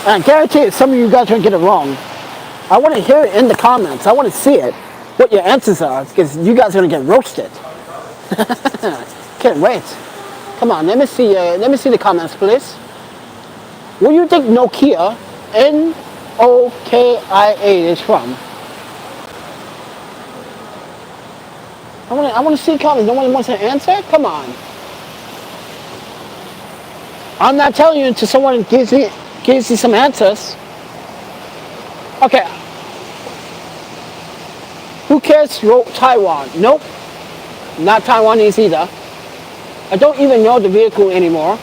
And I guarantee it, some of you guys are going to get it wrong. I want to hear it in the comments. I want to see it, what your answers are, because you guys are going to get roasted. Can't wait. Come on, let me see the comments, please. Where do you think Nokia, Nokia, is from? I want to see comments. No one wants to answer? Come on. I'm not telling you until someone gives me some answers. Okay. Who cares wrote Taiwan? Nope. Not Taiwanese either. I don't even know the vehicle anymore.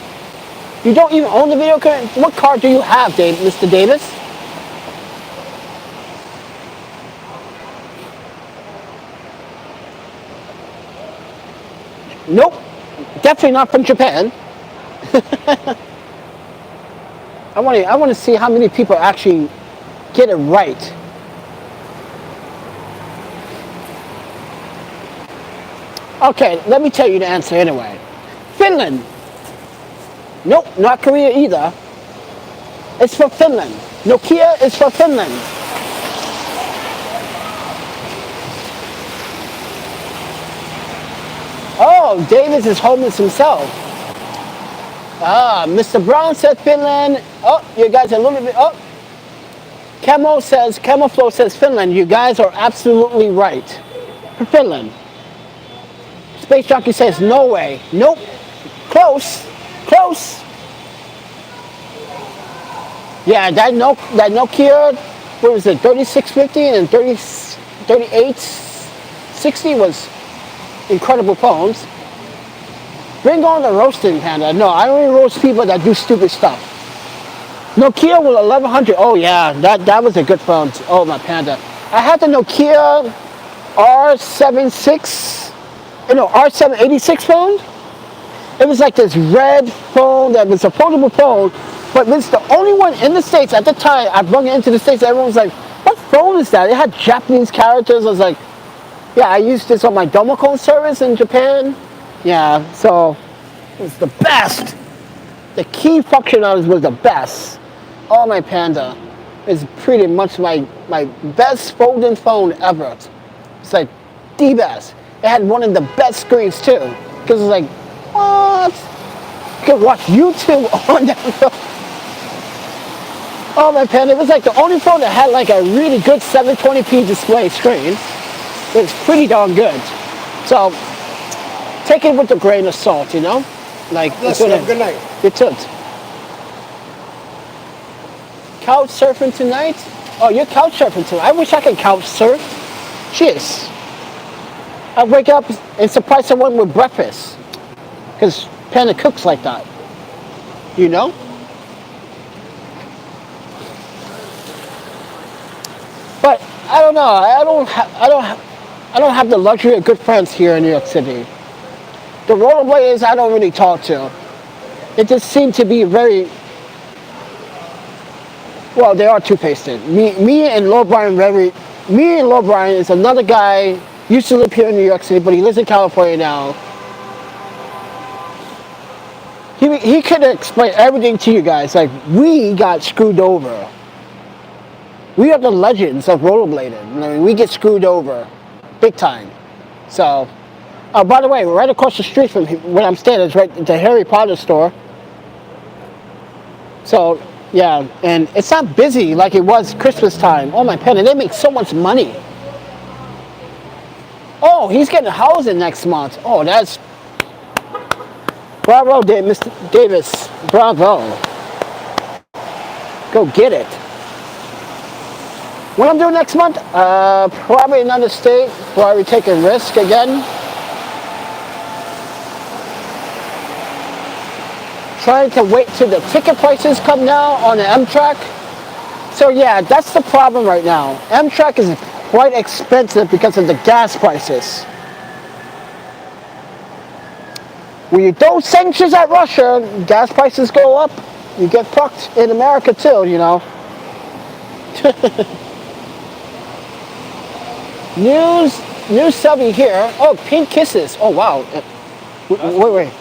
You don't even own the vehicle? What car do you have, Mr. Davis? Nope. Definitely not from Japan. I want to see how many people actually get it right. Okay, let me tell you the answer anyway. Finland. Nope, not Korea either. It's for Finland. Nokia is for Finland. Oh, Davis is homeless himself. Mr. Brown said Finland. Oh, you guys are a little bit. Oh, Camoflow says Finland. You guys are absolutely right. For Finland. Space Jockey says Norway. Nope. Close. Close. Yeah, that Nokia, what was it, 3650 and 3860 was incredible phones. Bring on the roasting, Panda. No, I only roast people that do stupid stuff. Nokia with 1100. Oh yeah, that was a good phone. Oh my Panda. I had the Nokia R786 phone. It was like this red phone that was a foldable phone, but it's the only one in the States at the time. I brought it into the States. Everyone was like, "What phone is that?" It had Japanese characters. I was like, "Yeah, I used this on my Domocon service in Japan." Yeah, so it was the best. The key function of it was the best. Oh my Panda, it's pretty much my best folding phone ever. It's like the best. It had one of the best screens too, because it's like, what? You could watch YouTube on that phone. Oh my Panda, it was like the only phone that had like a really good 720p display screen. It's pretty darn good. So take it with a grain of salt, you know? Like, yes, have a good night. You too. Couch surfing tonight? Oh, you're couch surfing tonight. I wish I could couch surf. Jeez. I wake up and surprise someone with breakfast. Because Panda cooks like that. You know? But I don't know. I don't have the luxury of good friends here in New York City. The rollerbladers I don't really talk to. It just seemed to be very, well, they are two-faced. Me and Lord Brian is another guy, used to live here in New York City, but he lives in California now. He could explain everything to you guys. Like, we got screwed over. We are the legends of rollerblading. I mean, we get screwed over big time. So, by the way, right across the street from where I'm staying is right the Harry Potter store. So, yeah, and it's not busy like it was Christmas time. Oh my Penny, they make so much money. Oh, he's getting housing next month. Oh, that's bravo, Mr. Davis. Bravo. Go get it. What I'm doing next month? Probably another state. Probably taking risk again. Trying to wait till the ticket prices come down on the Amtrak So yeah, that's the problem right now. Amtrak is quite expensive because of the gas prices. When you throw sanctions at Russia, gas prices go up. You get fucked in America too, you know. News 7 here. Oh, pink kisses. Oh wow. Wait.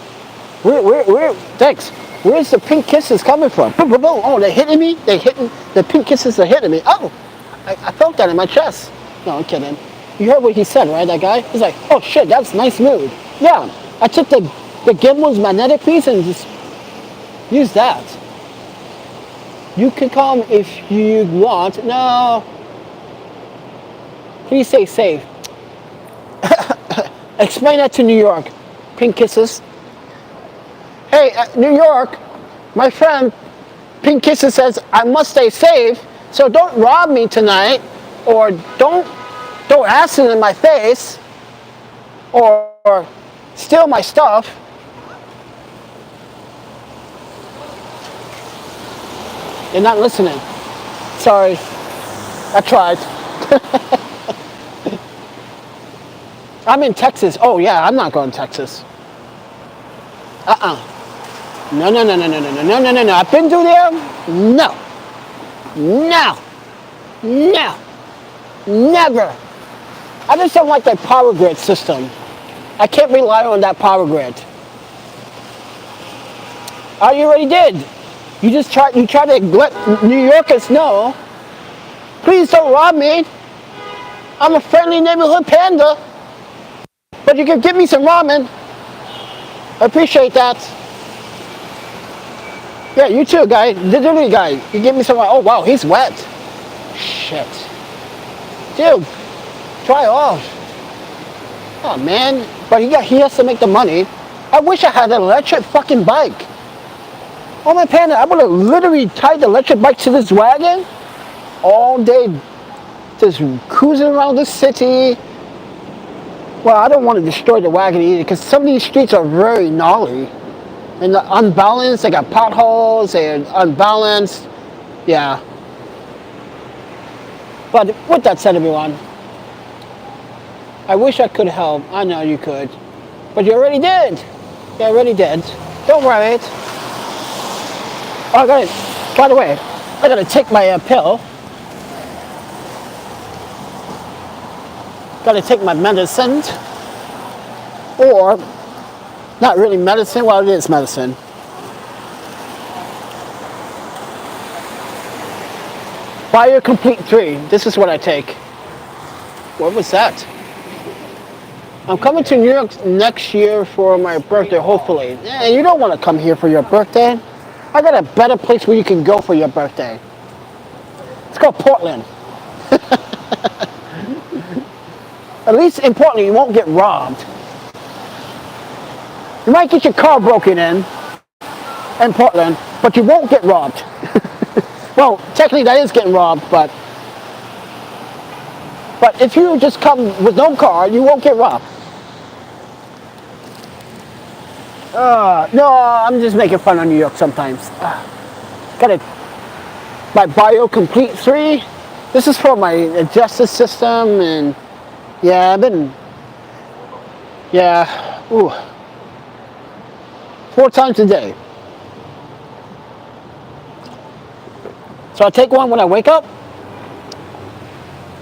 Where? Thanks. Where's the pink kisses coming from? Boom, boom, boom. Oh, they're hitting me. The pink kisses are hitting me. Oh, I felt that in my chest. No, I'm kidding. You heard what he said, right? That guy. He's like, oh shit, that's nice mood. Yeah, I took the gimbal's magnetic piece and just used that. You can come if you want. No. Please stay safe. Explain that to New York. Pink kisses. Hey, New York, my friend Pink Kisses says I must stay safe, so don't rob me tonight, or don't throw acid in my face, or steal my stuff. You're not listening. Sorry, I tried. I'm in Texas. Oh yeah, I'm not going to Texas. No. I've been through there. No. Never. I just don't like that power grid system. I can't rely on that power grid. Oh, you already did. You try to let New Yorkers know. Please don't rob me. I'm a friendly neighborhood panda. But you can give me some ramen. I appreciate that. Yeah, you too, guy. Literally, guy. You give me some. Oh, wow, he's wet. Shit. Dude, try off. Oh, man. But he has to make the money. I wish I had an electric fucking bike. Oh, my panda, I would have literally tied the electric bike to this wagon all day, just cruising around the city. Well, I don't want to destroy the wagon either because some of these streets are very gnarly. And unbalanced, they got potholes, they're unbalanced. Yeah. But with that said, everyone, I wish I could help. I know you could. But you already did. You already did. Don't worry. Oh, I got it. By the way, I got to take my pill. Got to take my medicine. Or, not really medicine. Well, it is medicine. BioComplete 3. This is what I take. What was that? I'm coming to New York next year for my birthday, hopefully. Yeah, you don't want to come here for your birthday. I got a better place where you can go for your birthday. It's called Portland. At least in Portland, you won't get robbed. You might get your car broken in Portland, but you won't get robbed. Well, technically that is getting robbed, but if you just come with no car, you won't get robbed. No, I'm just making fun of New York sometimes. Got it. My BioComplete 3. This is for my justice system, and yeah, ooh, 4 times a day. So I take one when I wake up.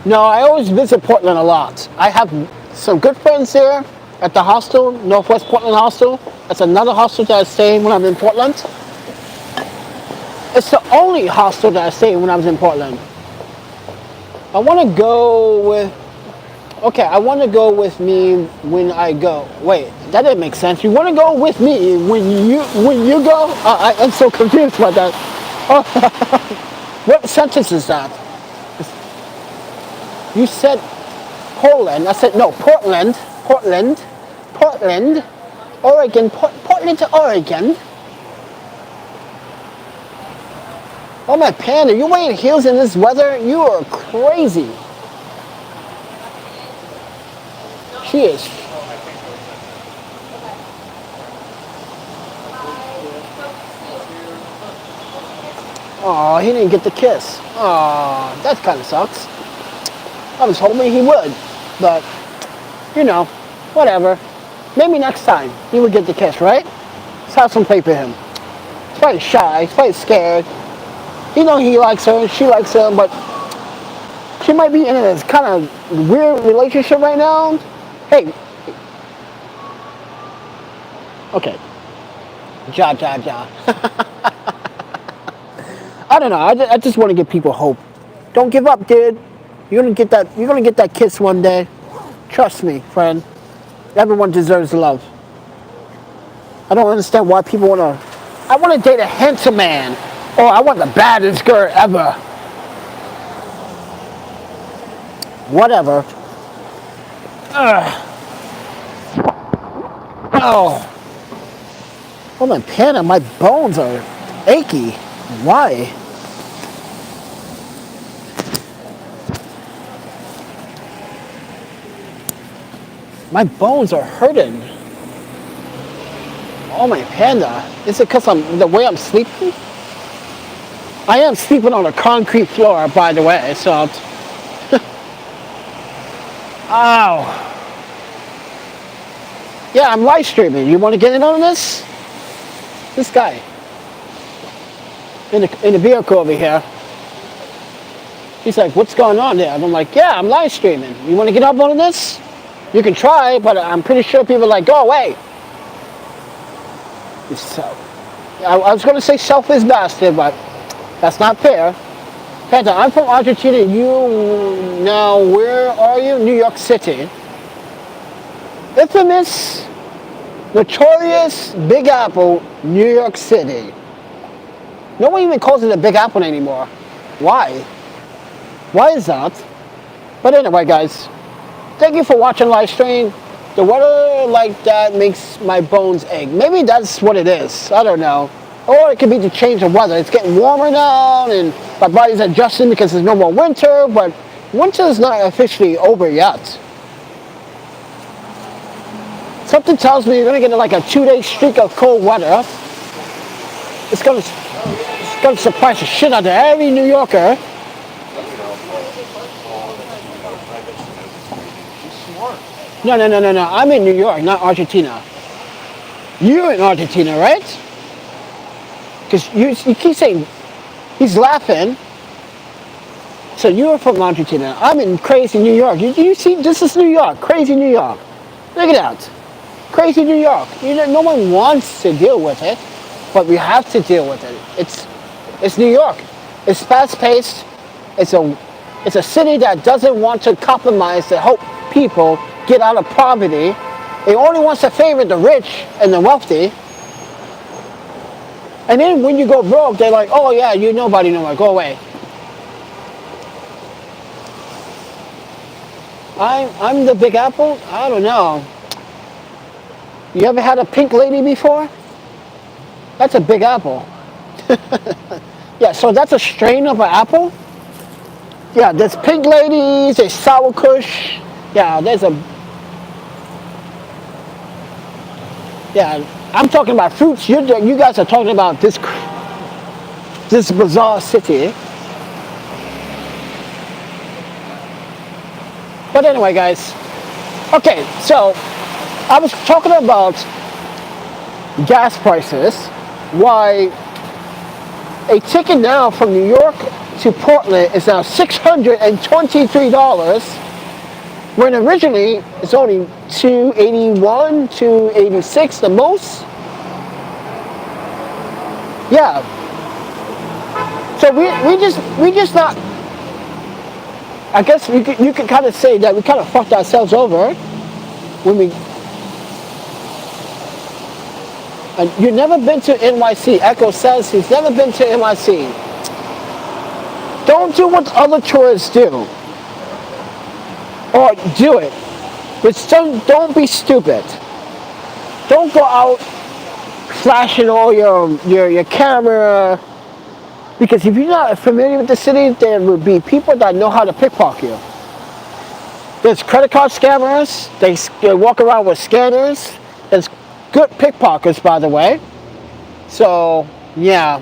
No, I always visit Portland a lot. I have some good friends there at the hostel, Northwest Portland Hostel. That's another hostel that I stay in when I'm in Portland. It's the only hostel that I stay in when I was in Portland. I want to go with... Okay, I want to go with me when I go. Wait, that didn't make sense. You want to go with me when you go? I'm so confused about that. What sentence is that? You said Poland. I said no, Portland, Oregon, Portland to Oregon. Oh my panda, you wearing heels in this weather? You are crazy. She is. Oh, he didn't get the kiss. Oh, that kind of sucks. I was hoping he would, but you know, whatever. Maybe next time he would get the kiss, right? Let's have some faith in him. He's probably shy. He's probably scared. You know he likes her, she likes him, but she might be in this kind of weird relationship right now. Hey. Okay. Ja. I don't know. I just want to give people hope. Don't give up, dude. You're gonna get that. You're gonna get that kiss one day. Trust me, friend. Everyone deserves love. I don't understand why people wanna. I want to date a handsome man, or I want the baddest girl ever. Whatever. Oh. Oh my panda, my bones are achy. Why? My bones are hurting. Oh my panda. Is it because the way I'm sleeping? I am sleeping on a concrete floor, by the way, so ow. Yeah, I'm live streaming. You want to get in on this? This guy in the vehicle over here. He's like, what's going on there? And I'm like, yeah, I'm live streaming. You want to get up on this? You can try, but I'm pretty sure people are like, go away. So, I was going to say selfish bastard, but that's not fair. Panda, I'm from Argentina. You, now, where are you? New York City. Infamous, notorious Big Apple, New York City. No one even calls it a Big Apple anymore. Why? Why is that? But anyway, guys, thank you for watching live stream. The weather like that makes my bones ache. Maybe that's what it is. I don't know. Or it could be the change of weather. It's getting warmer now, and my body's adjusting because there's no more winter. But winter is not officially over yet. Something tells me you're gonna get like a 2-day streak of cold weather. It's gonna surprise the shit out of every New Yorker. No. I'm in New York, not Argentina. You're in Argentina, right? Because you keep saying he's laughing. So you're from Argentina. I'm in crazy New York. You see, this is New York, crazy New York. Look at that. Crazy New York. You know, no one wants to deal with it, but we have to deal with it. It's New York. It's fast-paced. It's a city that doesn't want to compromise to help people get out of poverty. It only wants to favor the rich and the wealthy. And then when you go broke, they're like, oh yeah, you nobody know, go away. I'm the Big Apple? I don't know. You ever had a pink lady before? That's a Big Apple. Yeah, so that's a strain of an apple? Yeah, there's pink ladies, there's sour kush. Yeah, yeah, I'm talking about fruits. You guys are talking about this bizarre city. But anyway, guys. Okay, so I was talking about gas prices. Why a ticket now from New York to Portland is now $623, when originally it's only $281, $286 the most. Yeah. So we just not. I guess you could kind of say that we kind of fucked ourselves over when we. And you've never been to NYC. Echo says he's never been to NYC. Don't do what other tourists do. Or do it. But don't be stupid. Don't go out flashing all your camera. Because if you're not familiar with the city, there will be people that know how to pickpocket you. There's credit card scammers. They walk around with scanners. There's good pickpockets, by the way. So, yeah.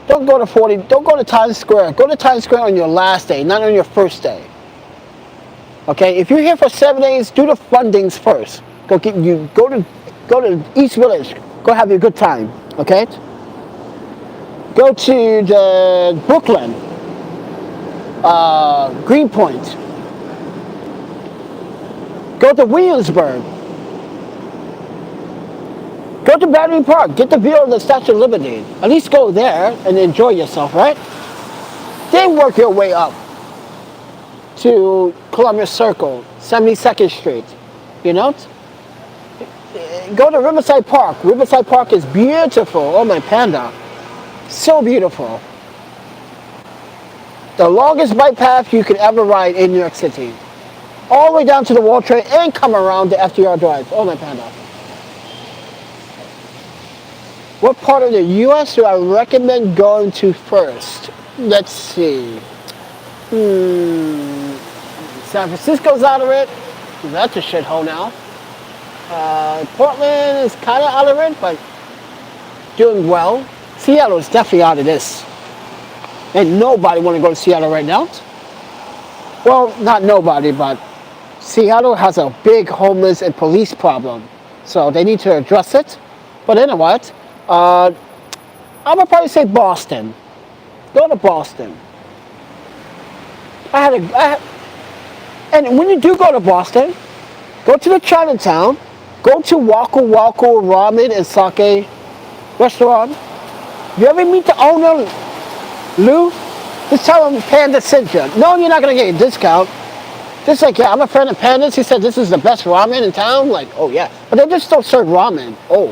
Don't go to 40. Don't go to Times Square. Go to Times Square on your last day, not on your first day. Okay, if you're here for 7 days, do the fundings first. Go to East Village. Go have a good time. Okay. Go to the Brooklyn, Greenpoint. Go to Williamsburg. Go to Battery Park. Get the view of the Statue of Liberty. At least go there and enjoy yourself, right? Then work your way up to Columbia Circle, 72nd Street. You know? Go to Riverside Park. Riverside Park is beautiful. Oh, my panda. So beautiful. The longest bike path you could ever ride in New York City. All the way down to the World Trade and come around the FDR Drive. Oh, my panda. What part of the U.S. do I recommend going to first? Let's see. San Francisco's out of it. That's a shithole now. Portland is kind of out of it, but doing well. Seattle is definitely out of this. And nobody want to go to Seattle right now. Well, not nobody, but Seattle has a big homeless and police problem. So they need to address it. But anyway, I would probably say Boston. Go to Boston. And when you do go to Boston, go to the Chinatown, go to Waku Waku Ramen and Sake restaurant. You ever meet the owner, Lou? Just tell him Panda sent you. No, you're not going to get a discount. Just like, yeah, I'm a friend of Panda's. He said this is the best ramen in town. Like, oh, yeah. But they just don't serve ramen. Oh,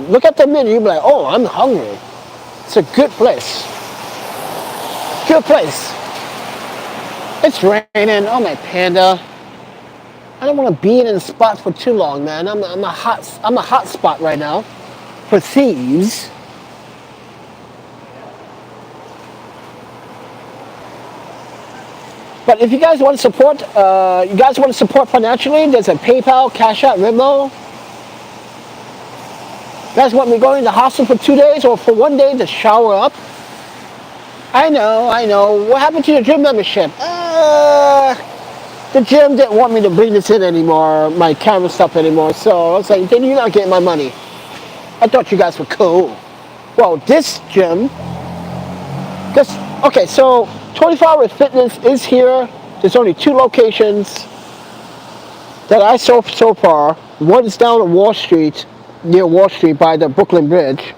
look at the menu. You'll be like, oh, I'm hungry. It's a good place. Good place. It's raining. Oh, my panda. I don't want to be in the spot for too long, man. I'm a hot spot right now for thieves. But if you guys want to support, financially, there's a PayPal, Cash App, Venmo. You guys want me going to the hospital for 2 days or for 1 day to shower up? I know. What happened to your gym membership? The gym didn't want me to bring this in anymore, my camera stuff anymore. So I was like, then you're not getting my money. I thought you guys were cool. Well, this gym, okay, so 24-Hour Fitness is here. There's only 2 locations that I saw so far. One is down on Wall Street, near Wall Street by the Brooklyn Bridge.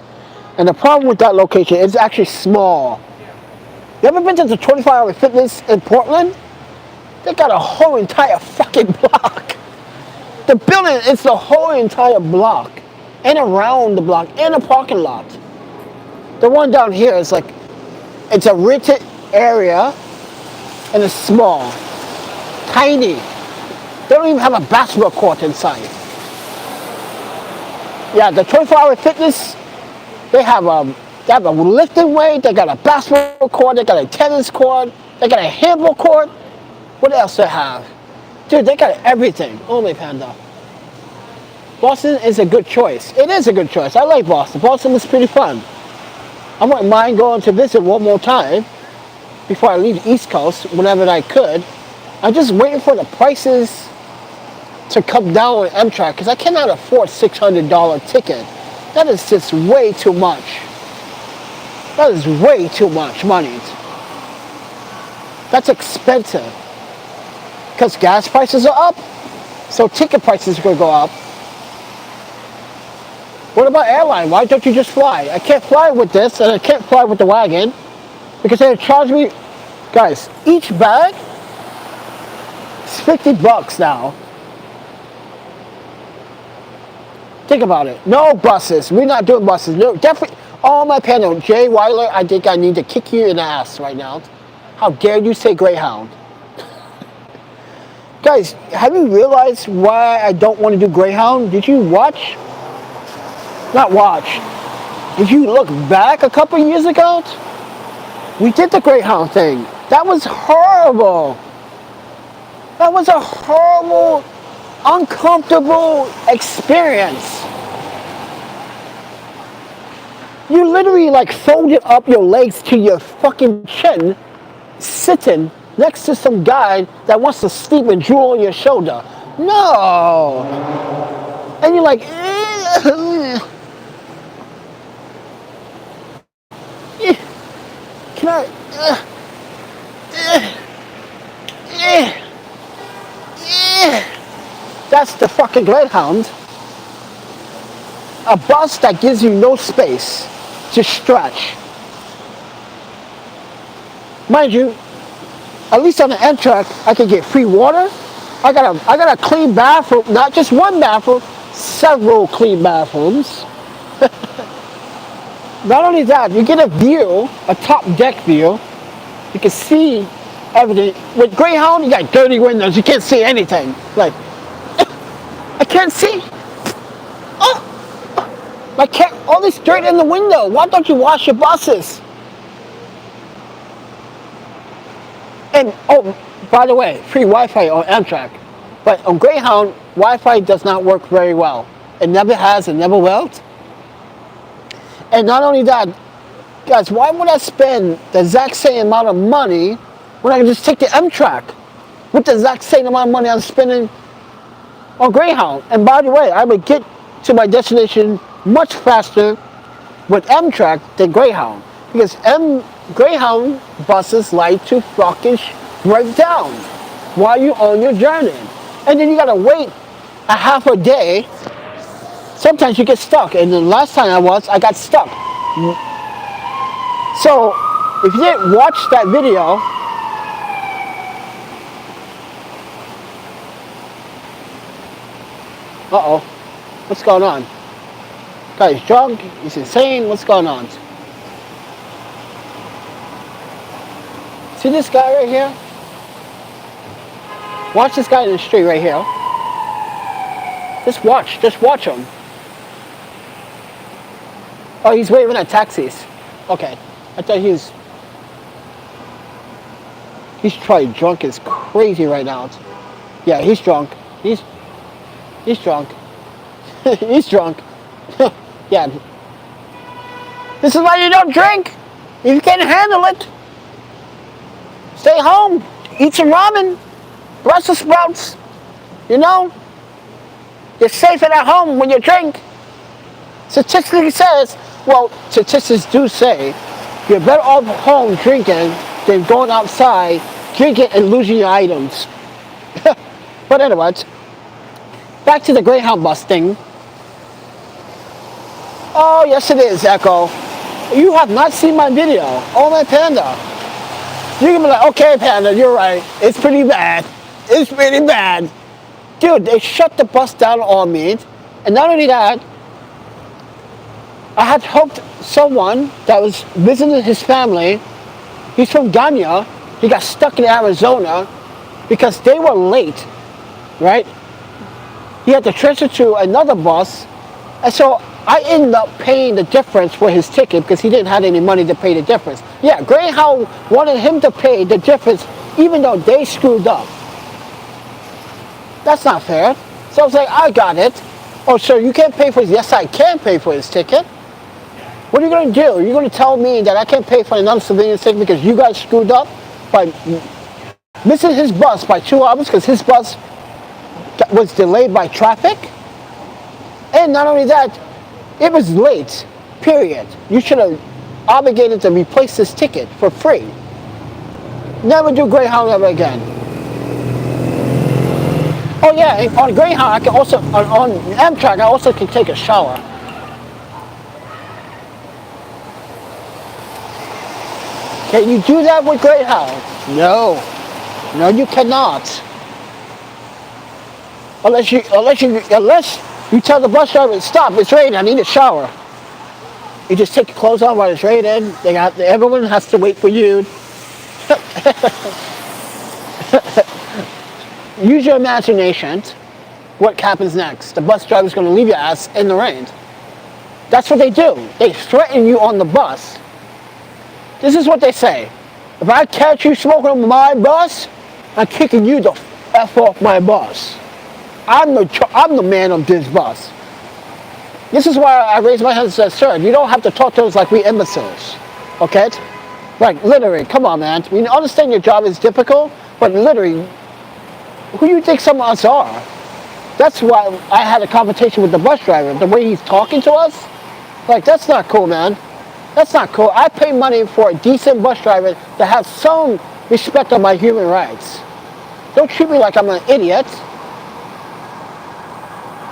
And the problem with that location is it's actually small. You ever been to the 24-Hour Fitness in Portland? They got a whole entire fucking block. The building is the whole entire block. And around the block, and a parking lot. The one down here is like, it's a rented area, and it's small, tiny. They don't even have a basketball court inside. Yeah, the 24-Hour Fitness, they have a lifting weight, they got a basketball court, they got a tennis court, they got a handball court. What else they have? Dude, they got everything. Oh my panda. Boston is a good choice. It is a good choice. I like Boston. Boston is pretty fun. I wouldn't mind going to visit one more time before I leave the East Coast, whenever I could. I'm just waiting for the prices to come down on Amtrak because I cannot afford $600 ticket. That is just way too much. That is way too much money. That's expensive because gas prices are up, so ticket prices are going to go up. What about airline? Why don't you just fly? I can't fly with this, and I can't fly with the wagon because they charge me, guys, each bag is $50 now. Think about it. No buses. We're not doing buses. No, definitely. Oh, my panel. Jay Weiler, I think I need to kick you in the ass right now. How dare you say Greyhound? Guys, have you realized why I don't want to do Greyhound? Did you watch? Not watch. If you look back a couple years ago, we did the Greyhound thing. That was horrible. That was a horrible, uncomfortable experience. You literally like folded up your legs to your fucking chin, sitting next to some guy that wants to sleep and drool on your shoulder. No. And you're like, can I? That's the fucking Greyhound. A bus that gives you no space to stretch. Mind you, at least on the Amtrak, I can get free water. I got a clean bathroom, not just one bathroom, several clean bathrooms. Not only that, you get a view, a top deck view. You can see everything. With Greyhound, you got dirty windows. You can't see anything. Like, I can't see. Oh, I can't. All this dirt in the window. Why don't you wash your buses? And oh, by the way, free Wi-Fi on Amtrak. But on Greyhound, Wi-Fi does not work very well. It never has. It never will. And not only that, guys, why would I spend the exact same amount of money when I can just take the Amtrak with the exact same amount of money I'm spending on Greyhound? And by the way, I would get to my destination much faster with Amtrak than Greyhound, because Greyhound buses like to fucking break down while you're on your journey. And then you gotta wait a half a day. Sometimes you get stuck, and the last time I got stuck. So, if you didn't watch that video, uh-oh, what's going on? Guy's drunk, he's insane, what's going on? See this guy right here? Watch this guy in the street right here. Just watch him. Oh, he's waving at taxis. Okay, I thought he's probably drunk as crazy right now. Yeah, he's drunk. He's drunk. He's drunk. Yeah. This is why you don't drink. If you can't handle it, stay home. Eat some ramen. Brussels sprouts. You know? You're safer at home when you drink. Statistically says, well, statistics do say you're better off home drinking than going outside drinking and losing your items. But anyways, back to the Greyhound bus thing. Oh, yes it is, Echo. You have not seen my video. Oh, my Panda. You can be like, okay, Panda, you're right. It's pretty bad. It's pretty bad. Dude, they shut the bus down on me. And not only that, I had hoped someone that was visiting his family, he's from Ghana, he got stuck in Arizona because they were late, right? He had to transfer to another bus, and so I ended up paying the difference for his ticket because he didn't have any money to pay the difference. Yeah, Greyhound wanted him to pay the difference even though they screwed up. That's not fair. So I was like, I got it. Oh, so you can't pay for his? Yes, I can pay for his ticket. What are you going to do? You're going to tell me that I can't pay for another civilian ticket because you guys screwed up by missing his bus by 2 hours because his bus was delayed by traffic? And not only that, it was late, period. You should have obligated to replace this ticket for free. Never do Greyhound ever again. Oh yeah, on Greyhound, I can also, on Amtrak, I also can take a shower. Can you do that with Greyhound? No. No, you cannot. Unless you tell the bus driver, stop, it's raining, I need a shower. You just take your clothes off while it's raining. Everyone has to wait for you. Use your imagination. What happens next? The bus driver's going to leave your ass in the rain. That's what they do. They threaten you on the bus. This is what they say. If I catch you smoking on my bus, I'm kicking you the F off my bus. I'm the man of this bus. This is why I raised my hand and said, sir, you don't have to talk to us like we imbeciles, okay? Like, literally, come on, man. We understand your job is difficult, but literally, who do you think some of us are? That's why I had a conversation with the bus driver. The way he's talking to us, like, that's not cool, man. That's not cool. I pay money for a decent bus driver that has some respect of my human rights. Don't treat me like I'm an idiot.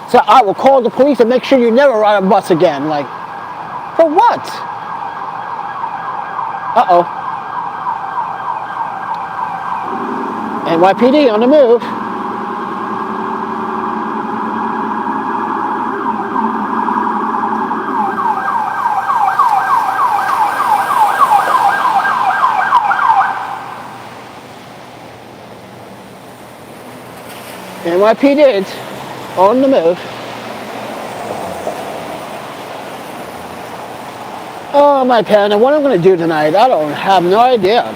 So I will call the police and make sure you never ride a bus again. Like, for what? Uh-oh. NYPD on the move. NYPD on the move. Oh, my panda, what I'm going to do tonight, I don't have no idea.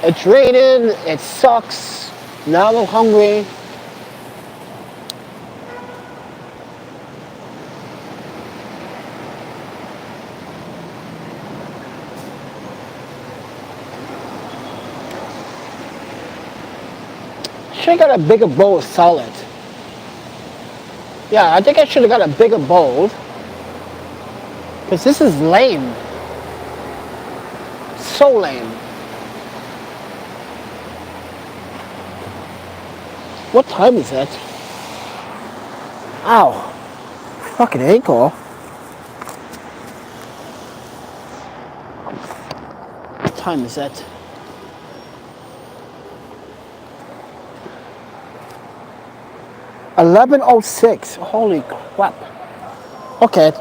It's raining, it sucks, now I'm hungry. Should have got a bigger bowl of salad. Yeah, I think I should have got a bigger bowl. Because this is lame. So lame. What time is it? Ow. Fucking ankle. What time is it? $11:06. Holy crap. Okay.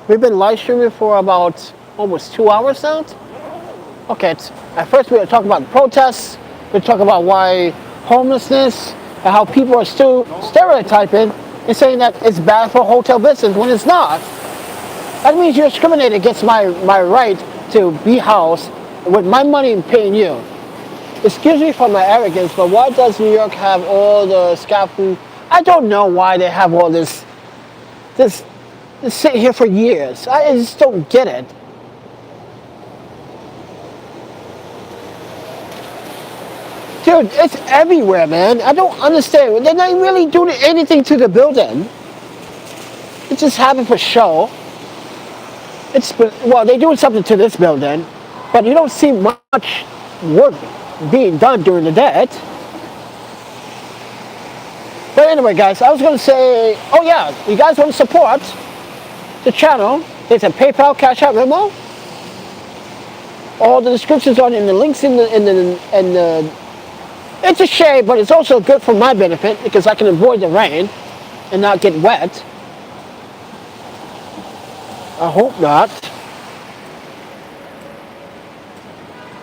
We've been live streaming for about almost 2 hours now. Okay. At first we were talking about protests. We talk about why homelessness and how people are still stereotyping and saying that it's bad for hotel business when it's not. That means you're discriminating against my right to be housed with my money and paying you. Excuse me for my arrogance, but why does New York have all the scaffolding? I don't know why they have all this sit here for years. I just don't get it. Dude, it's everywhere, man. I don't understand. They're not really doing anything to the building. It just happened for show. Well, they're doing something to this building, but you don't see much work being done during the day. But anyway, guys, I was going to say, oh yeah, you guys want to support the channel? There's a PayPal, Cash App, Venmo. All the descriptions are in the links in the. It's a shame, but it's also good for my benefit because I can avoid the rain and not get wet. I hope not.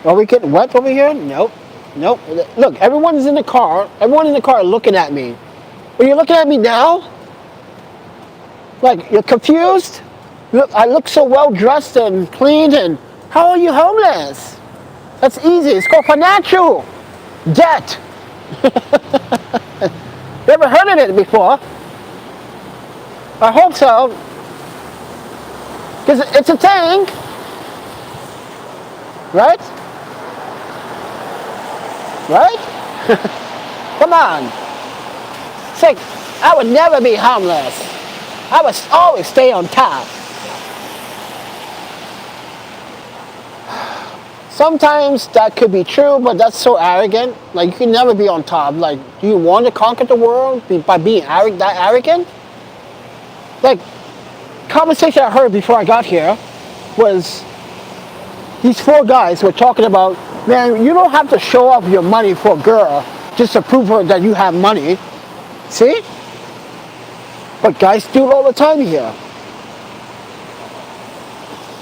Are we getting wet over here? Nope. Nope. Look, everyone's in the car. Everyone in the car looking at me. Are you looking at me now? Like, you're confused? Look, I look so well dressed and clean, and how are you homeless? That's easy. It's called financial debt. Never heard of it before? I hope so. Because it's a thing. Right? Right? Come on. It's like, I would never be homeless. I would always stay on top. Sometimes that could be true, but that's so arrogant. Like, you can never be on top. Like, do you want to conquer the world by being that arrogant? Like, conversation I heard before I got here was these 4 guys were talking about, man, you don't have to show off your money for a girl just to prove her that you have money. See? But guys do it all the time here.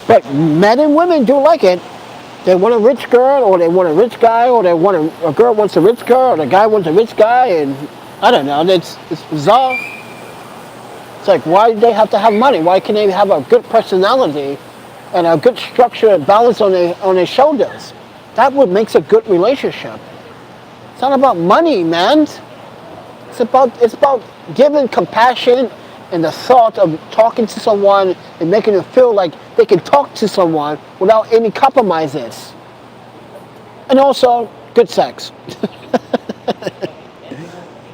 But men and women do like it. They want a rich girl, or they want a rich guy, or they want a girl wants a rich girl, or the guy wants a rich guy, and I don't know. It's bizarre. It's like, why do they have to have money? Why can't they have a good personality and a good structure and balance on their shoulders? That would make a good relationship. It's not about money, man. It's about giving compassion and the thought of talking to someone and making them feel like they can talk to someone without any compromises. And also, good sex.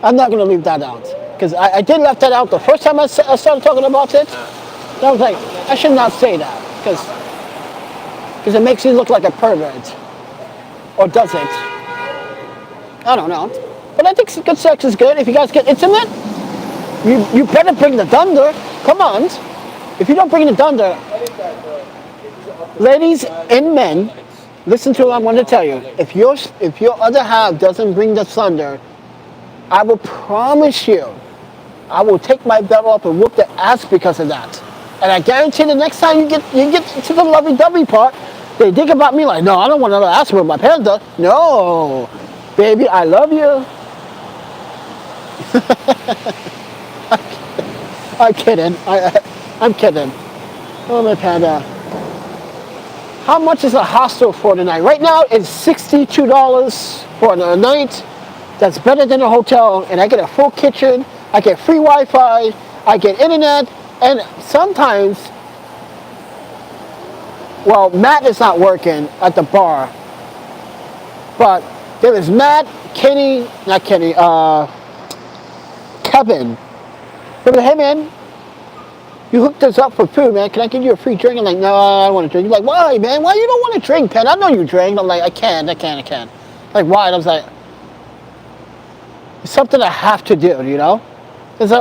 I'm not going to leave that out. Because I did left that out the first time I started talking about it. And I was like, I should not say that. Because it makes you look like a pervert. Or does it? I don't know. But I think good sex is good. If you guys get intimate, you better bring the thunder. Come on. If you don't bring the thunder, ladies and men, listen to what I'm going to tell you. If your other half doesn't bring the thunder, I will promise you, I will take my belt off and whoop the ass because of that. And I guarantee the next time you get to the lovey-dovey part, they think about me like, no, I don't want to ask what my parents do. No, baby, I love you. I'm kidding. I'm kidding. Oh, my panda. How much is a hostel for tonight? Right now, it's $62 for a night. That's better than a hotel. And I get a full kitchen. I get free Wi-Fi. I get internet. And sometimes, well, Matt is not working at the bar. But there is Matt, Kevin. They're like, hey, man, you hooked us up for food, man. Can I give you a free drink? I'm like, no, I don't want to drink. You're like, why, man? Why you don't want to drink, Pen? I know you drink. I'm like, I can. Like, why? And I was like, it's something I have to do, you know? Because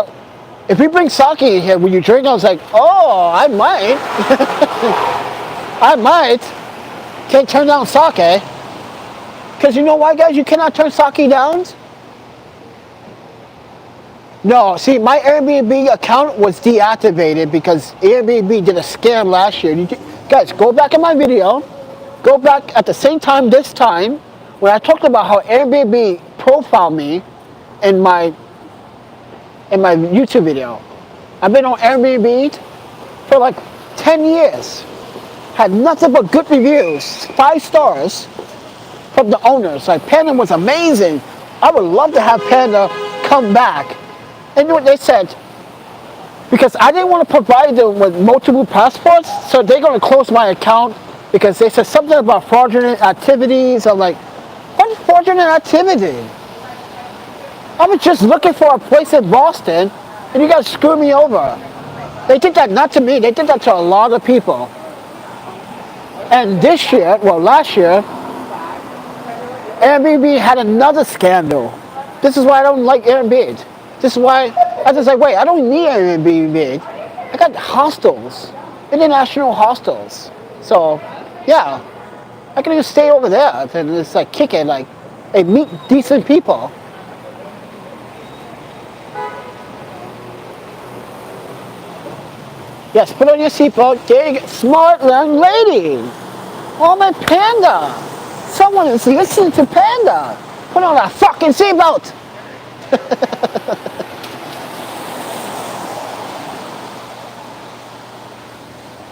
if we bring sake in here, will you drink? I was like, oh, I might. I might. Can't turn down sake. Because you know why, guys? You cannot turn sake down? No, see, my Airbnb account was deactivated because Airbnb did a scam last year. Guys, go back in my video. Go back at the same time this time when I talked about how Airbnb profiled me in my YouTube video. I've been on Airbnb for like 10 years. Had nothing but good reviews, 5 stars from the owners. Like, Panda was amazing. I would love to have Panda come back. And you know what they said? Because I didn't want to provide them with multiple passports, so they're going to close my account because they said something about fraudulent activities. I'm like, what is fraudulent activity? I was just looking for a place in Boston, and you guys screwed me over. They did that not to me. They did that to a lot of people. And this year, well, last year, Airbnb had another scandal. This is why I don't like Airbnb. This is why I was like, wait, I don't need Airbnb. I got hostels, international hostels. So, yeah, I can just stay over there and just like kick it, like, and meet decent people. Yes, put on your seatbelt. Dig, smart young lady. Oh, my Panda. Someone is listening to Panda. Put on a fucking seatbelt.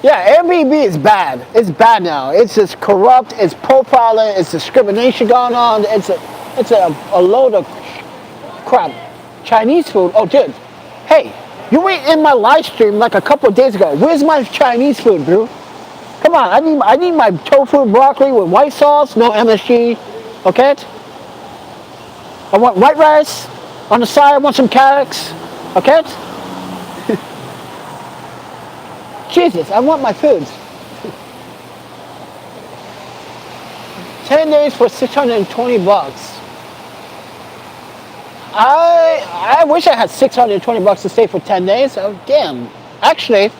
Yeah, Airbnb is bad. It's bad now. It's just corrupt. It's profiling. It's discrimination going on. It's a load of crap. Chinese food. Oh, dude. Hey, you were in my live stream like a couple of days ago. Where's my Chinese food, bro? Come on. I need my tofu broccoli with white sauce, no MSG. Okay? I want white rice. On the side, I want some carrots. Okay? Jesus, I want my food. 10 days for $620. I wish I had $620 to stay for 10 days. Oh, damn. Actually,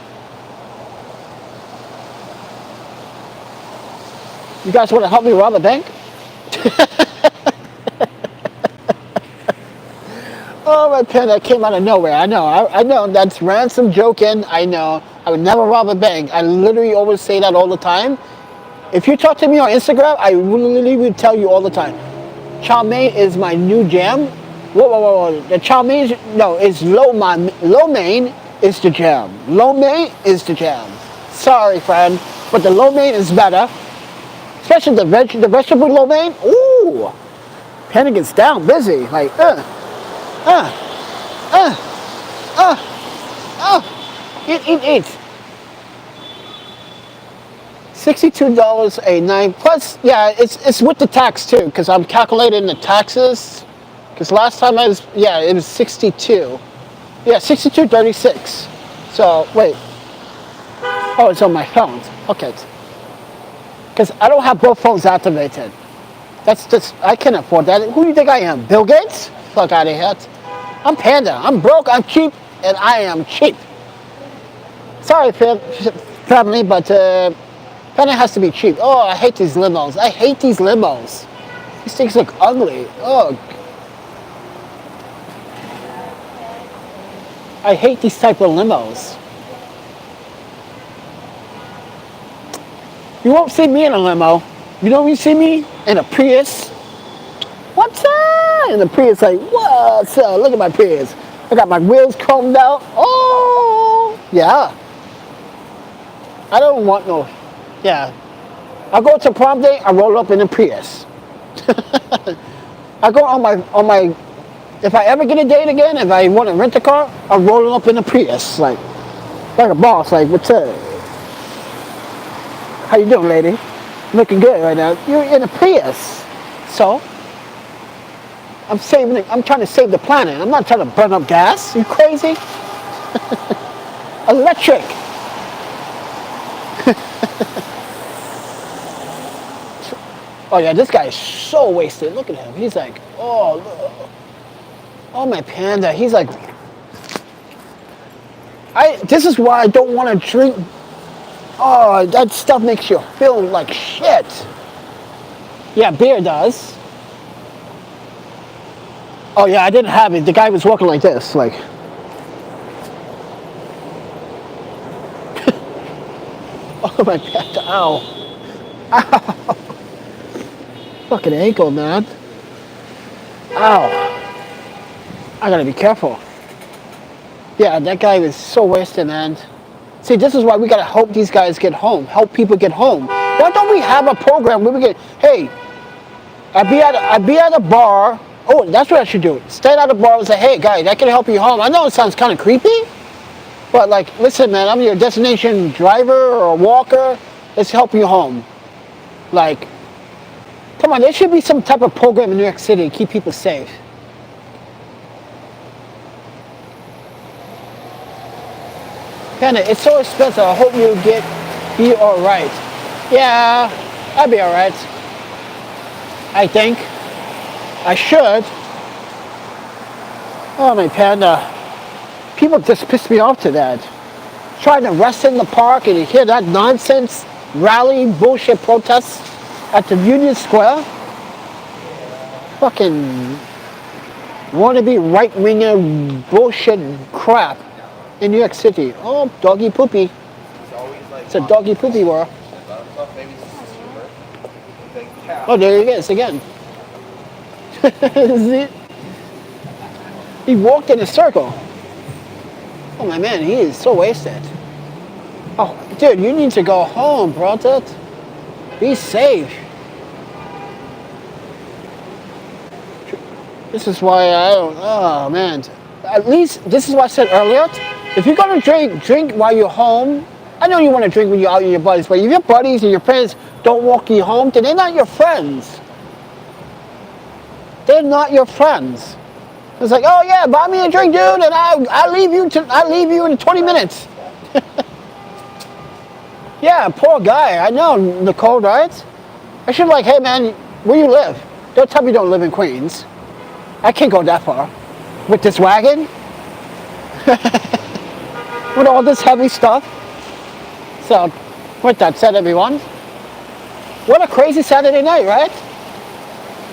you guys want to help me rob a bank? Oh, my pen, that came out of nowhere. I know. That's ransom joking. I know. I would never rob a bank. I literally always say that all the time. If you talk to me on Instagram, I literally would tell you all the time. Chow mein is my new jam. Whoa. The chow mein, no, it's lo mein is the jam. Lo mein is the jam. Sorry, friend, but the lo mein is better. Especially the vegetable lo mein. Ooh, Penny gets down busy. Like, Eat. $62.89 plus, yeah, it's with the tax too, because I'm calculating the taxes. Because last time it was 62. Yeah, 62.36. So wait. Oh, it's on my phone. Okay. Because I don't have both phones activated. That's just, I can't afford that. Who do you think I am? Bill Gates? Fuck out of here. I'm Panda. I'm broke, I'm cheap, and I am cheap. Sorry, family, but Panda has to be cheap. Oh, I hate these limos. I hate these limos. These things look ugly. Oh. I hate these type of limos. You won't see me in a limo. You know when you see me in a Prius? What's up? In the Prius, like, what's up? Look at my Prius. I got my wheels chromed out. Oh, yeah. I don't want no, yeah. I go to prom day, I roll up in a Prius. I go on my, if I ever get a date again, if I want to rent a car, I'm rolling up in a Prius, like a boss, like, what's up? How you doing, lady? Looking good right now. You're in a Prius. So, I'm trying to save the planet. I'm not trying to burn up gas. You crazy? Electric. Oh yeah, this guy is so wasted. Look at him. He's like, oh my Panda. He's like, this is why I don't want to drink. Oh, that stuff makes you feel like shit. Yeah, beer does. Oh yeah, I didn't have it. The guy was walking like this, like. Oh my God, ow. Ow. Fucking ankle, man. Ow. I gotta be careful. Yeah, that guy was so wasted, man. See, this is why we gotta help these guys get home. Help people get home. Why don't we have a program where we get, hey, I'd be at a bar. Oh, that's what I should do. Stand at a bar and say, hey, guys, I can help you home. I know it sounds kind of creepy, but like, listen, man, I'm your destination driver or walker. Let's help you home. Like, come on, there should be some type of program in New York City to keep people safe. Panda, it's so expensive. I hope you be all right. Yeah, I'll be all right. I think. I should. Oh, my Panda. People just piss me off to that. Trying to rest in the park and you hear that nonsense rally bullshit protests at the Union Square. Fucking wannabe right-winger bullshit crap in New York City. Oh, doggy poopy. It's a doggy poopy world. Oh, there he is again. He walked in a circle. Oh my man, he is so wasted. Oh, dude, you need to go home, bro. Be safe. This is why I don't. Oh man. At least this is what I said earlier. If you're gonna drink while you're home. I know you want to drink when you're out with your buddies, but if your buddies and your friends don't walk you home, then they're not your friends. They're not your friends. It's like, oh yeah, buy me a drink, dude, and I'll leave you in 20 minutes. Yeah, poor guy. I know, Nicole, right? I should like, hey man, where you live? Don't tell me you don't live in Queens. I can't go that far with this wagon. With all this heavy stuff. So, with that said, everyone, what a crazy Saturday night, right?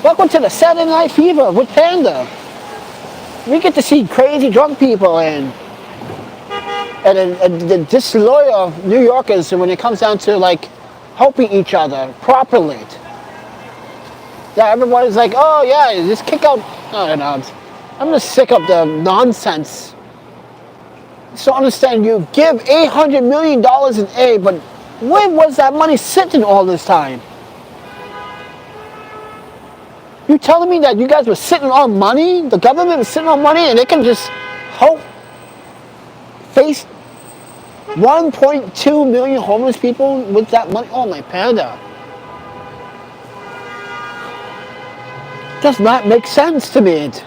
Welcome to the Saturday Night Fever with Panda. We get to see crazy drunk people and the disloyal New Yorkers when it comes down to like helping each other properly. Yeah, everybody's like, oh yeah, just kick out. I don't know. I'm just sick of the nonsense. So understand, you give $800 million in aid, but where was that money sitting all this time? You telling me that you guys were sitting on money? The government was sitting on money and they can just help face 1.2 million homeless people with that money? Oh my panda. Does not make sense to me. It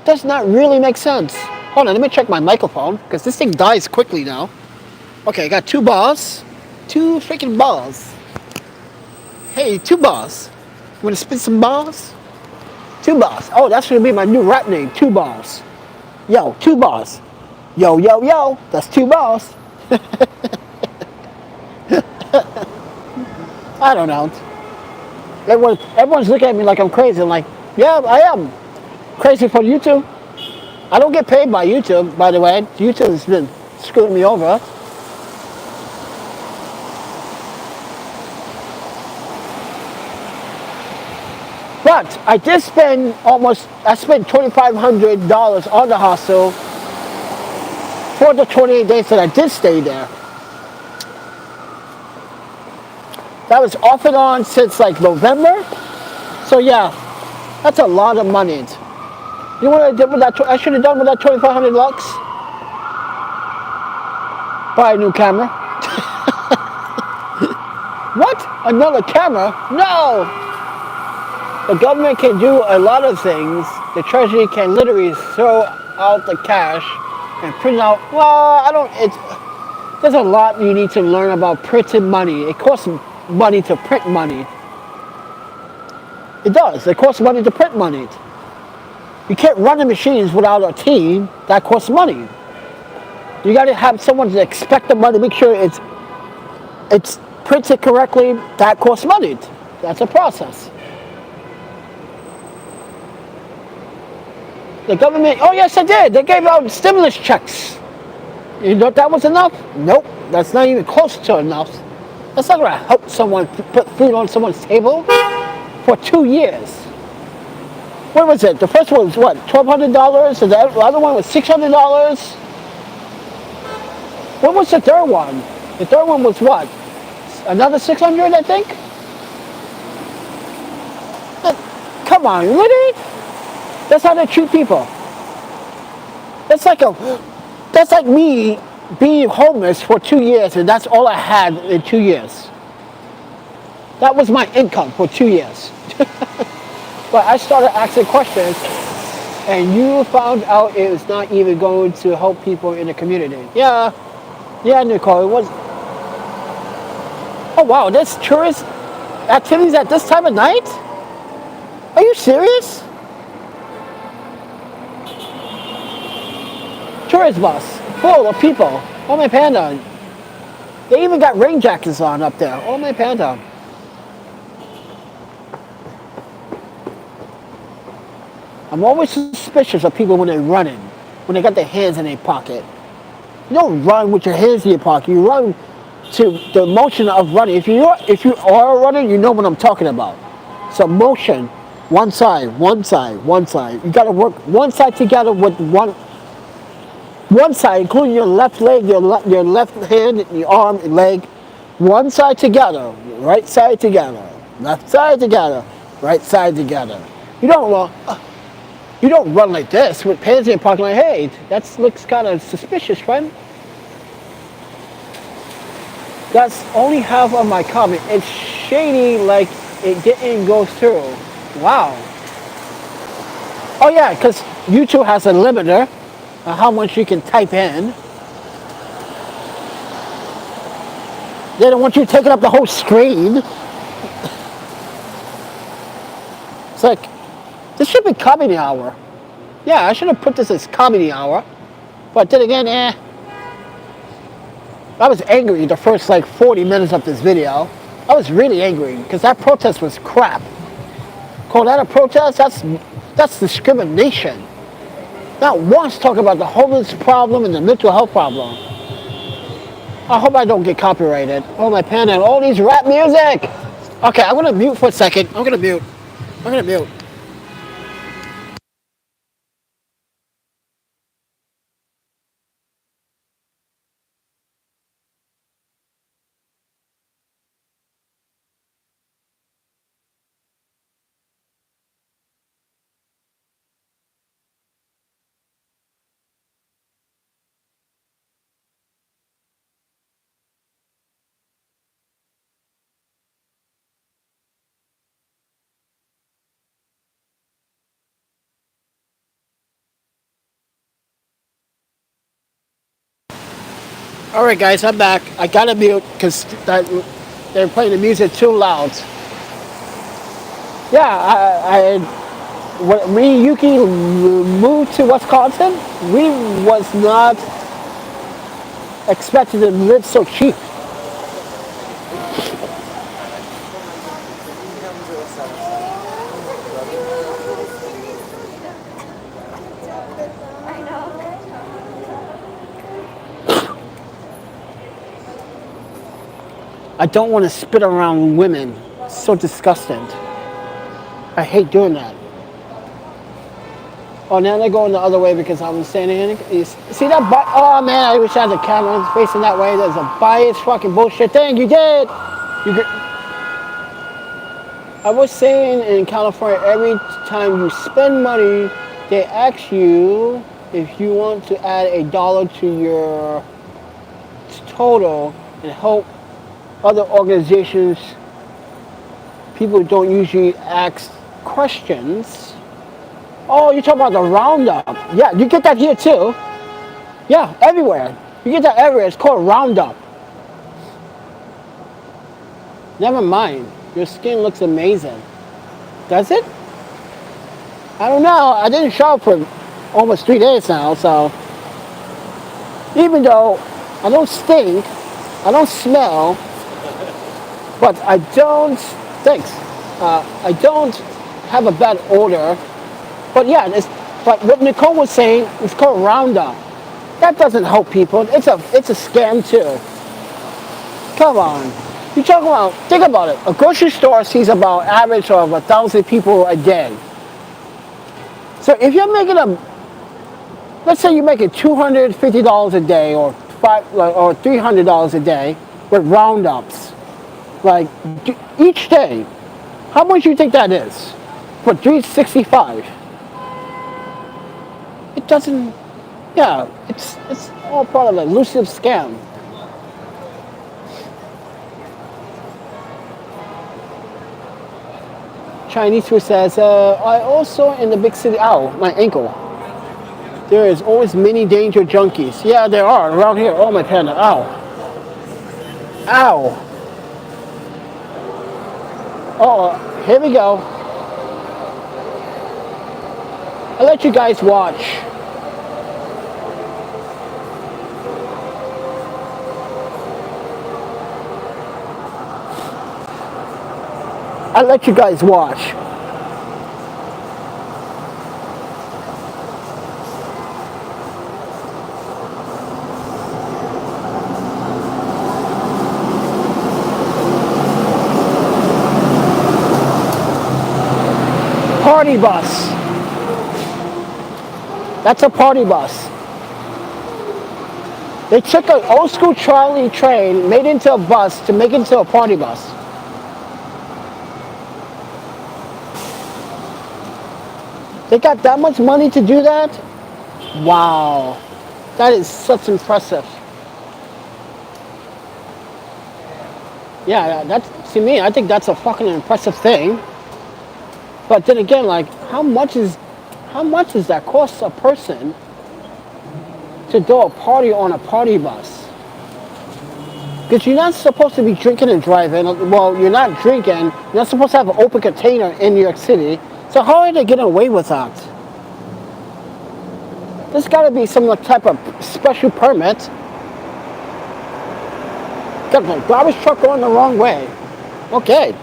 does not really make sense. Hold on, let me check my microphone because this thing dies quickly now. Okay, I got 2 bars. 2 freaking bars. Hey, 2 bars. You wanna spin some bars? 2 bars. Oh, that's gonna be my new rap name, 2 bars. Yo, 2 bars. Yo, yo, yo, that's 2 bars. I don't know. Everyone's looking at me like I'm crazy. I'm like, yeah, I am crazy for YouTube. I don't get paid by YouTube, by the way. YouTube has been screwing me over. But I did spend I spent $2,500 on the hostel for the 28 days that I did stay there. That was off and on since like November. So yeah, that's a lot of money. You know what I did with that? I should have done with that $2,500? Buy a new camera. What? Another camera? No! The government can do a lot of things. The Treasury can literally throw out the cash and print out. Well, I don't. There's a lot you need to learn about printing money. It costs money to print money. It does. It costs money to print money. You can't run the machines without a team. That costs money. You got to have someone to expect the money, make sure it's printed correctly. That costs money. That's a process. The government, oh yes I did. They gave out stimulus checks. You thought that was enough? Nope. That's not even close to enough. That's not going to help someone put food on someone's table for 2 years. What was it? The first one was what? $1,200? And the other one was $600? What was the third one? The third one was what? Another 600, I think? Come on, really? That's how they treat people. That's like me being homeless for 2 years and that's all I had in 2 years. That was my income for 2 years. But I started asking questions and you found out it was not even going to help people in the community. Yeah, Nicole, it was. Oh wow, there's tourist activities at this time of night? Are you serious? Tourist bus full of people. Oh my panda. They even got rain jackets on up there. Oh my panda. I'm always suspicious of people when they're running, when they got their hands in their pocket. You don't run with your hands in your pocket. You run to the motion of running. If you are running, you know what I'm talking about. So motion, one side, one side, one side. You got to work one side together with one side, including your left leg, your left hand, your arm, and leg. One side together, right side together, left side together, right side together. You don't run like this with pants in your pocket like, hey, that looks kind of suspicious, friend. That's only half of my comment. It's shady like it didn't go through. Wow. Oh yeah, because YouTube has a limiter on how much you can type in. They don't want you taking up the whole screen. It's like, this should be comedy hour. Yeah, I should have put this as comedy hour. But then again, I was angry the first like 40 minutes of this video. I was really angry because that protest was crap. Call that a protest? That's discrimination. Not once talk about the homeless problem and the mental health problem. I hope I don't get copyrighted. Oh my panda and all these rap music. Okay, I'm gonna mute for a second. I'm gonna mute. All right, guys, I'm back. I gotta mute because they're playing the music too loud. Yeah, when me and Yuki moved to Wisconsin, we was not expected to live so cheap. I know. I don't want to spit around women. It's so disgusting. I hate doing that. Oh, now they're going the other way because I'm standing in. See that? Oh man, I wish I had the camera facing that way. There's a biased fucking bullshit thing. You did. I was saying in California, every time you spend money, they ask you if you want to add $1 to your total and help other organizations. People don't usually ask questions. Oh, you're talking about the roundup. Yeah, you get that here too. Yeah, everywhere. You get that everywhere. It's called roundup. Never mind. Your skin looks amazing. Does it? I don't know. I didn't shower for almost 3 days now, so even though I don't stink, I don't smell, but I don't. Thanks. I don't have a bad odor. But yeah, but what Nicole was saying, it's called Roundup. That doesn't help people. It's a scam too. Come on. You talking about? Think about it. A grocery store sees about average of 1,000 people a day. So if you're making let's say you're making $250 a day or $300 a day with roundups, like each day. How much do you think that is for 365? It doesn't. Yeah, it's all part of an elusive scam. Chinese food says, I also in the big city. Ow, my ankle. There is always many danger junkies. Yeah, there are around here. Oh, my panda. Ow. Ow. Oh, here we go. I'll let you guys watch. I'll let you guys watch. Party bus. That's a party bus. They took an old school trolley train, made it into a bus to make it into a party bus. They got that much money to do that? Wow. That is such impressive. Yeah, to me, I think that's a fucking impressive thing. But then again, like, how much does that cost a person to do a party on a party bus? Because you're not supposed to be drinking and driving. Well, you're not drinking. You're not supposed to have an open container in New York City. So how are they getting away with that? There's got to be some type of special permit. Got the garbage truck going the wrong way. Okay.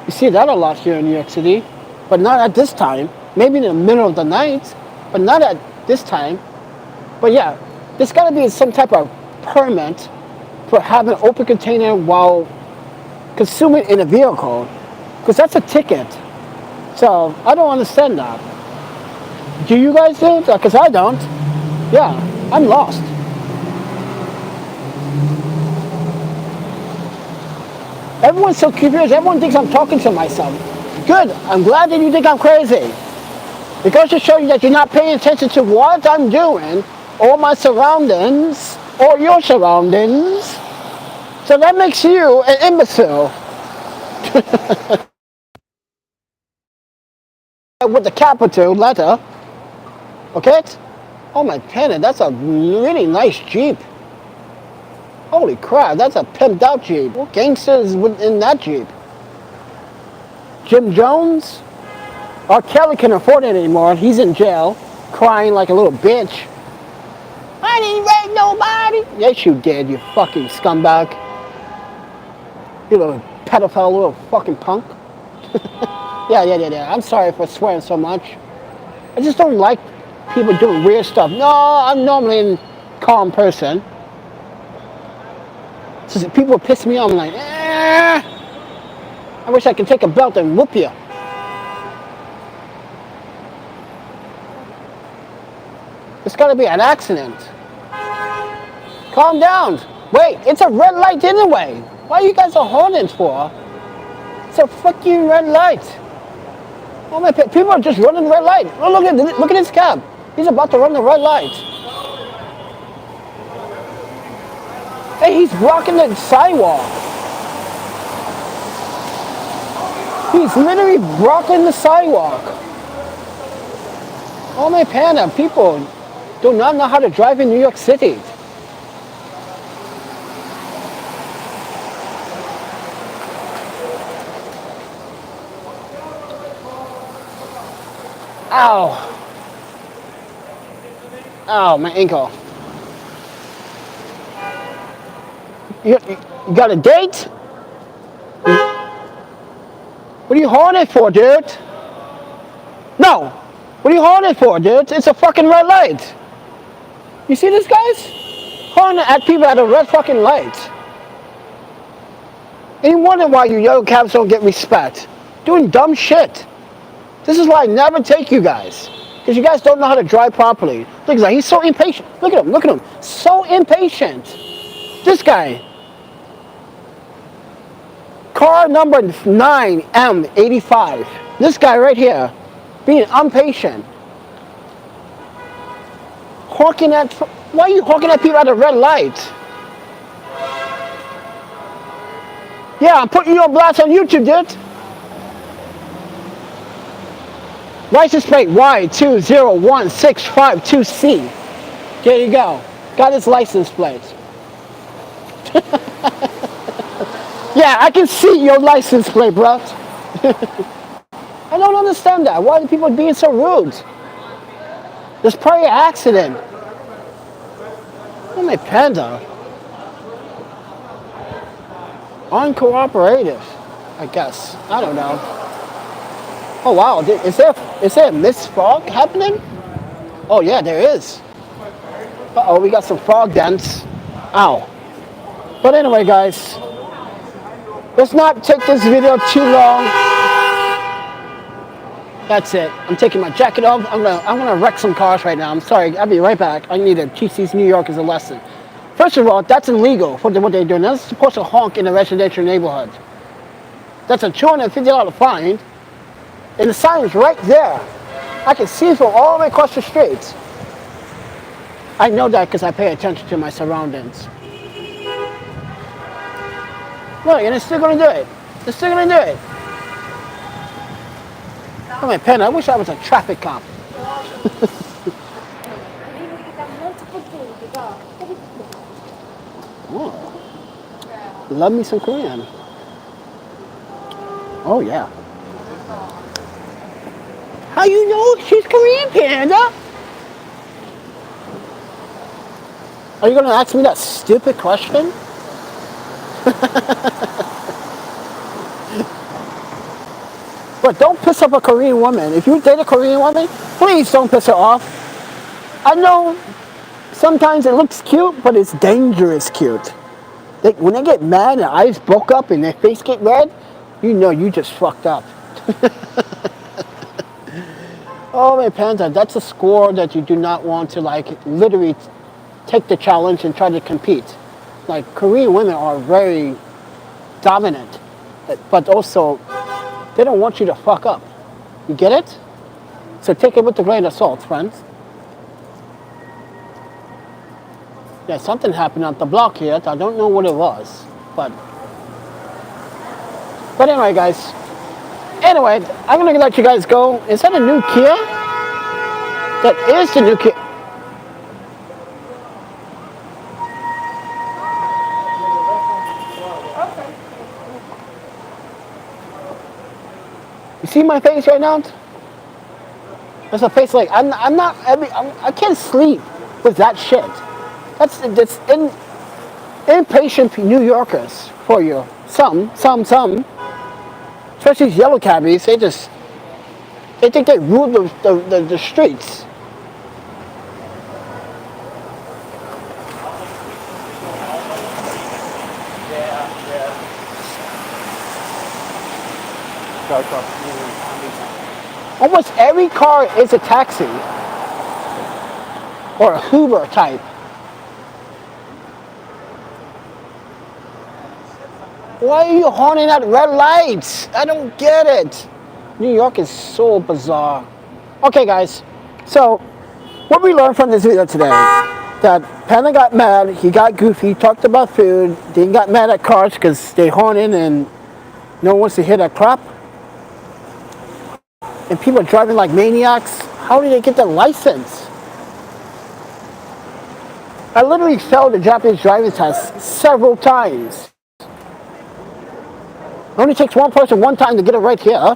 You see that a lot here in New York City, but not at this time. Maybe in the middle of the night, but not at this time. But yeah, there's got to be some type of permit for having an open container while consuming in a vehicle, because that's a ticket. So I don't understand that. Do you guys do? Because I don't. Yeah, I'm lost. Everyone's so confused. Everyone thinks I'm talking to myself. Good. I'm glad that you think I'm crazy. It goes to show you that you're not paying attention to what I'm doing, or my surroundings, or your surroundings. So that makes you an imbecile. With the capital letter. Okay? Oh my penny, that's a really nice Jeep. Holy crap, that's a pimped out Jeep. What gangsters in that Jeep? Jim Jones? R. Kelly can't afford it anymore. He's in jail, crying like a little bitch. I didn't rape nobody. Yes, you did, you fucking scumbag. You little pedophile, little fucking punk. Yeah. I'm sorry for swearing so much. I just don't like people doing weird stuff. No, I'm normally a calm person. So people piss me off. I'm like, I wish I could take a belt and whoop you. It's got to be an accident. Calm down. Wait, it's a red light anyway. Why are you guys are holding for? It's a fucking red light. Oh my! People are just running the red light. Oh, look at his cab. He's about to run the red light. Hey, he's blocking the sidewalk. He's literally blocking the sidewalk. Oh my panda, people do not know how to drive in New York City. Ow. Ow, my ankle. You got a date? What are you holding it for, dude? No. What are you holding it for, dude? It's a fucking red light. You see this, guys? Holding at people at a red fucking light. And you wonder why you yellow cabs don't get respect. Doing dumb shit. This is why I never take you guys. Because you guys don't know how to drive properly. Look at that. He's so impatient. Look at him. So impatient. This guy. Car number 9M85. This guy right here. Being impatient. Why are you honking at people at a red light? Yeah, I'm putting you on blast on YouTube, dude. License plate Y201652C. There you go. Got his license plate. Yeah, I can see your license plate, bro. I don't understand that. Why are people being so rude? There's probably an accident. Oh, my panda. Uncooperative, I guess. I don't know. Oh wow, is there a mist fog happening? Oh yeah, there is. Uh-oh, we got some fog dents. Ow. But anyway, guys, let's not take this video too long. That's it. I'm taking my jacket off. I'm gonna wreck some cars right now. I'm sorry. I'll be right back. I need to teach these New Yorkers a lesson. First of all, that's illegal for what they're doing. They're not supposed to honk in a residential neighborhood. That's a $250 fine. And the sign's right there. I can see it from all the way across the street. I know that because I pay attention to my surroundings. Look, and it's still gonna do it. It's still gonna do it. Oh my pen, I wish I was a traffic cop. Oh. Love me some Korean. Oh yeah. How you know she's Korean, Panda? Are you gonna ask me that stupid question? But don't piss off a Korean woman. If you date a Korean woman, please don't piss her off. I know sometimes it looks cute, but it's dangerous cute. When they get mad and their eyes bulk up and their face get red, you know you just fucked up. Oh my panda, that's a score that you do not want to literally take the challenge and try to compete. Like Korean women are very dominant, but also they don't want you to fuck up. You get it? So take it with a grain of salt, friends. Yeah, something happened on the block here. I don't know what it was, but anyway, guys. Anyway, I'm gonna let you guys go. Is that a new Kia? That is the new Kia. see my face right now? That's a face like I can't sleep with that shit. That's impatient New Yorkers for you. Some. Especially these yellow cabbies, they think they rule the streets. Almost every car is a taxi or a Uber type. Why are you horning at red lights? I don't get it. New York is so bizarre. Okay, guys. So, what we learned from this video today, that Panda got mad, he got goofy, talked about food, then got mad at cars because they horning and no one wants to hear that crap. And people are driving like maniacs. How did they get their license? I literally failed the Japanese driving test several times. It only takes one person one time to get it right here.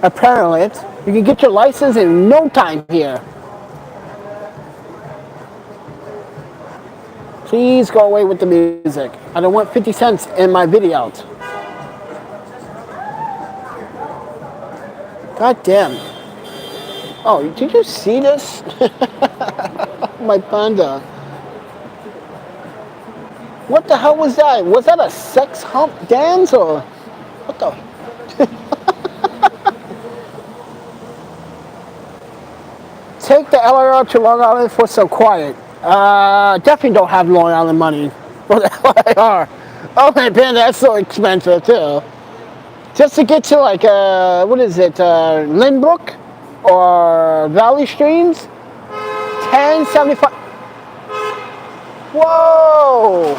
Apparently, you can get your license in no time here. Please go away with the music. I don't want 50 cents in my video. God damn. Oh, did you see this? My panda. What the hell was that? Was that a sex hump dance or what the? Take the LRR to Long Island for some quiet. Definitely don't have Long Island money for the LRR. Oh my panda, that's so expensive too. Just to get to like, what is it, Lynbrook or Valley Streams, $10.75. Whoa!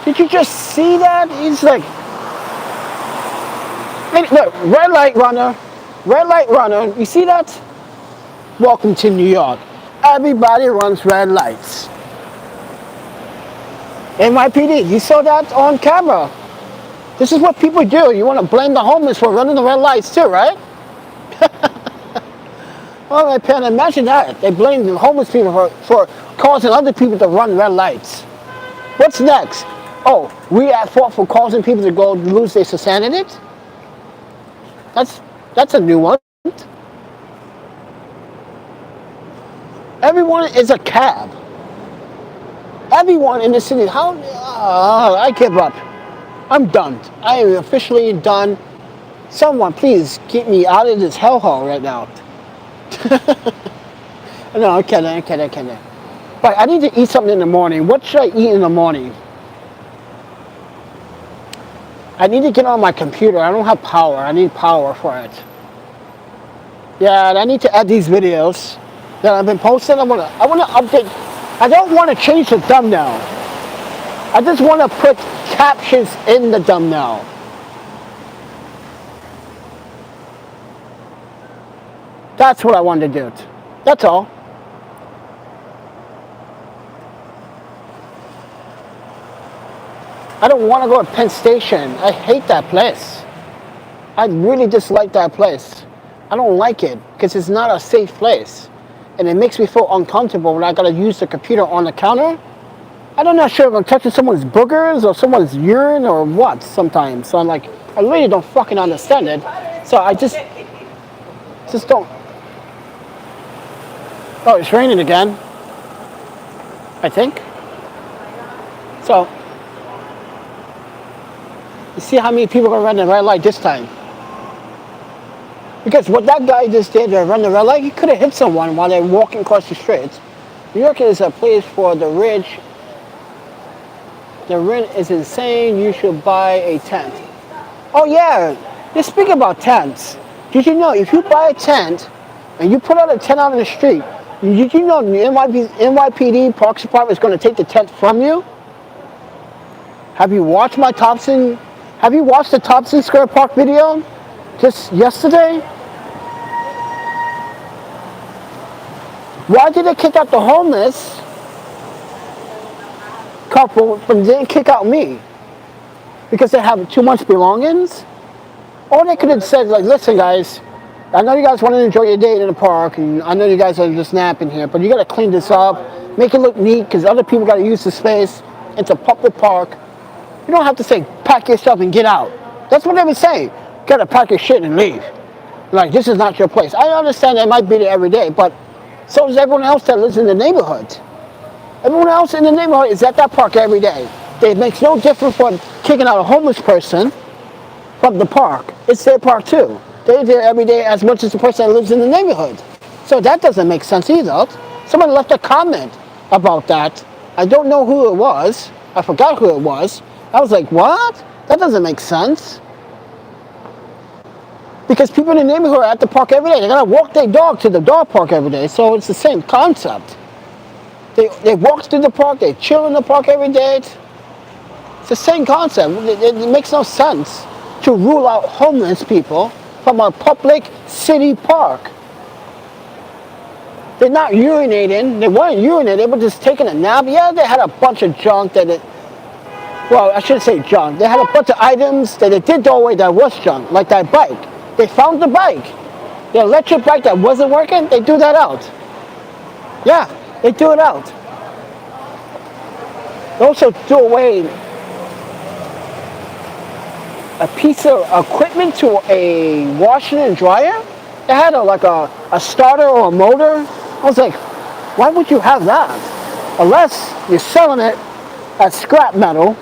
Did you just see that? He's like, look, red light runner, you see that? Welcome to New York. Everybody runs red lights. NYPD, you saw that on camera. This is what people do. You want to blame the homeless for running the red lights too, right? All right, Panda, imagine that. They blame the homeless people for causing other people to run red lights. What's next? Oh, we at fault for causing people to go lose their sanity? That's a new one. Everyone is a cab. Everyone in the city. I give up. I'm done. I am officially done. Someone please get me out of this hellhole right now. No, I'm kidding. But I need to eat something in the morning. What should I eat in the morning? I need to get on my computer. I don't have power. I need power for it. Yeah, and I need to add these videos that I've been posting. I want to update. I don't want to change the thumbnail. I just want to put captions in the thumbnail. That's what I want to do. That's all. I don't want to go to Penn Station. I hate that place. I really dislike that place. I don't like it because it's not a safe place. And it makes me feel uncomfortable when I got to use the computer on the counter. I'm not sure if I'm touching someone's boogers or someone's urine or what sometimes. So I'm like, I really don't fucking understand it. So I just don't. Oh, it's raining again. I think. So, you see how many people are running the red light this time. Because what that guy just did to run the red light, he could have hit someone while they're walking across the street. New York is a place for the rich. The rent is insane. You should buy a tent. Oh yeah, let's speak about tents. Did you know if you buy a tent and you put out a tent out in the street, did you know the NYPD Parks Department is going to take the tent from you? Have you watched the Thompson Square Park video just yesterday? Why did they kick out the homeless couple but didn't kick out me? because they have too much belongings. Or they could have said, like, listen, guys, I know you guys want to enjoy your day in the park, and I know you guys are just napping here, but you got to clean this up, make it look neat, because other people got to use the space. It's a public park. You don't have to say, pack your stuff and get out. That's what they would say. You got to pack your shit and leave. Like, this is not your place. I understand they might be there every day, but so does everyone else that lives in the neighborhood. Everyone else in the neighborhood is at that park every day. It makes no difference from kicking out a homeless person from the park. It's their park too. They're there every day as much as the person that lives in the neighborhood. So that doesn't make sense either. Somebody left a comment about that. I don't know who it was. I forgot who it was. I was like, what? That doesn't make sense. Because people in the neighborhood are at the park every day. They're going to walk their dog to the dog park every day. So it's the same concept. They walk through the park. They chill in the park every day. It's the same concept. It makes no sense to rule out homeless people from a public city park. They're not urinating. They weren't urinating. They were just taking a nap. Yeah, they had a bunch of junk well, I shouldn't say junk. They had a bunch of items that they did throw away that was junk, like that bike. They found the bike. The electric bike that wasn't working, they threw that out. Yeah, they threw it out. They also threw away a piece of equipment to a washer and dryer. It had a starter or a motor. I was like, why would you have that? Unless you're selling it as scrap metal.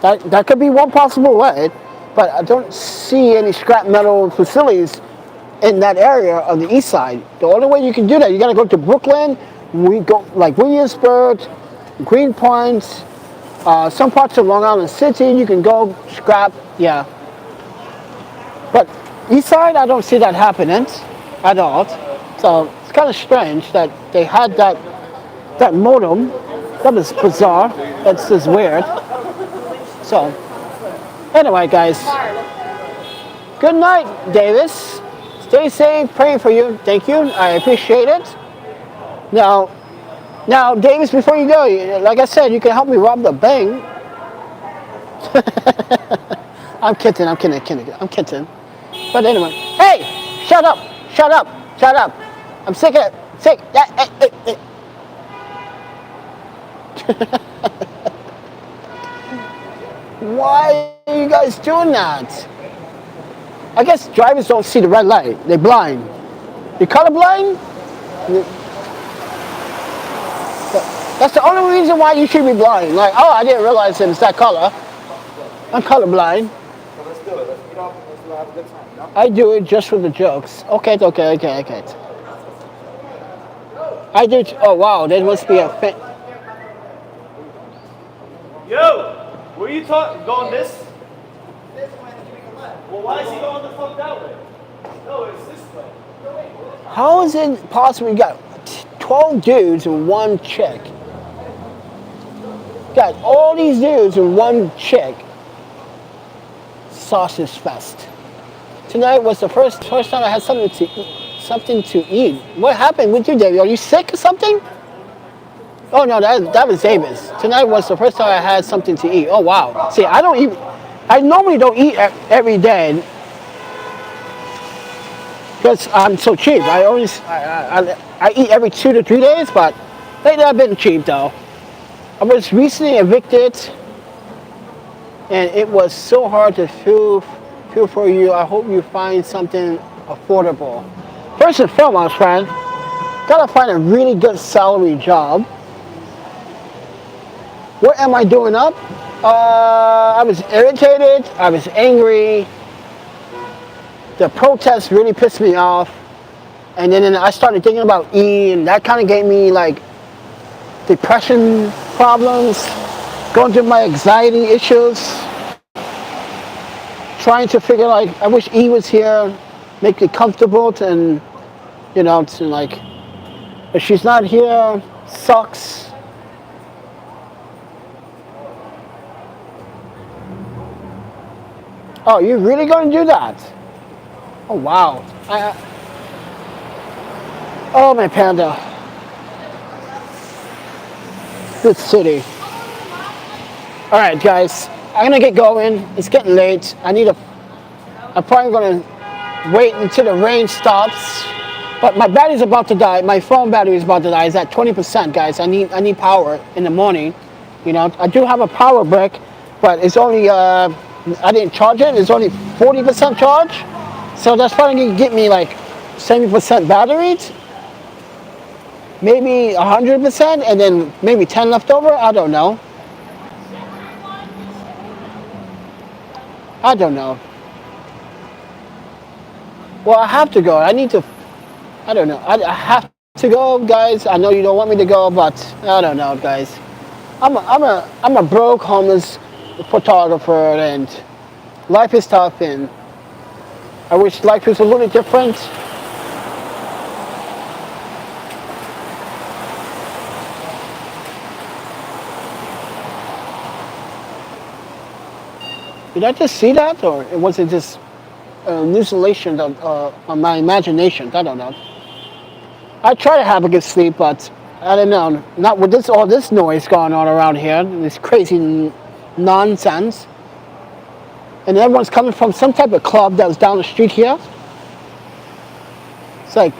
That could be one possible way, but I don't see any scrap metal facilities in that area of the east side. The only way you can do that, you gotta go to Brooklyn, we go like Williamsburg, Greenpoint, some parts of Long Island City, you can go scrap, yeah. But east side, I don't see that happening at all. So it's kind of strange that they had that modem. That is bizarre. That's just weird. So, anyway, guys. Good night, Davis. Stay safe. Praying for you. Thank you. I appreciate it. Now, Davis, before you go, like I said, you can help me rob the bank. I'm kidding. But anyway, hey, shut up. I'm sick of it. Why are you guys doing that? I guess drivers don't see the red light. They're blind. You're colorblind? That's the only reason why you should be blind. Like, oh, I didn't realize it's that color. I'm colorblind. So let's do it. Let's meet up and let's have a good time. No? I do it just for the jokes. Okay. I do. Oh, wow. There must be a fan. Yo! Where you going this? This way, you make a left. Well, why is he going the fuck that way? No, it's this way. How is it possible you got 12 dudes and one chick? Got all these dudes and one chick. Sausage fest. Tonight was the first time I had something to eat. What happened with you, David? Are you sick or something? Oh no, that was Davis. Tonight was the first time I had something to eat. Oh wow. See, I normally don't eat every day because I'm so cheap. I eat every 2 to 3 days, but lately I've been cheap though. I was recently evicted, and it was so hard to feel for you. I hope you find something affordable. First and foremost, friend, gotta find a really good salary job. What am I doing up? I was irritated. I was angry. The protests really pissed me off. And then I started thinking about E, and that kind of gave me like depression problems, going through my anxiety issues, trying to figure like, I wish E was here, make it comfortable, and to like, if she's not here, sucks. Oh, you're really going to do that? Oh, wow. Oh, my panda. Good city. All right, guys. I'm gonna get going. It's getting late. I'm probably gonna wait until the rain stops. But my battery's about to die. My phone battery is about to die. It's at 20%, guys. I need power in the morning. You know, I do have a power brick, but it's only I didn't charge it. It's only 40% charge. So that's probably gonna get me like 70% batteries. Maybe 100%, and then maybe 10 left over. I don't know. I don't know. Well, I have to go. I don't know. I have to go, guys. I know you don't want me to go, but I don't know, guys. I'm a broke, homeless photographer, and life is tough, and I wish life was a little different. Did I just see that, or was it just an hallucination of my imagination? I don't know. I try to have a good sleep, but I don't know. Not with all this noise going on around here, this crazy nonsense. And everyone's coming from some type of club that was down the street here. It's like,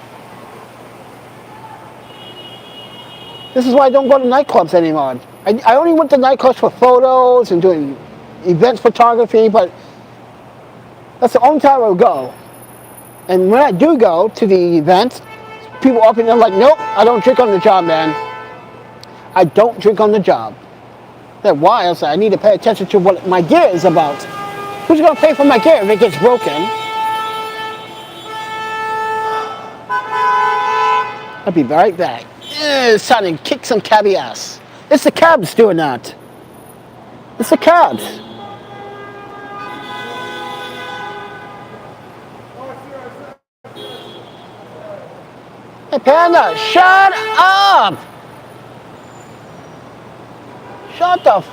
this is why I don't go to nightclubs anymore. I only went to nightclubs for photos and doing event photography, but that's the only time I would go. And when I do go to the event, people up and they're like, nope, I don't drink on the job, man. I don't drink on the job. Then why? I was like, I need to pay attention to what my gear is about. Who's going to pay for my gear if it gets broken? I'll be right back. It's time to kick some cabbie ass. It's the cabs doing that. It's the cabs. Hey, Panda, shut up! Shut the f...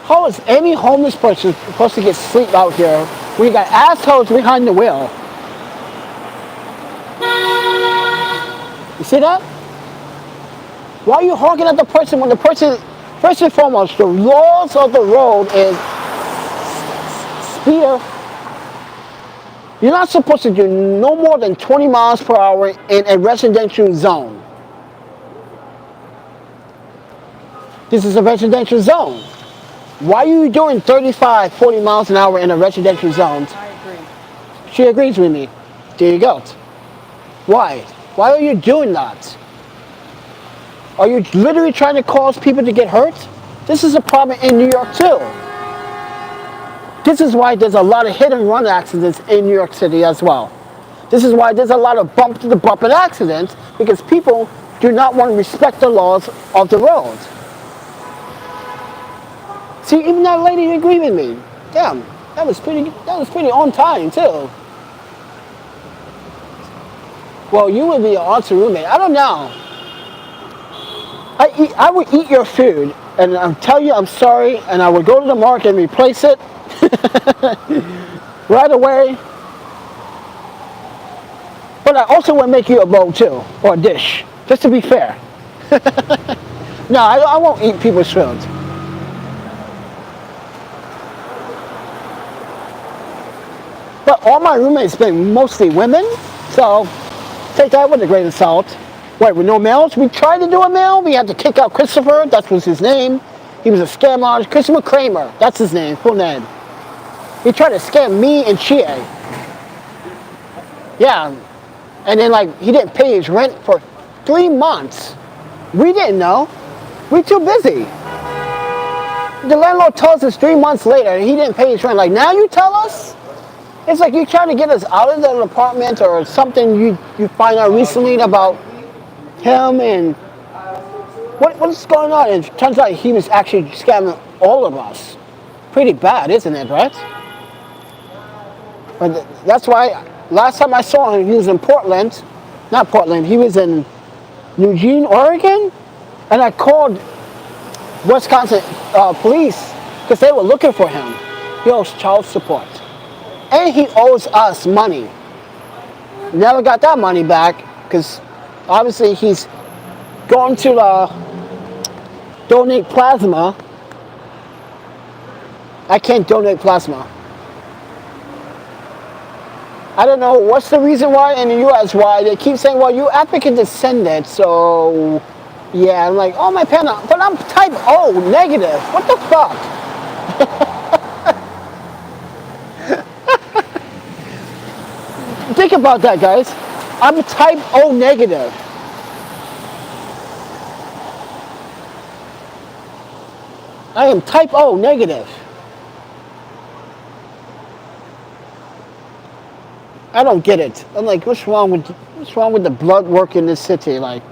How is any homeless person supposed to get sleep out here when you got assholes behind the wheel? You see that? Why are you honking at the person when the person... First and foremost, the laws of the road is speeder. You're not supposed to do no more than 20 miles per hour in a residential zone. This is a residential zone. Why are you doing 35, 40 miles an hour in a residential zone? I agree. She agrees with me. There you go. Why? Why are you doing that? Are you literally trying to cause people to get hurt? This is a problem in New York too. This is why there's a lot of hit and run accidents in New York City as well. This is why there's a lot of bump to the bump and accidents, because people do not want to respect the laws of the road. See, even that lady agreed with me. Damn, that was pretty on time too. Well, you would be an awesome roommate. I don't know. I would eat your food and I'll tell you I'm sorry, and I would go to the market and replace it right away. But I also would make you a bowl too, or a dish, just to be fair. No, I won't eat people's food. But all my roommates been mostly women, so take that with a grain of salt. Wait, with no males? We tried to do a male. We had to kick out Christopher. That was his name. He was a scam artist. Christopher Kramer. That's his name, full name. He tried to scam me and Chie. Yeah. And then, like, he didn't pay his rent for 3 months. We didn't know. We too busy. The landlord tells us 3 months later he didn't pay his rent. Like, now you tell us? It's like you're trying to get us out of the apartment, or something you find out recently about him, and what's going on? And it turns out he was actually scamming all of us. Pretty bad, isn't it, right? But that's why last time I saw him, he was in Portland. Not Portland, he was in Eugene, Oregon. And I called Wisconsin police because they were looking for him. He owes child support. And he owes us money. Never got that money back because obviously he's going to donate plasma. I can't donate plasma. I don't know what's the reason why in the US why they keep saying, well, you African descendant, so yeah. I'm like, oh my panda, but I'm type O negative. What the fuck? Think about that, guys. I'm type O negative. I am type O negative. I don't get it. I'm like, what's wrong with the blood work in this city? Like,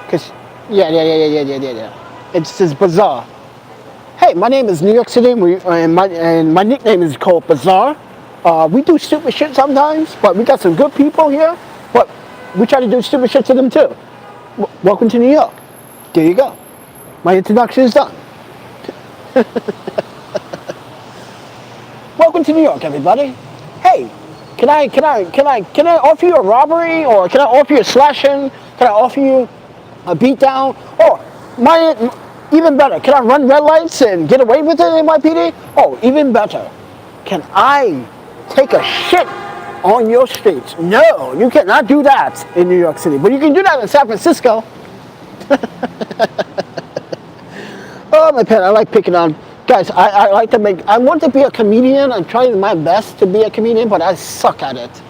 cause yeah. It's just bizarre. Hey, my name is New York City, and my nickname is called Bizarre. We do stupid shit sometimes, but we got some good people here. But we try to do stupid shit to them too. Welcome to New York. There you go. My introduction is done. Welcome to New York, everybody. Hey, can I offer you a robbery, or can I offer you a slashing? Can I offer you a beatdown? Or even better, can I run red lights and get away with it in NYPD? Oh, even better, can I take a shit on your streets? No, you cannot do that in New York City, but you can do that in San Francisco. Oh my pen, I like picking on guys. I like to make. I want to be a comedian. I'm trying my best to be a comedian, but I suck at it.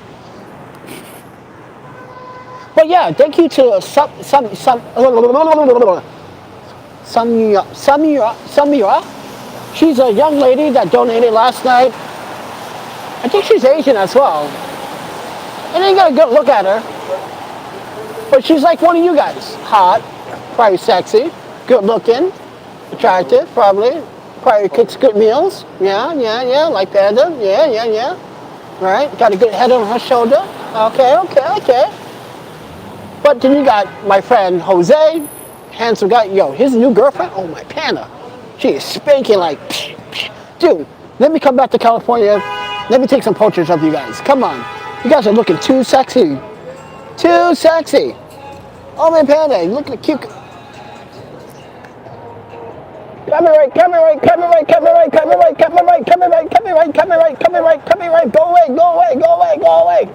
But yeah, thank you to Samira. She's a young lady that donated last night. I think she's Asian as well. I didn't get a good look at her, but she's like one of you guys. Hot, probably sexy, good looking, attractive, probably cooks good meals. Yeah, like Panda. Yeah. Right, got a good head on her shoulder. Okay. But then you got my friend Jose, handsome guy. Yo, his new girlfriend, oh my Panda. She is spanking like, dude, let me come back to California. Let me take some pictures of you guys. Come on. You guys are looking too sexy. Too sexy. Oh my Panda, look at cute. Copyright. Go away.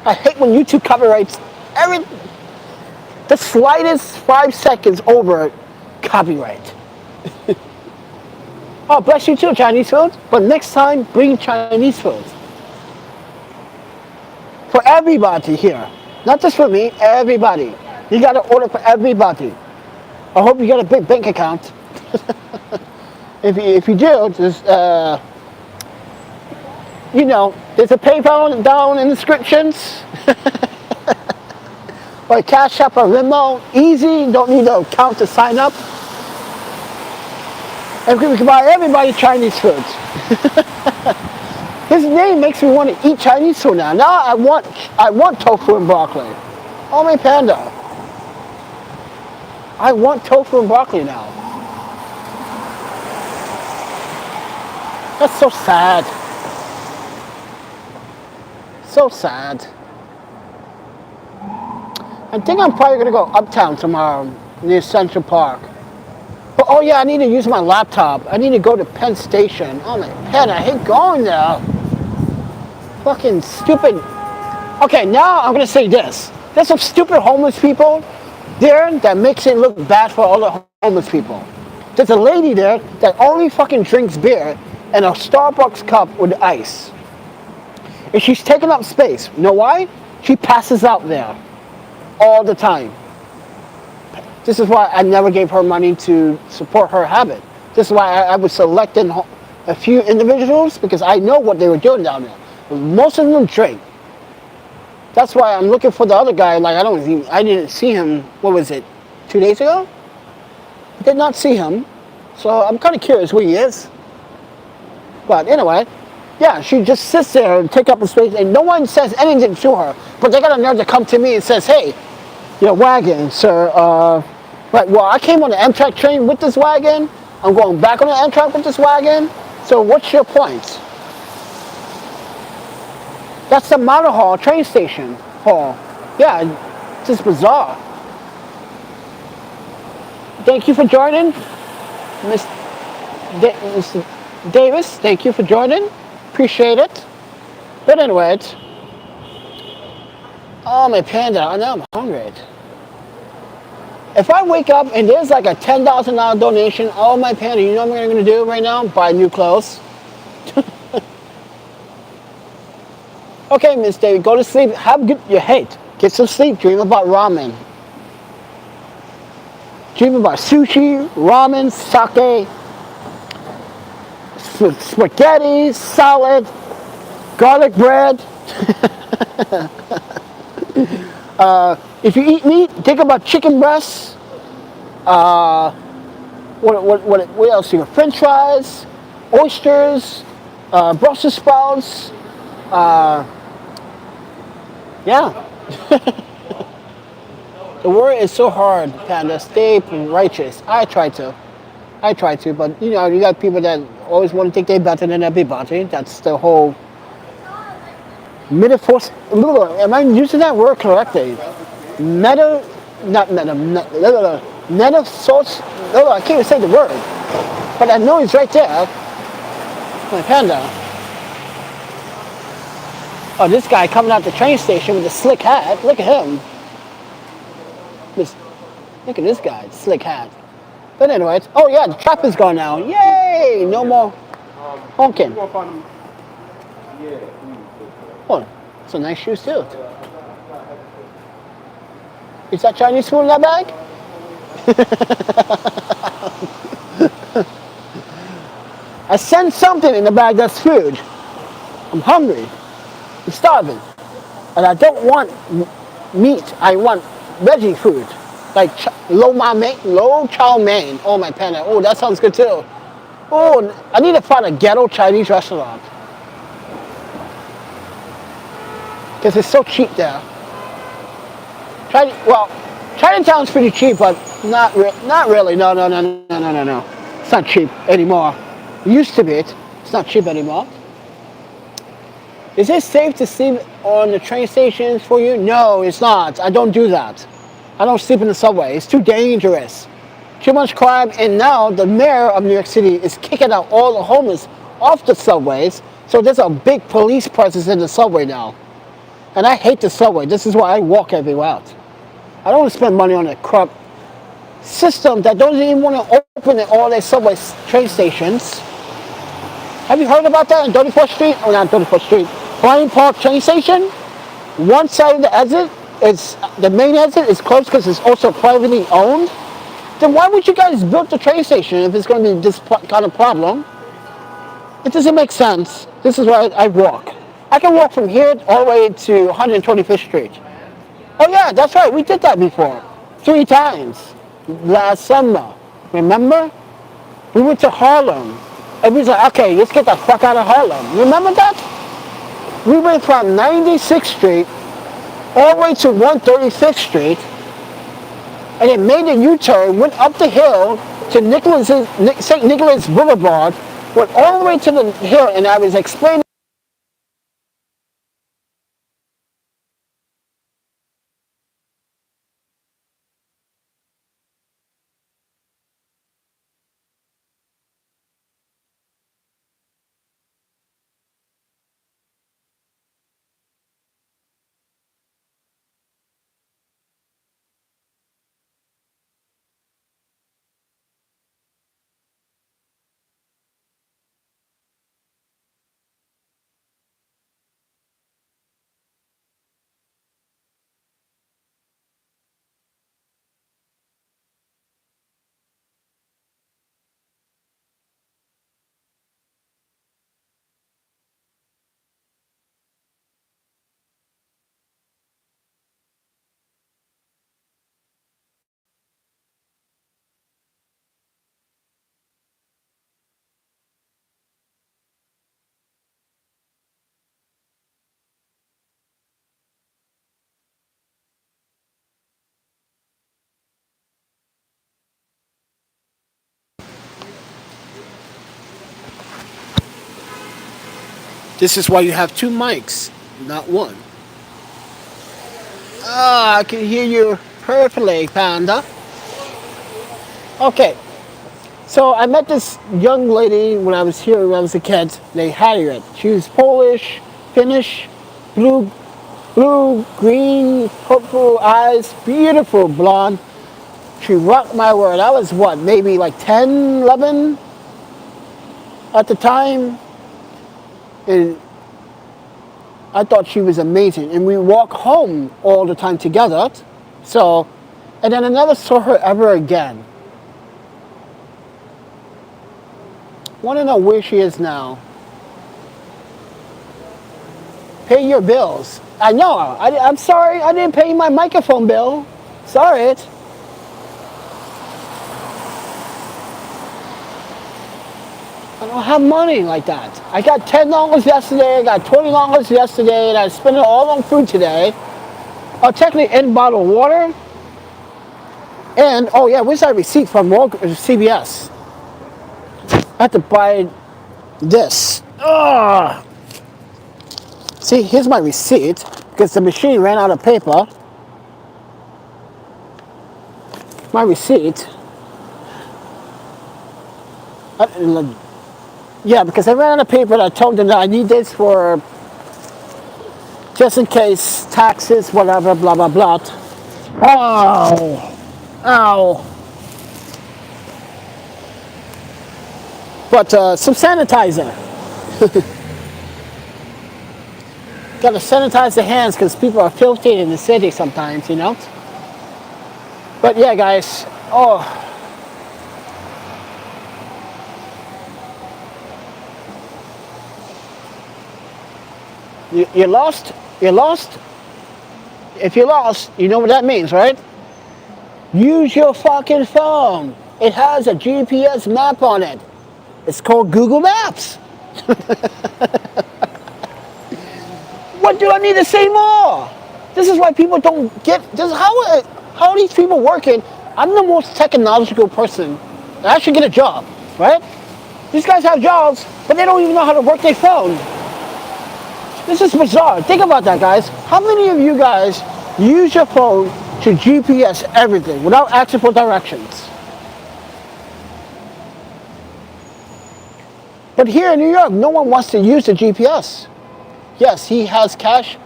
I hate when YouTube copyrights the slightest 5 seconds over copyright. Oh, bless you too, Chinese food. But next time, bring Chinese food. For everybody here. Not just for me, everybody. You gotta order for everybody. I hope you got a big bank account. If you do, just, there's a PayPal down in the descriptions. Or cash.app or Venmo. Easy, don't need an account to sign up. And we can buy everybody Chinese food. His name makes me want to eat Chinese food now. Now I want tofu and broccoli. Oh my Panda. I want tofu and broccoli now. That's so sad. So sad. I think I'm probably going to go uptown tomorrow near Central Park. But oh yeah, I need to use my laptop. I need to go to Penn Station. Oh my Penn, I hate going there. Fucking stupid. Okay, now I'm going to say this. There's some stupid homeless people there that makes it look bad for all the homeless people. There's a lady there that only fucking drinks beer and a Starbucks cup with ice. And she's taking up space. You know why? She passes out there all the time. This is why I never gave her money to support her habit. This is why I was selecting a few individuals because I know what they were doing down there. Most of them drink. That's why I'm looking for the other guy. Like I didn't see him. What was it? 2 days ago? I did not see him. So I'm kind of curious where he is. But anyway, yeah, she just sits there and takes up the space, and no one says anything to her. But they got a nerve to come to me and says, "Hey, your wagon, sir. Right, well, I came on the Amtrak train with this wagon. I'm going back on the Amtrak with this wagon. So what's your point?" That's the Mountain Hall train station hall. Yeah, it's just bizarre. Thank you for joining, Miss Mr. Davis. Thank you for joining. Appreciate it. But anyway, oh my panda, I know I'm hungry. If I wake up and there's like a $10,000 donation, oh my panda, you know what I'm gonna do right now? Buy new clothes. Okay, Miss David, go to sleep. Have good your hate. Get some sleep. Dream about ramen. Dream about sushi, ramen, sake, spaghetti, salad, garlic bread. If you eat meat, think about chicken breasts. What else? You got French fries, oysters, Brussels sprouts. Yeah. The word is so hard, Panda. Stay righteous. I try to, but you know, you got people that always want to think they're better than everybody. That's the whole metaphor. Am I using that word correctly? Meta, not meta, meta source. No, I can't even say the word, but I know it's right there. My Panda. Oh, this guy coming out the train station with a slick hat. Look at him. Look at this guy, slick hat. But anyways, oh yeah, the trap is gone now. Yay! No more honking. Oh, some nice shoes too. Is that Chinese food in that bag? I sense something in the bag that's food. I'm hungry. I'm starving. And I don't want meat. I want veggie food. Like low chow mein. Oh my panda. Oh, that sounds good too. Oh, I need to find a ghetto Chinese restaurant. Because it's so cheap there. Chinatown's pretty cheap, but not really. No. It's not cheap anymore. It used to be. It's not cheap anymore. Is it safe to sleep on the train stations for you? No, it's not. I don't do that. I don't sleep in the subway. It's too dangerous. Too much crime, and now the mayor of New York City is kicking out all the homeless off the subways, so there's a big police presence in the subway now. And I hate the subway. This is why I walk everywhere out. I don't want to spend money on a corrupt system that doesn't even want to open all their subway train stations. Have you heard about that on 34th Street? Oh, not 34th Street. Bryant Park train station? One side of the exit, the main exit is closed because it's also privately owned. Then why would you guys build the train station if it's going to be this kind of problem? It doesn't make sense. This is why I walk. I can walk from here all the way to 125th Street. Oh yeah, that's right. We did that before. 3 times. Last summer. Remember? We went to Harlem. And we was like, okay, let's get the fuck out of Harlem. Remember that? We went from 96th Street all the way to 135th Street. And it made a U-turn, went up the hill to St. Nicholas Boulevard, went all the way to the hill, and I was explaining. This is why you have 2 mics. not one. Ah, I can hear you perfectly, Panda. Okay, so I met this young lady when I was here when I was a kid named Harriet. She was Polish, Finnish, blue, green, purple eyes, beautiful blonde. She rocked my world. I was what, maybe like 10, 11 at the time. And I thought she was amazing. And we walked home all the time together. So, and then I never saw her ever again. Want to know where she is now. Pay your bills. I know. I'm sorry. I didn't pay my microphone bill. Sorry. I don't have money like that. I got $10 yesterday, I got $20 yesterday, and I spent it all on food today. Technically, in bottled water. And, oh yeah, where's that receipt from CVS? I have to buy this. Ugh. See, here's my receipt, because the machine ran out of paper. My receipt. Yeah, because I ran out of paper and I told them that I need this for just in case taxes, whatever, blah, blah, blah. Oh, ow. But some sanitizer. Gotta sanitize the hands because people are filthy in the city sometimes, you know? But yeah, guys, oh. You lost? You lost? If you lost, you know what that means, right? Use your fucking phone. It has a GPS map on it. It's called Google Maps. What do I need to say more? This is why people don't get this. How are these people working? I'm the most technological person. I should get a job, right? These guys have jobs, but they don't even know how to work their phone. This is bizarre. Think about that, guys. How many of you guys use your phone to GPS everything without asking for directions? But here in New York, no one wants to use the GPS. Yes, he has cash.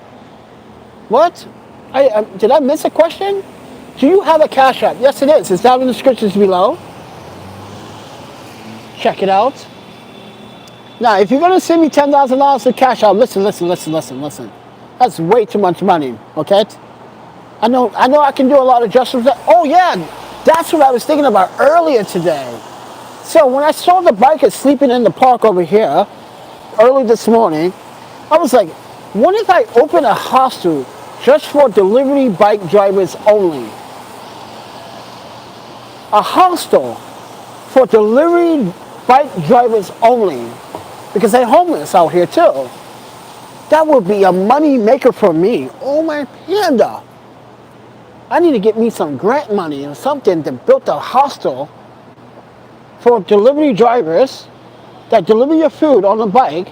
What? Did I miss a question? Do you have a Cash App? Yes, it is. It's down in the descriptions below. Check it out. Now, if you're going to send me $10,000 to Cash App, listen. That's way too much money, okay? I know I can do a lot of justice. Oh, yeah, that's what I was thinking about earlier today. So when I saw the bikers sleeping in the park over here early this morning, I was like, what if I open a hostel just for delivery bike drivers only? A hostel for delivery bike drivers only. Because they're homeless out here too. That would be a money maker for me. Oh my panda. I need to get me some grant money or something to build a hostel for delivery drivers that deliver your food on the bike.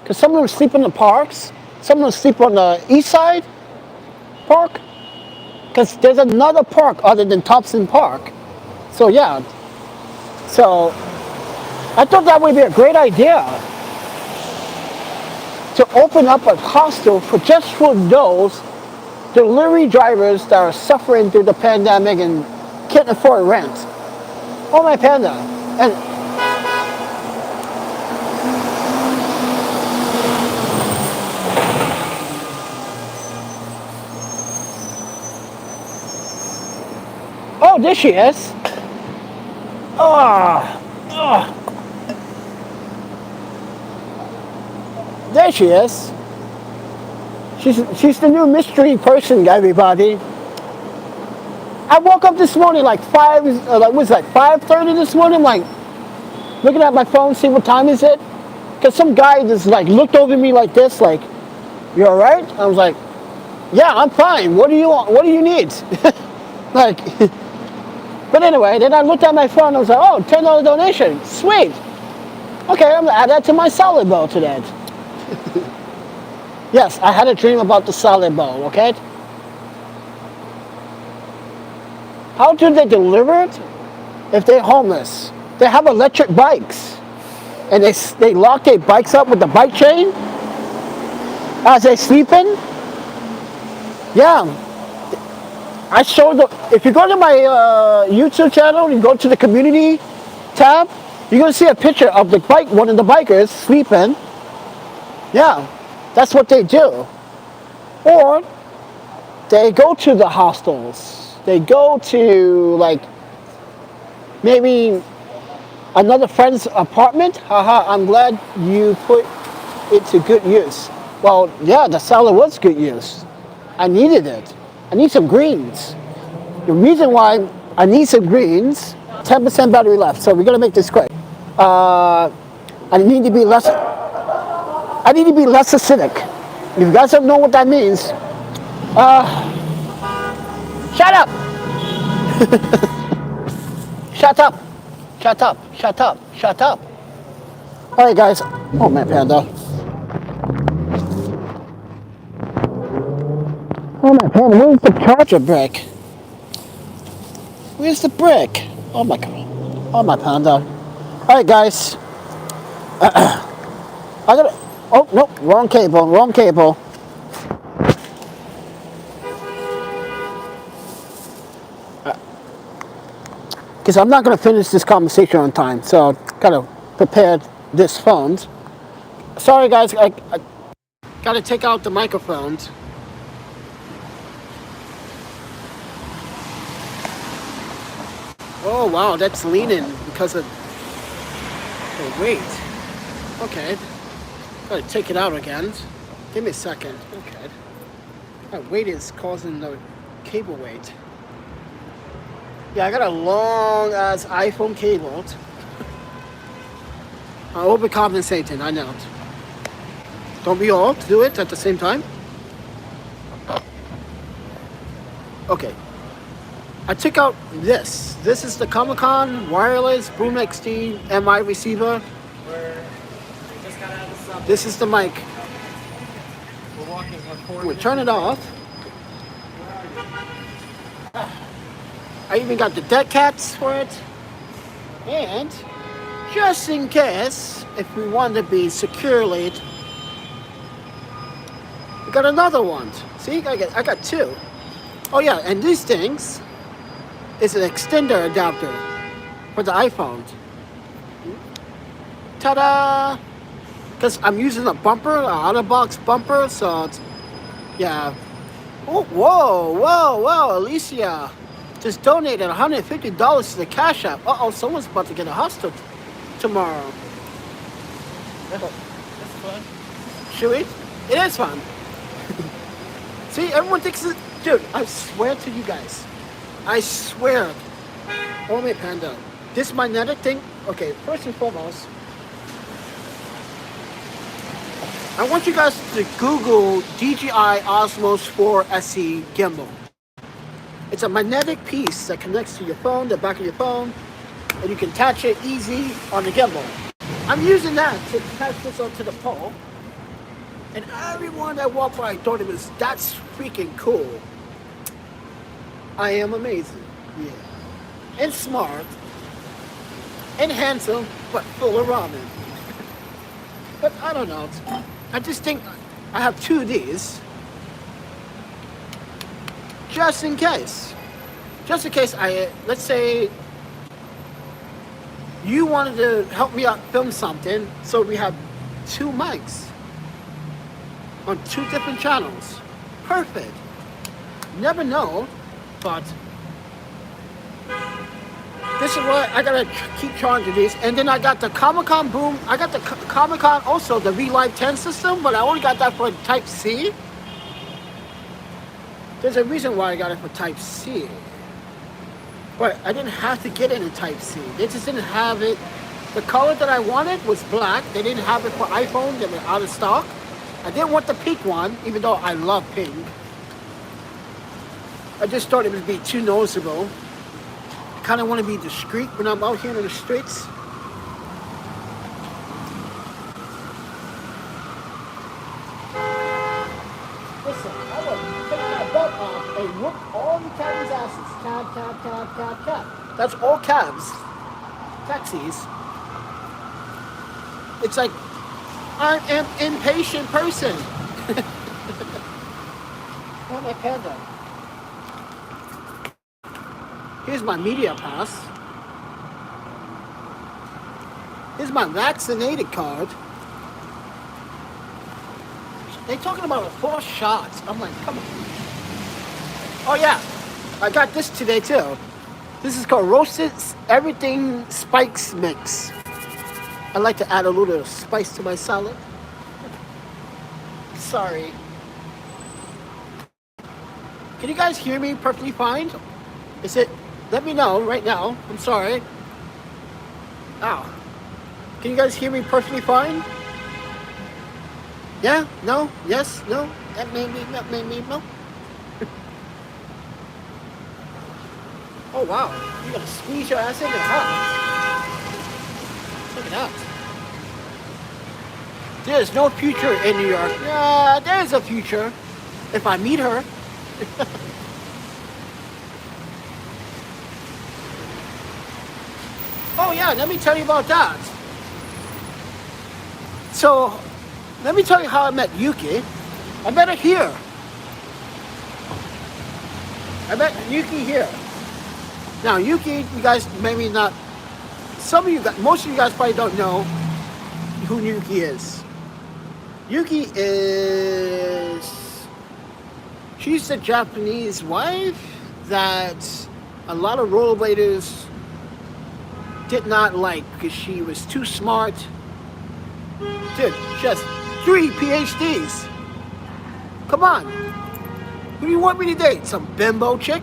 Because some of them sleep in the parks. Some of them sleep on the east side park. Because there's another park other than Thompson Park. So yeah. So I thought that would be a great idea to open up a hostel for those delivery drivers that are suffering through the pandemic and can't afford rent. Oh my panda. And oh, there she is. There she is. She's the new mystery person, everybody. I woke up this morning like 5:30 this morning, like looking at my phone, see what time is it? Because some guy just like looked over me like this, like, you all right? I was like, yeah, I'm fine. What do you want? What do you need? Like, but anyway, then I looked at my phone and I was like, oh, $10 donation. Sweet. Okay, I'm gonna add that to my salad bowl today. Yes, I had a dream about the salad bowl, okay? How do they deliver it if they're homeless? They have electric bikes. And they lock their bikes up with the bike chain as they sleeping. Yeah. I showed if you go to my YouTube channel, you go to the community tab, you're going to see a picture of the bike, one of the bikers sleeping. Yeah, that's what they do. Or they go to the hostels. They go to like maybe another friend's apartment. Haha, I'm glad you put it to good use. Well, yeah, the salad was good use. I needed it. I need some greens. The reason why I need some greens, 10% battery left, so we're gonna make this quick. I need to be less acidic. If you guys don't know what that means, shut up! Shut up! Shut up! Shut up! Shut up! Alright guys, oh man, Panda. Oh my Panda, where's the charger brick? Where's the brick? Oh my god. Oh my Panda. Alright guys. I gotta, oh no, wrong cable, wrong cable. Because I'm not gonna finish this conversation on time, so gotta prepare this phone. Sorry guys, I gotta take out the microphones. Oh wow, that's leaning because of the weight. Okay, gotta take it out again. Give me a second. Okay, that weight is causing the cable weight. Yeah, I got a long ass iPhone cable. I'm overcompensating, I know. Don't we all do it at the same time? Okay. I took out this. This is the Comic-Con wireless Boom XD MI receiver. This is the mic. We'll turn it off. I even got the dead cats for it. And just in case, if we want to be securely, we got another one. See, I got two. Oh yeah, and these things is an extender adapter for the iPhone. Ta-da! Because I'm using a bumper, an out-of-box bumper, so it's, yeah. Oh, whoa, Alicia just donated $150 to the Cash App. Uh-oh, someone's about to get a hostage tomorrow. That's fun. Should we? It is fun. See, everyone thinks it, dude, I swear to you guys. I swear. Oh my Panda. This magnetic thing, okay, first and foremost, I want you guys to Google DJI Osmos 4 SE gimbal. It's a magnetic piece that connects to your phone, the back of your phone, and you can attach it easy on the gimbal. I'm using that to attach this onto the pole, and everyone that walked by thought it was, that's freaking cool. I am amazing, yeah. And smart, and handsome, but full of ramen. But I don't know, I just think I have two of these, just in case. Just in case let's say you wanted to help me out film something, so we have two mics on two different channels. Perfect. Never know, but this is what I gotta keep charging these. And then I got the Comic-Con Boom. I got the Comic-Con also, the V-Live 10 system, but I only got that for Type C. There's a reason why I got it for Type C. But I didn't have to get it in Type C. They just didn't have it. The color that I wanted was black. They didn't have it for iPhone. They were out of stock. I didn't want the pink one, even though I love pink. I just thought it would be too noticeable. I kind of want to be discreet when I'm out here in the streets. and whoop all the cabs' asses. Cab, cab, cab, cab, cab. That's all cabs. Taxis. It's like, I'm an impatient person. Oh, my panda. Here's my media pass. Here's my vaccinated card. They talking about a 4 shots. I'm like, come on. Oh yeah, I got this today too. This is called Roasted Everything Spice Mix. I like to add a little spice to my salad. Sorry. Can you guys hear me perfectly fine? Is it? Let me know right now. I'm sorry. Ow. Can you guys hear me perfectly fine? Yeah? No? Yes? No? That made me, no? Oh wow. You gotta squeeze your ass in and out. Look at that. There's no future in New York. Yeah, there's a future. If I meet her. Oh yeah, let me tell you about that. So, let me tell you how I met Yuki. I met her here. I met Yuki here. Now, Yuki, you guys maybe not, some of you guys, most of you guys probably don't know who Yuki is. Yuki is, she's the Japanese wife that a lot of rollerbladers did not like because she was too smart. Dude, she has 3 PhDs. Come on. Who do you want me to date? Some bimbo chick?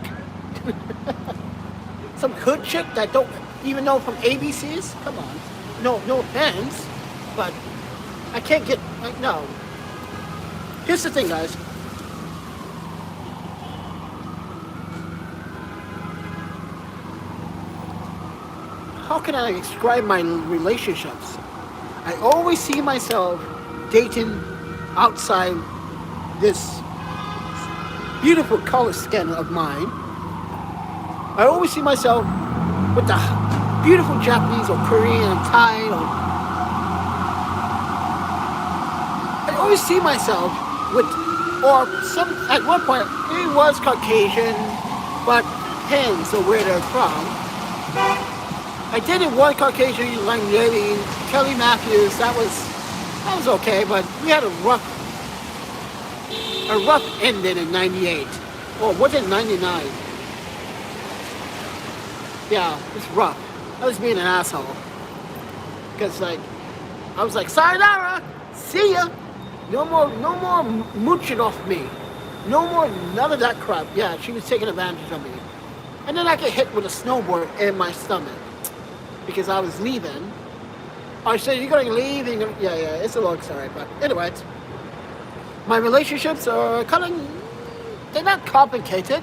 Some hood chick that don't even know from ABCs? Come on. No offense, but I can't get, like, no. Here's the thing, guys. How can I describe my relationships? I always see myself dating outside this beautiful color skin of mine. I always see myself with the beautiful Japanese or Korean or Thai I always see myself with, or some, at one point, it was Caucasian, but depends on where they're from. I dated one Caucasian young lady, Kelly Matthews. That was okay, but we had a rough ending in '98. Or was it '99? Yeah, it's rough. I was being an asshole. Because I was like, sayonara, see ya. No more mooching off me. No more, none of that crap. Yeah, she was taking advantage of me. And then I get hit with a snowboard in my stomach. Because I was leaving. I said, you're going to leave? And yeah, it's a long story. But anyways, my relationships are kind of, they're not complicated.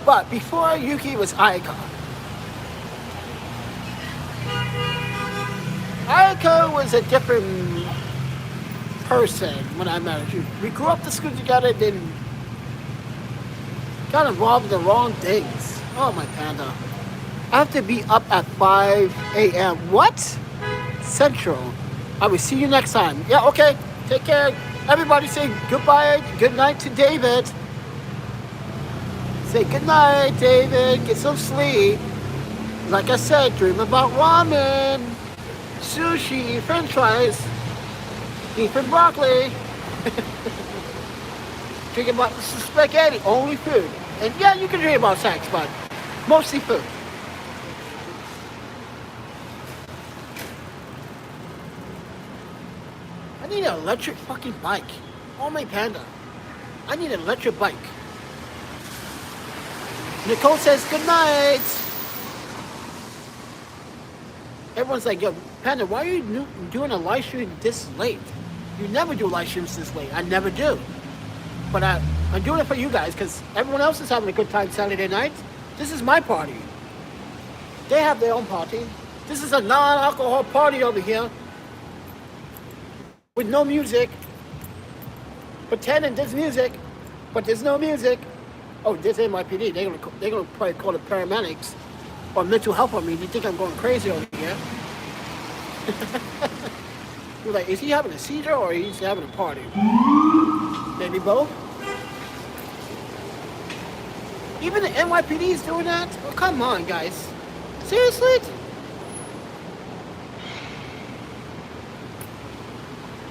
But before Yuki was Ayaka. Ayaka was a different person when I met her. We grew up to school together, then got involved in the wrong things. Oh, my panda. I have to be up at 5 a.m. What? Central. I will see you next time. Yeah, okay. Take care. Everybody say goodbye, good night to David. Say good night, David. Get some sleep. Like I said, dream about ramen, sushi, french fries, beef and broccoli. Drink about spaghetti, only food. And yeah, you can dream about sex, but mostly food. I need an electric fucking bike. Oh my panda. I need an electric bike. Nicole says good night. Everyone's like, yo, Panda, why are you doing a live stream this late? You never do live streams this late. I never do. But I'm doing it for you guys because everyone else is having a good time Saturday night. This is my party. They have their own party. This is a non-alcohol party over here with no music. pretending there's music, but there's no music. Oh, this NYPD. They're gonna probably call the paramedics or mental health on me. They think I'm going crazy over here. You're like, is he having a seizure or is he having a party? Maybe both. Even the NYPD is doing that? Oh, come on, guys. Seriously?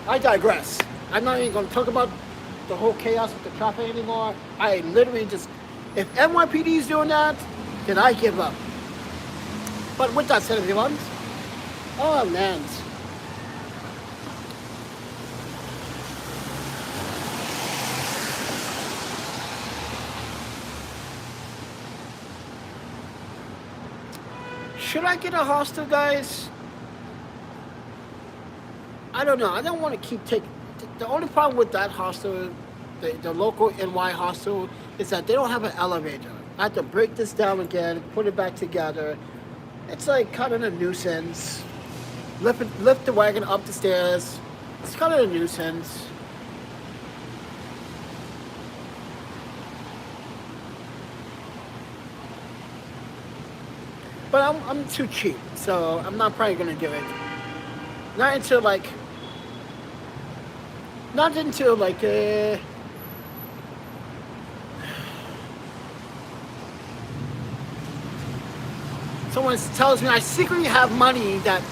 I digress. I'm not even going to talk about the whole chaos with the traffic anymore. I literally just, if NYPD is doing that, then I give up. But with that said, everyone, oh man. Should I get a hostel, guys? I don't know. I don't want to keep taking. The only problem with that hostel, the local NY hostel, is that they don't have an elevator. I have to break this down again, put it back together. It's like kind of a nuisance. Lift the wagon up the stairs. It's kind of a nuisance. But I'm too cheap, so I'm not probably gonna do it. Not until like someone tells me I secretly have money that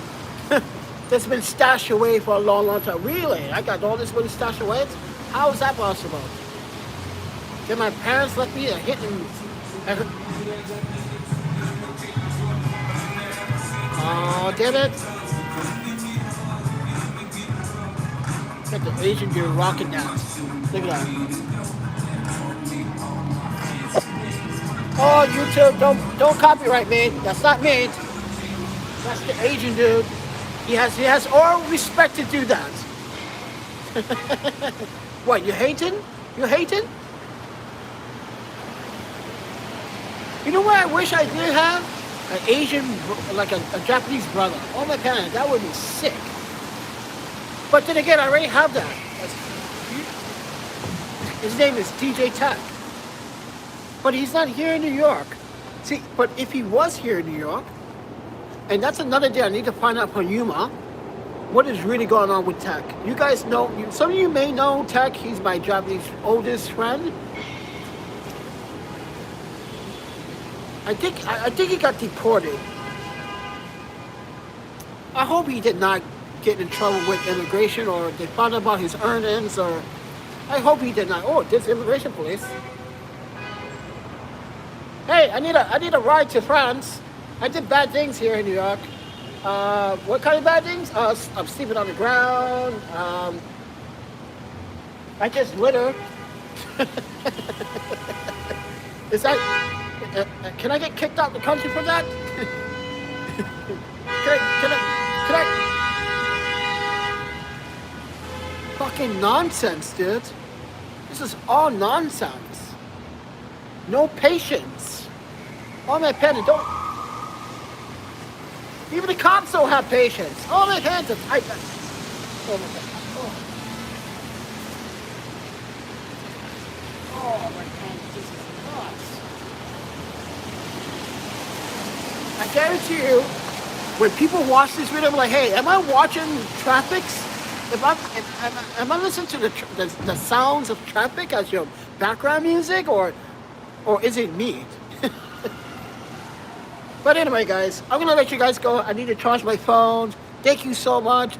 that's been stashed away for a long, long time. Really? I got all this money stashed away? How is that possible? Did my parents let me a hit and oh, damn it. Got the Asian dude rocking that. Look at that. Oh, YouTube, don't copyright me. That's not me. That's the Asian dude. He has all respect to do that. What, you hating? You hating? You know what I wish I did have? An Asian, like a Japanese brother. Oh my god, that would be sick. But then again, I already have that. His name is DJ Tech. But he's not here in New York. See, but if he was here in New York, and that's another day I need to find out from Yuma, what is really going on with Tech. You guys know, some of you may know Tech. He's my Japanese oldest friend. I think he got deported. I hope he did not get in trouble with immigration, or they found out about his earnings, or I hope he did not. Oh, this immigration police. Hey, I need a ride to France. I did bad things here in New York. What kind of bad things? I'm sleeping on the ground. I just litter. Is that? Can I get kicked out of the country for that? Can I? Fucking nonsense, dude. This is all nonsense. No patience. Oh my panda, don't. Even the cops don't have patience. Oh my panda, oh my god. Oh my god, this is nuts. I guarantee you, when people watch this video, I'm like, hey, am I watching traffics? Am I listening to the sounds of traffic as your background music, or is it me? But anyway, guys, I'm gonna let you guys go. I need to charge my phone. Thank you so much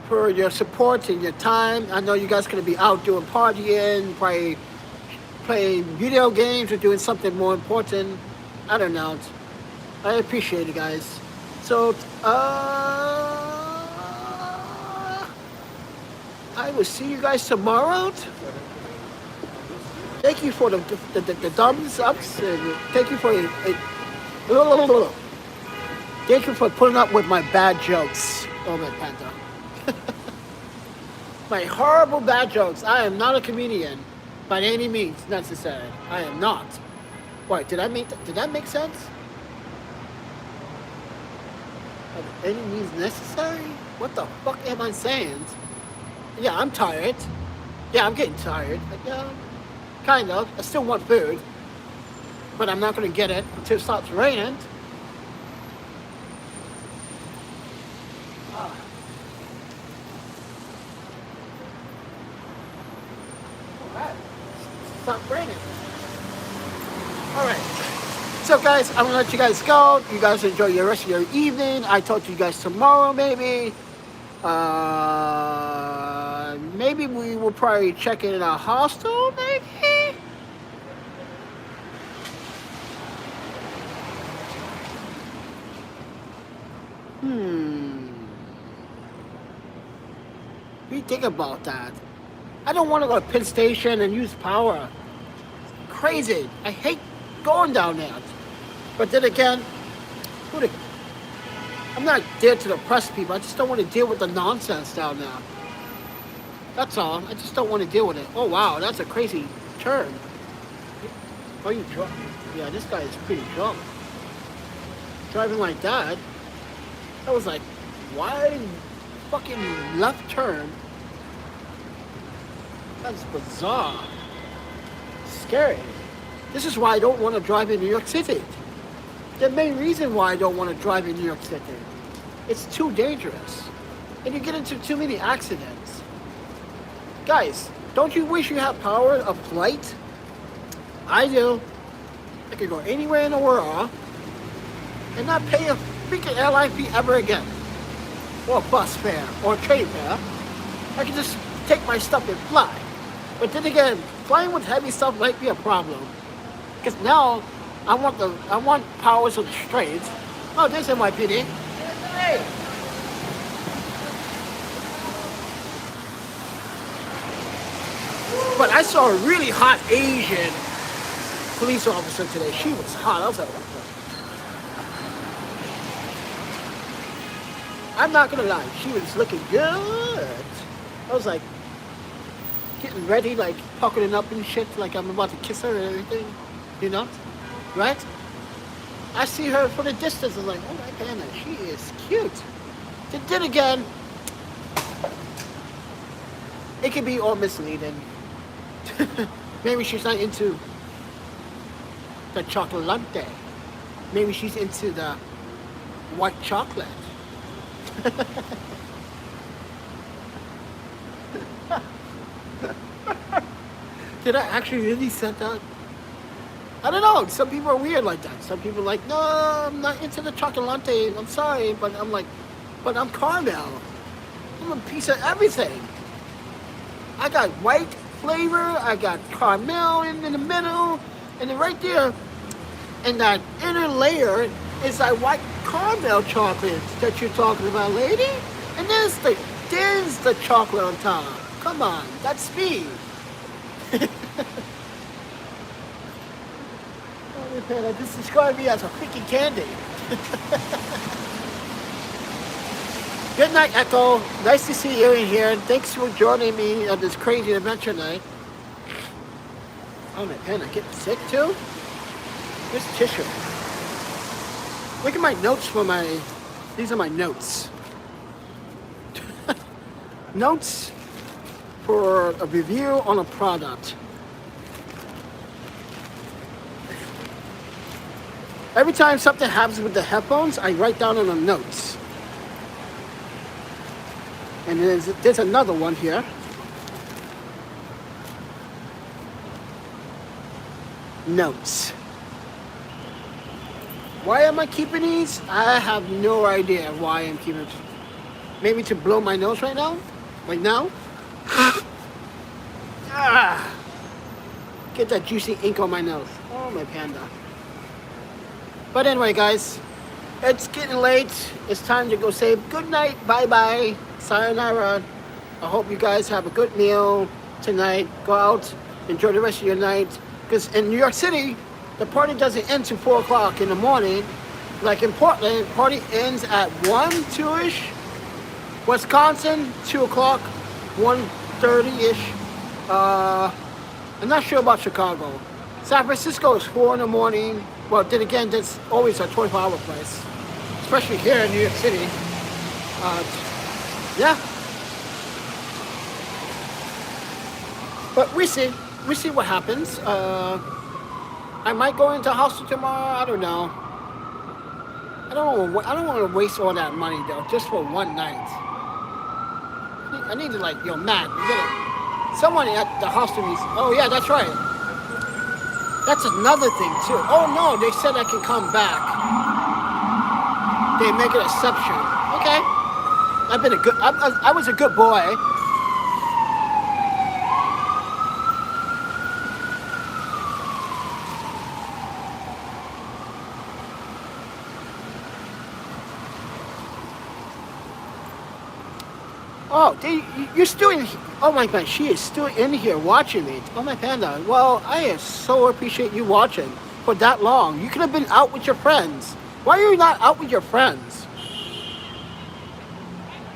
for your support and your time. I know you guys are gonna be out doing partying, probably playing video games, or doing something more important. I don't know. I appreciate it, guys. So, I will see you guys tomorrow. Thank you for the thumbs ups, and thank you for thank you for putting up with my bad jokes. Oh my panda. My horrible bad jokes. I am not a comedian by any means necessary. I am not. What, did that make sense? By any means necessary? What the fuck am I saying? Yeah, I'm tired. Yeah, I'm getting tired. But, yeah, kind of. I still want food. But I'm not going to get it until it stops raining. Stop raining. Alright. So guys, I'm going to let you guys go. You guys enjoy your rest of your evening. I talk to you guys tomorrow maybe. Maybe we will probably check in a hostel, maybe? What do you think about that? I don't want to go to Penn Station and use power. Crazy. I hate going down there. But then again, I'm not there to depress people. I just don't want to deal with the nonsense down there. That's all. I just don't want to deal with it. Oh, wow. That's a crazy turn. Are you drunk? Yeah, this guy is pretty drunk. Driving like that. I was like, why fucking left turn? That's bizarre. Scary. This is why I don't want to drive in New York City. The main reason why I don't want to drive in New York City. It's too dangerous. And you get into too many accidents. Guys, don't you wish you had power of flight? I do. I could go anywhere in the world and not pay a freaking airline fee ever again. Or a bus fare, or a train fare. I could just take my stuff and fly. But then again, flying with heavy stuff might be a problem. Because now, I want powers of the streets. Oh, there's NYPD. Hey! But I saw a really hot Asian police officer today. She was hot. I was like, I'm not gonna lie, she was looking good. I was like, getting ready, like puckering up and shit, like I'm about to kiss her and everything, you know, right? I see her from the distance, I was like, oh my panda, she is cute. Then again, it can be all misleading. Maybe she's not into the chocolate latte. Maybe she's into the white chocolate. Did I actually really say that? I don't know. Some people are weird like that. Some people are like, no, I'm not into the chocolate latte. I'm sorry, but I'm like, but I'm caramel. I'm a piece of everything. I got white flavor. I got caramel in the middle, and then right there, in that inner layer is that white caramel chocolate that you're talking about, lady. And there's the chocolate on top. Come on, that's speed. I just described me as a freaking candy. Good night, Echo. Nice to see you in here. Thanks for joining me on this crazy adventure night. Oh my pen, I'm getting sick too? Where's tissue? Look at my notes for these are my notes. Notes for a review on a product. Every time something happens with the headphones, I write down on the notes. And there's another one here. Notes. Why am I keeping these? I have no idea why I'm keeping it. Maybe to blow my nose right now? Like now? Get that juicy ink on my nose. Oh, my panda. But anyway, guys, it's getting late. It's time to go say good night, bye-bye, sayonara. I hope you guys have a good meal tonight. Go out, enjoy the rest of your night. Because in New York City, the party doesn't end till 4 o'clock in the morning. Like in Portland, party ends at 1, 2-ish. Wisconsin, 2 o'clock, 1:30-ish. I'm not sure about Chicago. San Francisco is 4 in the morning. Well, then again, that's always a 24-hour place. Especially here in New York City. Yeah. But we see what happens. I might go into hospital tomorrow. I don't know. I don't want to waste all that money though, just for one night. I need to like, yo, Matt, you gotta, someone at the hospital needs. Oh yeah, that's right. That's another thing too. Oh no, they said I can come back. They make an exception. Okay, I've been a good. I was a good boy. Oh, you're still in. Oh my God, she is still in here watching me. Oh my panda. Well, I so appreciate you watching for that long. You could have been out with your friends. Why are you not out with your friends?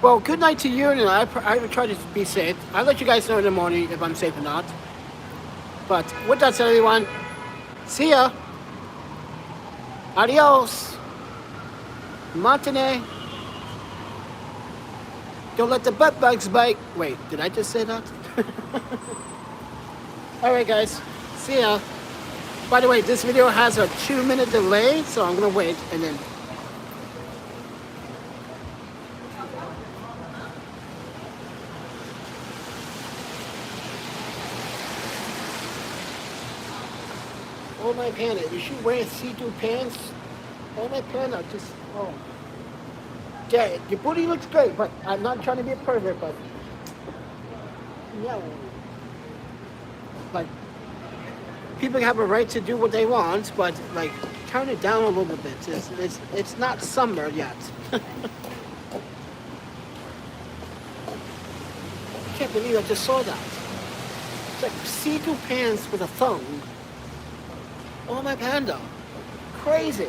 Well, good night to you, and I try to be safe. I'll let you guys know in the morning if I'm safe or not. But with that said, everyone, see ya. Adios. Matane. Don't let the butt bugs bite. Wait, did I just say that? Alright guys, see ya. By the way, this video has a 2-minute delay, so I'm gonna wait and then. Oh my panda, is she wearing see-through pants? Oh my panda, just, oh. Yeah, your booty looks great, but I'm not trying to be a pervert, but no. Like, people have a right to do what they want, but like, turn it down a little bit. It's not summer yet. I can't believe I just saw that. It's like see-through pants with a thong. Oh my panda, crazy.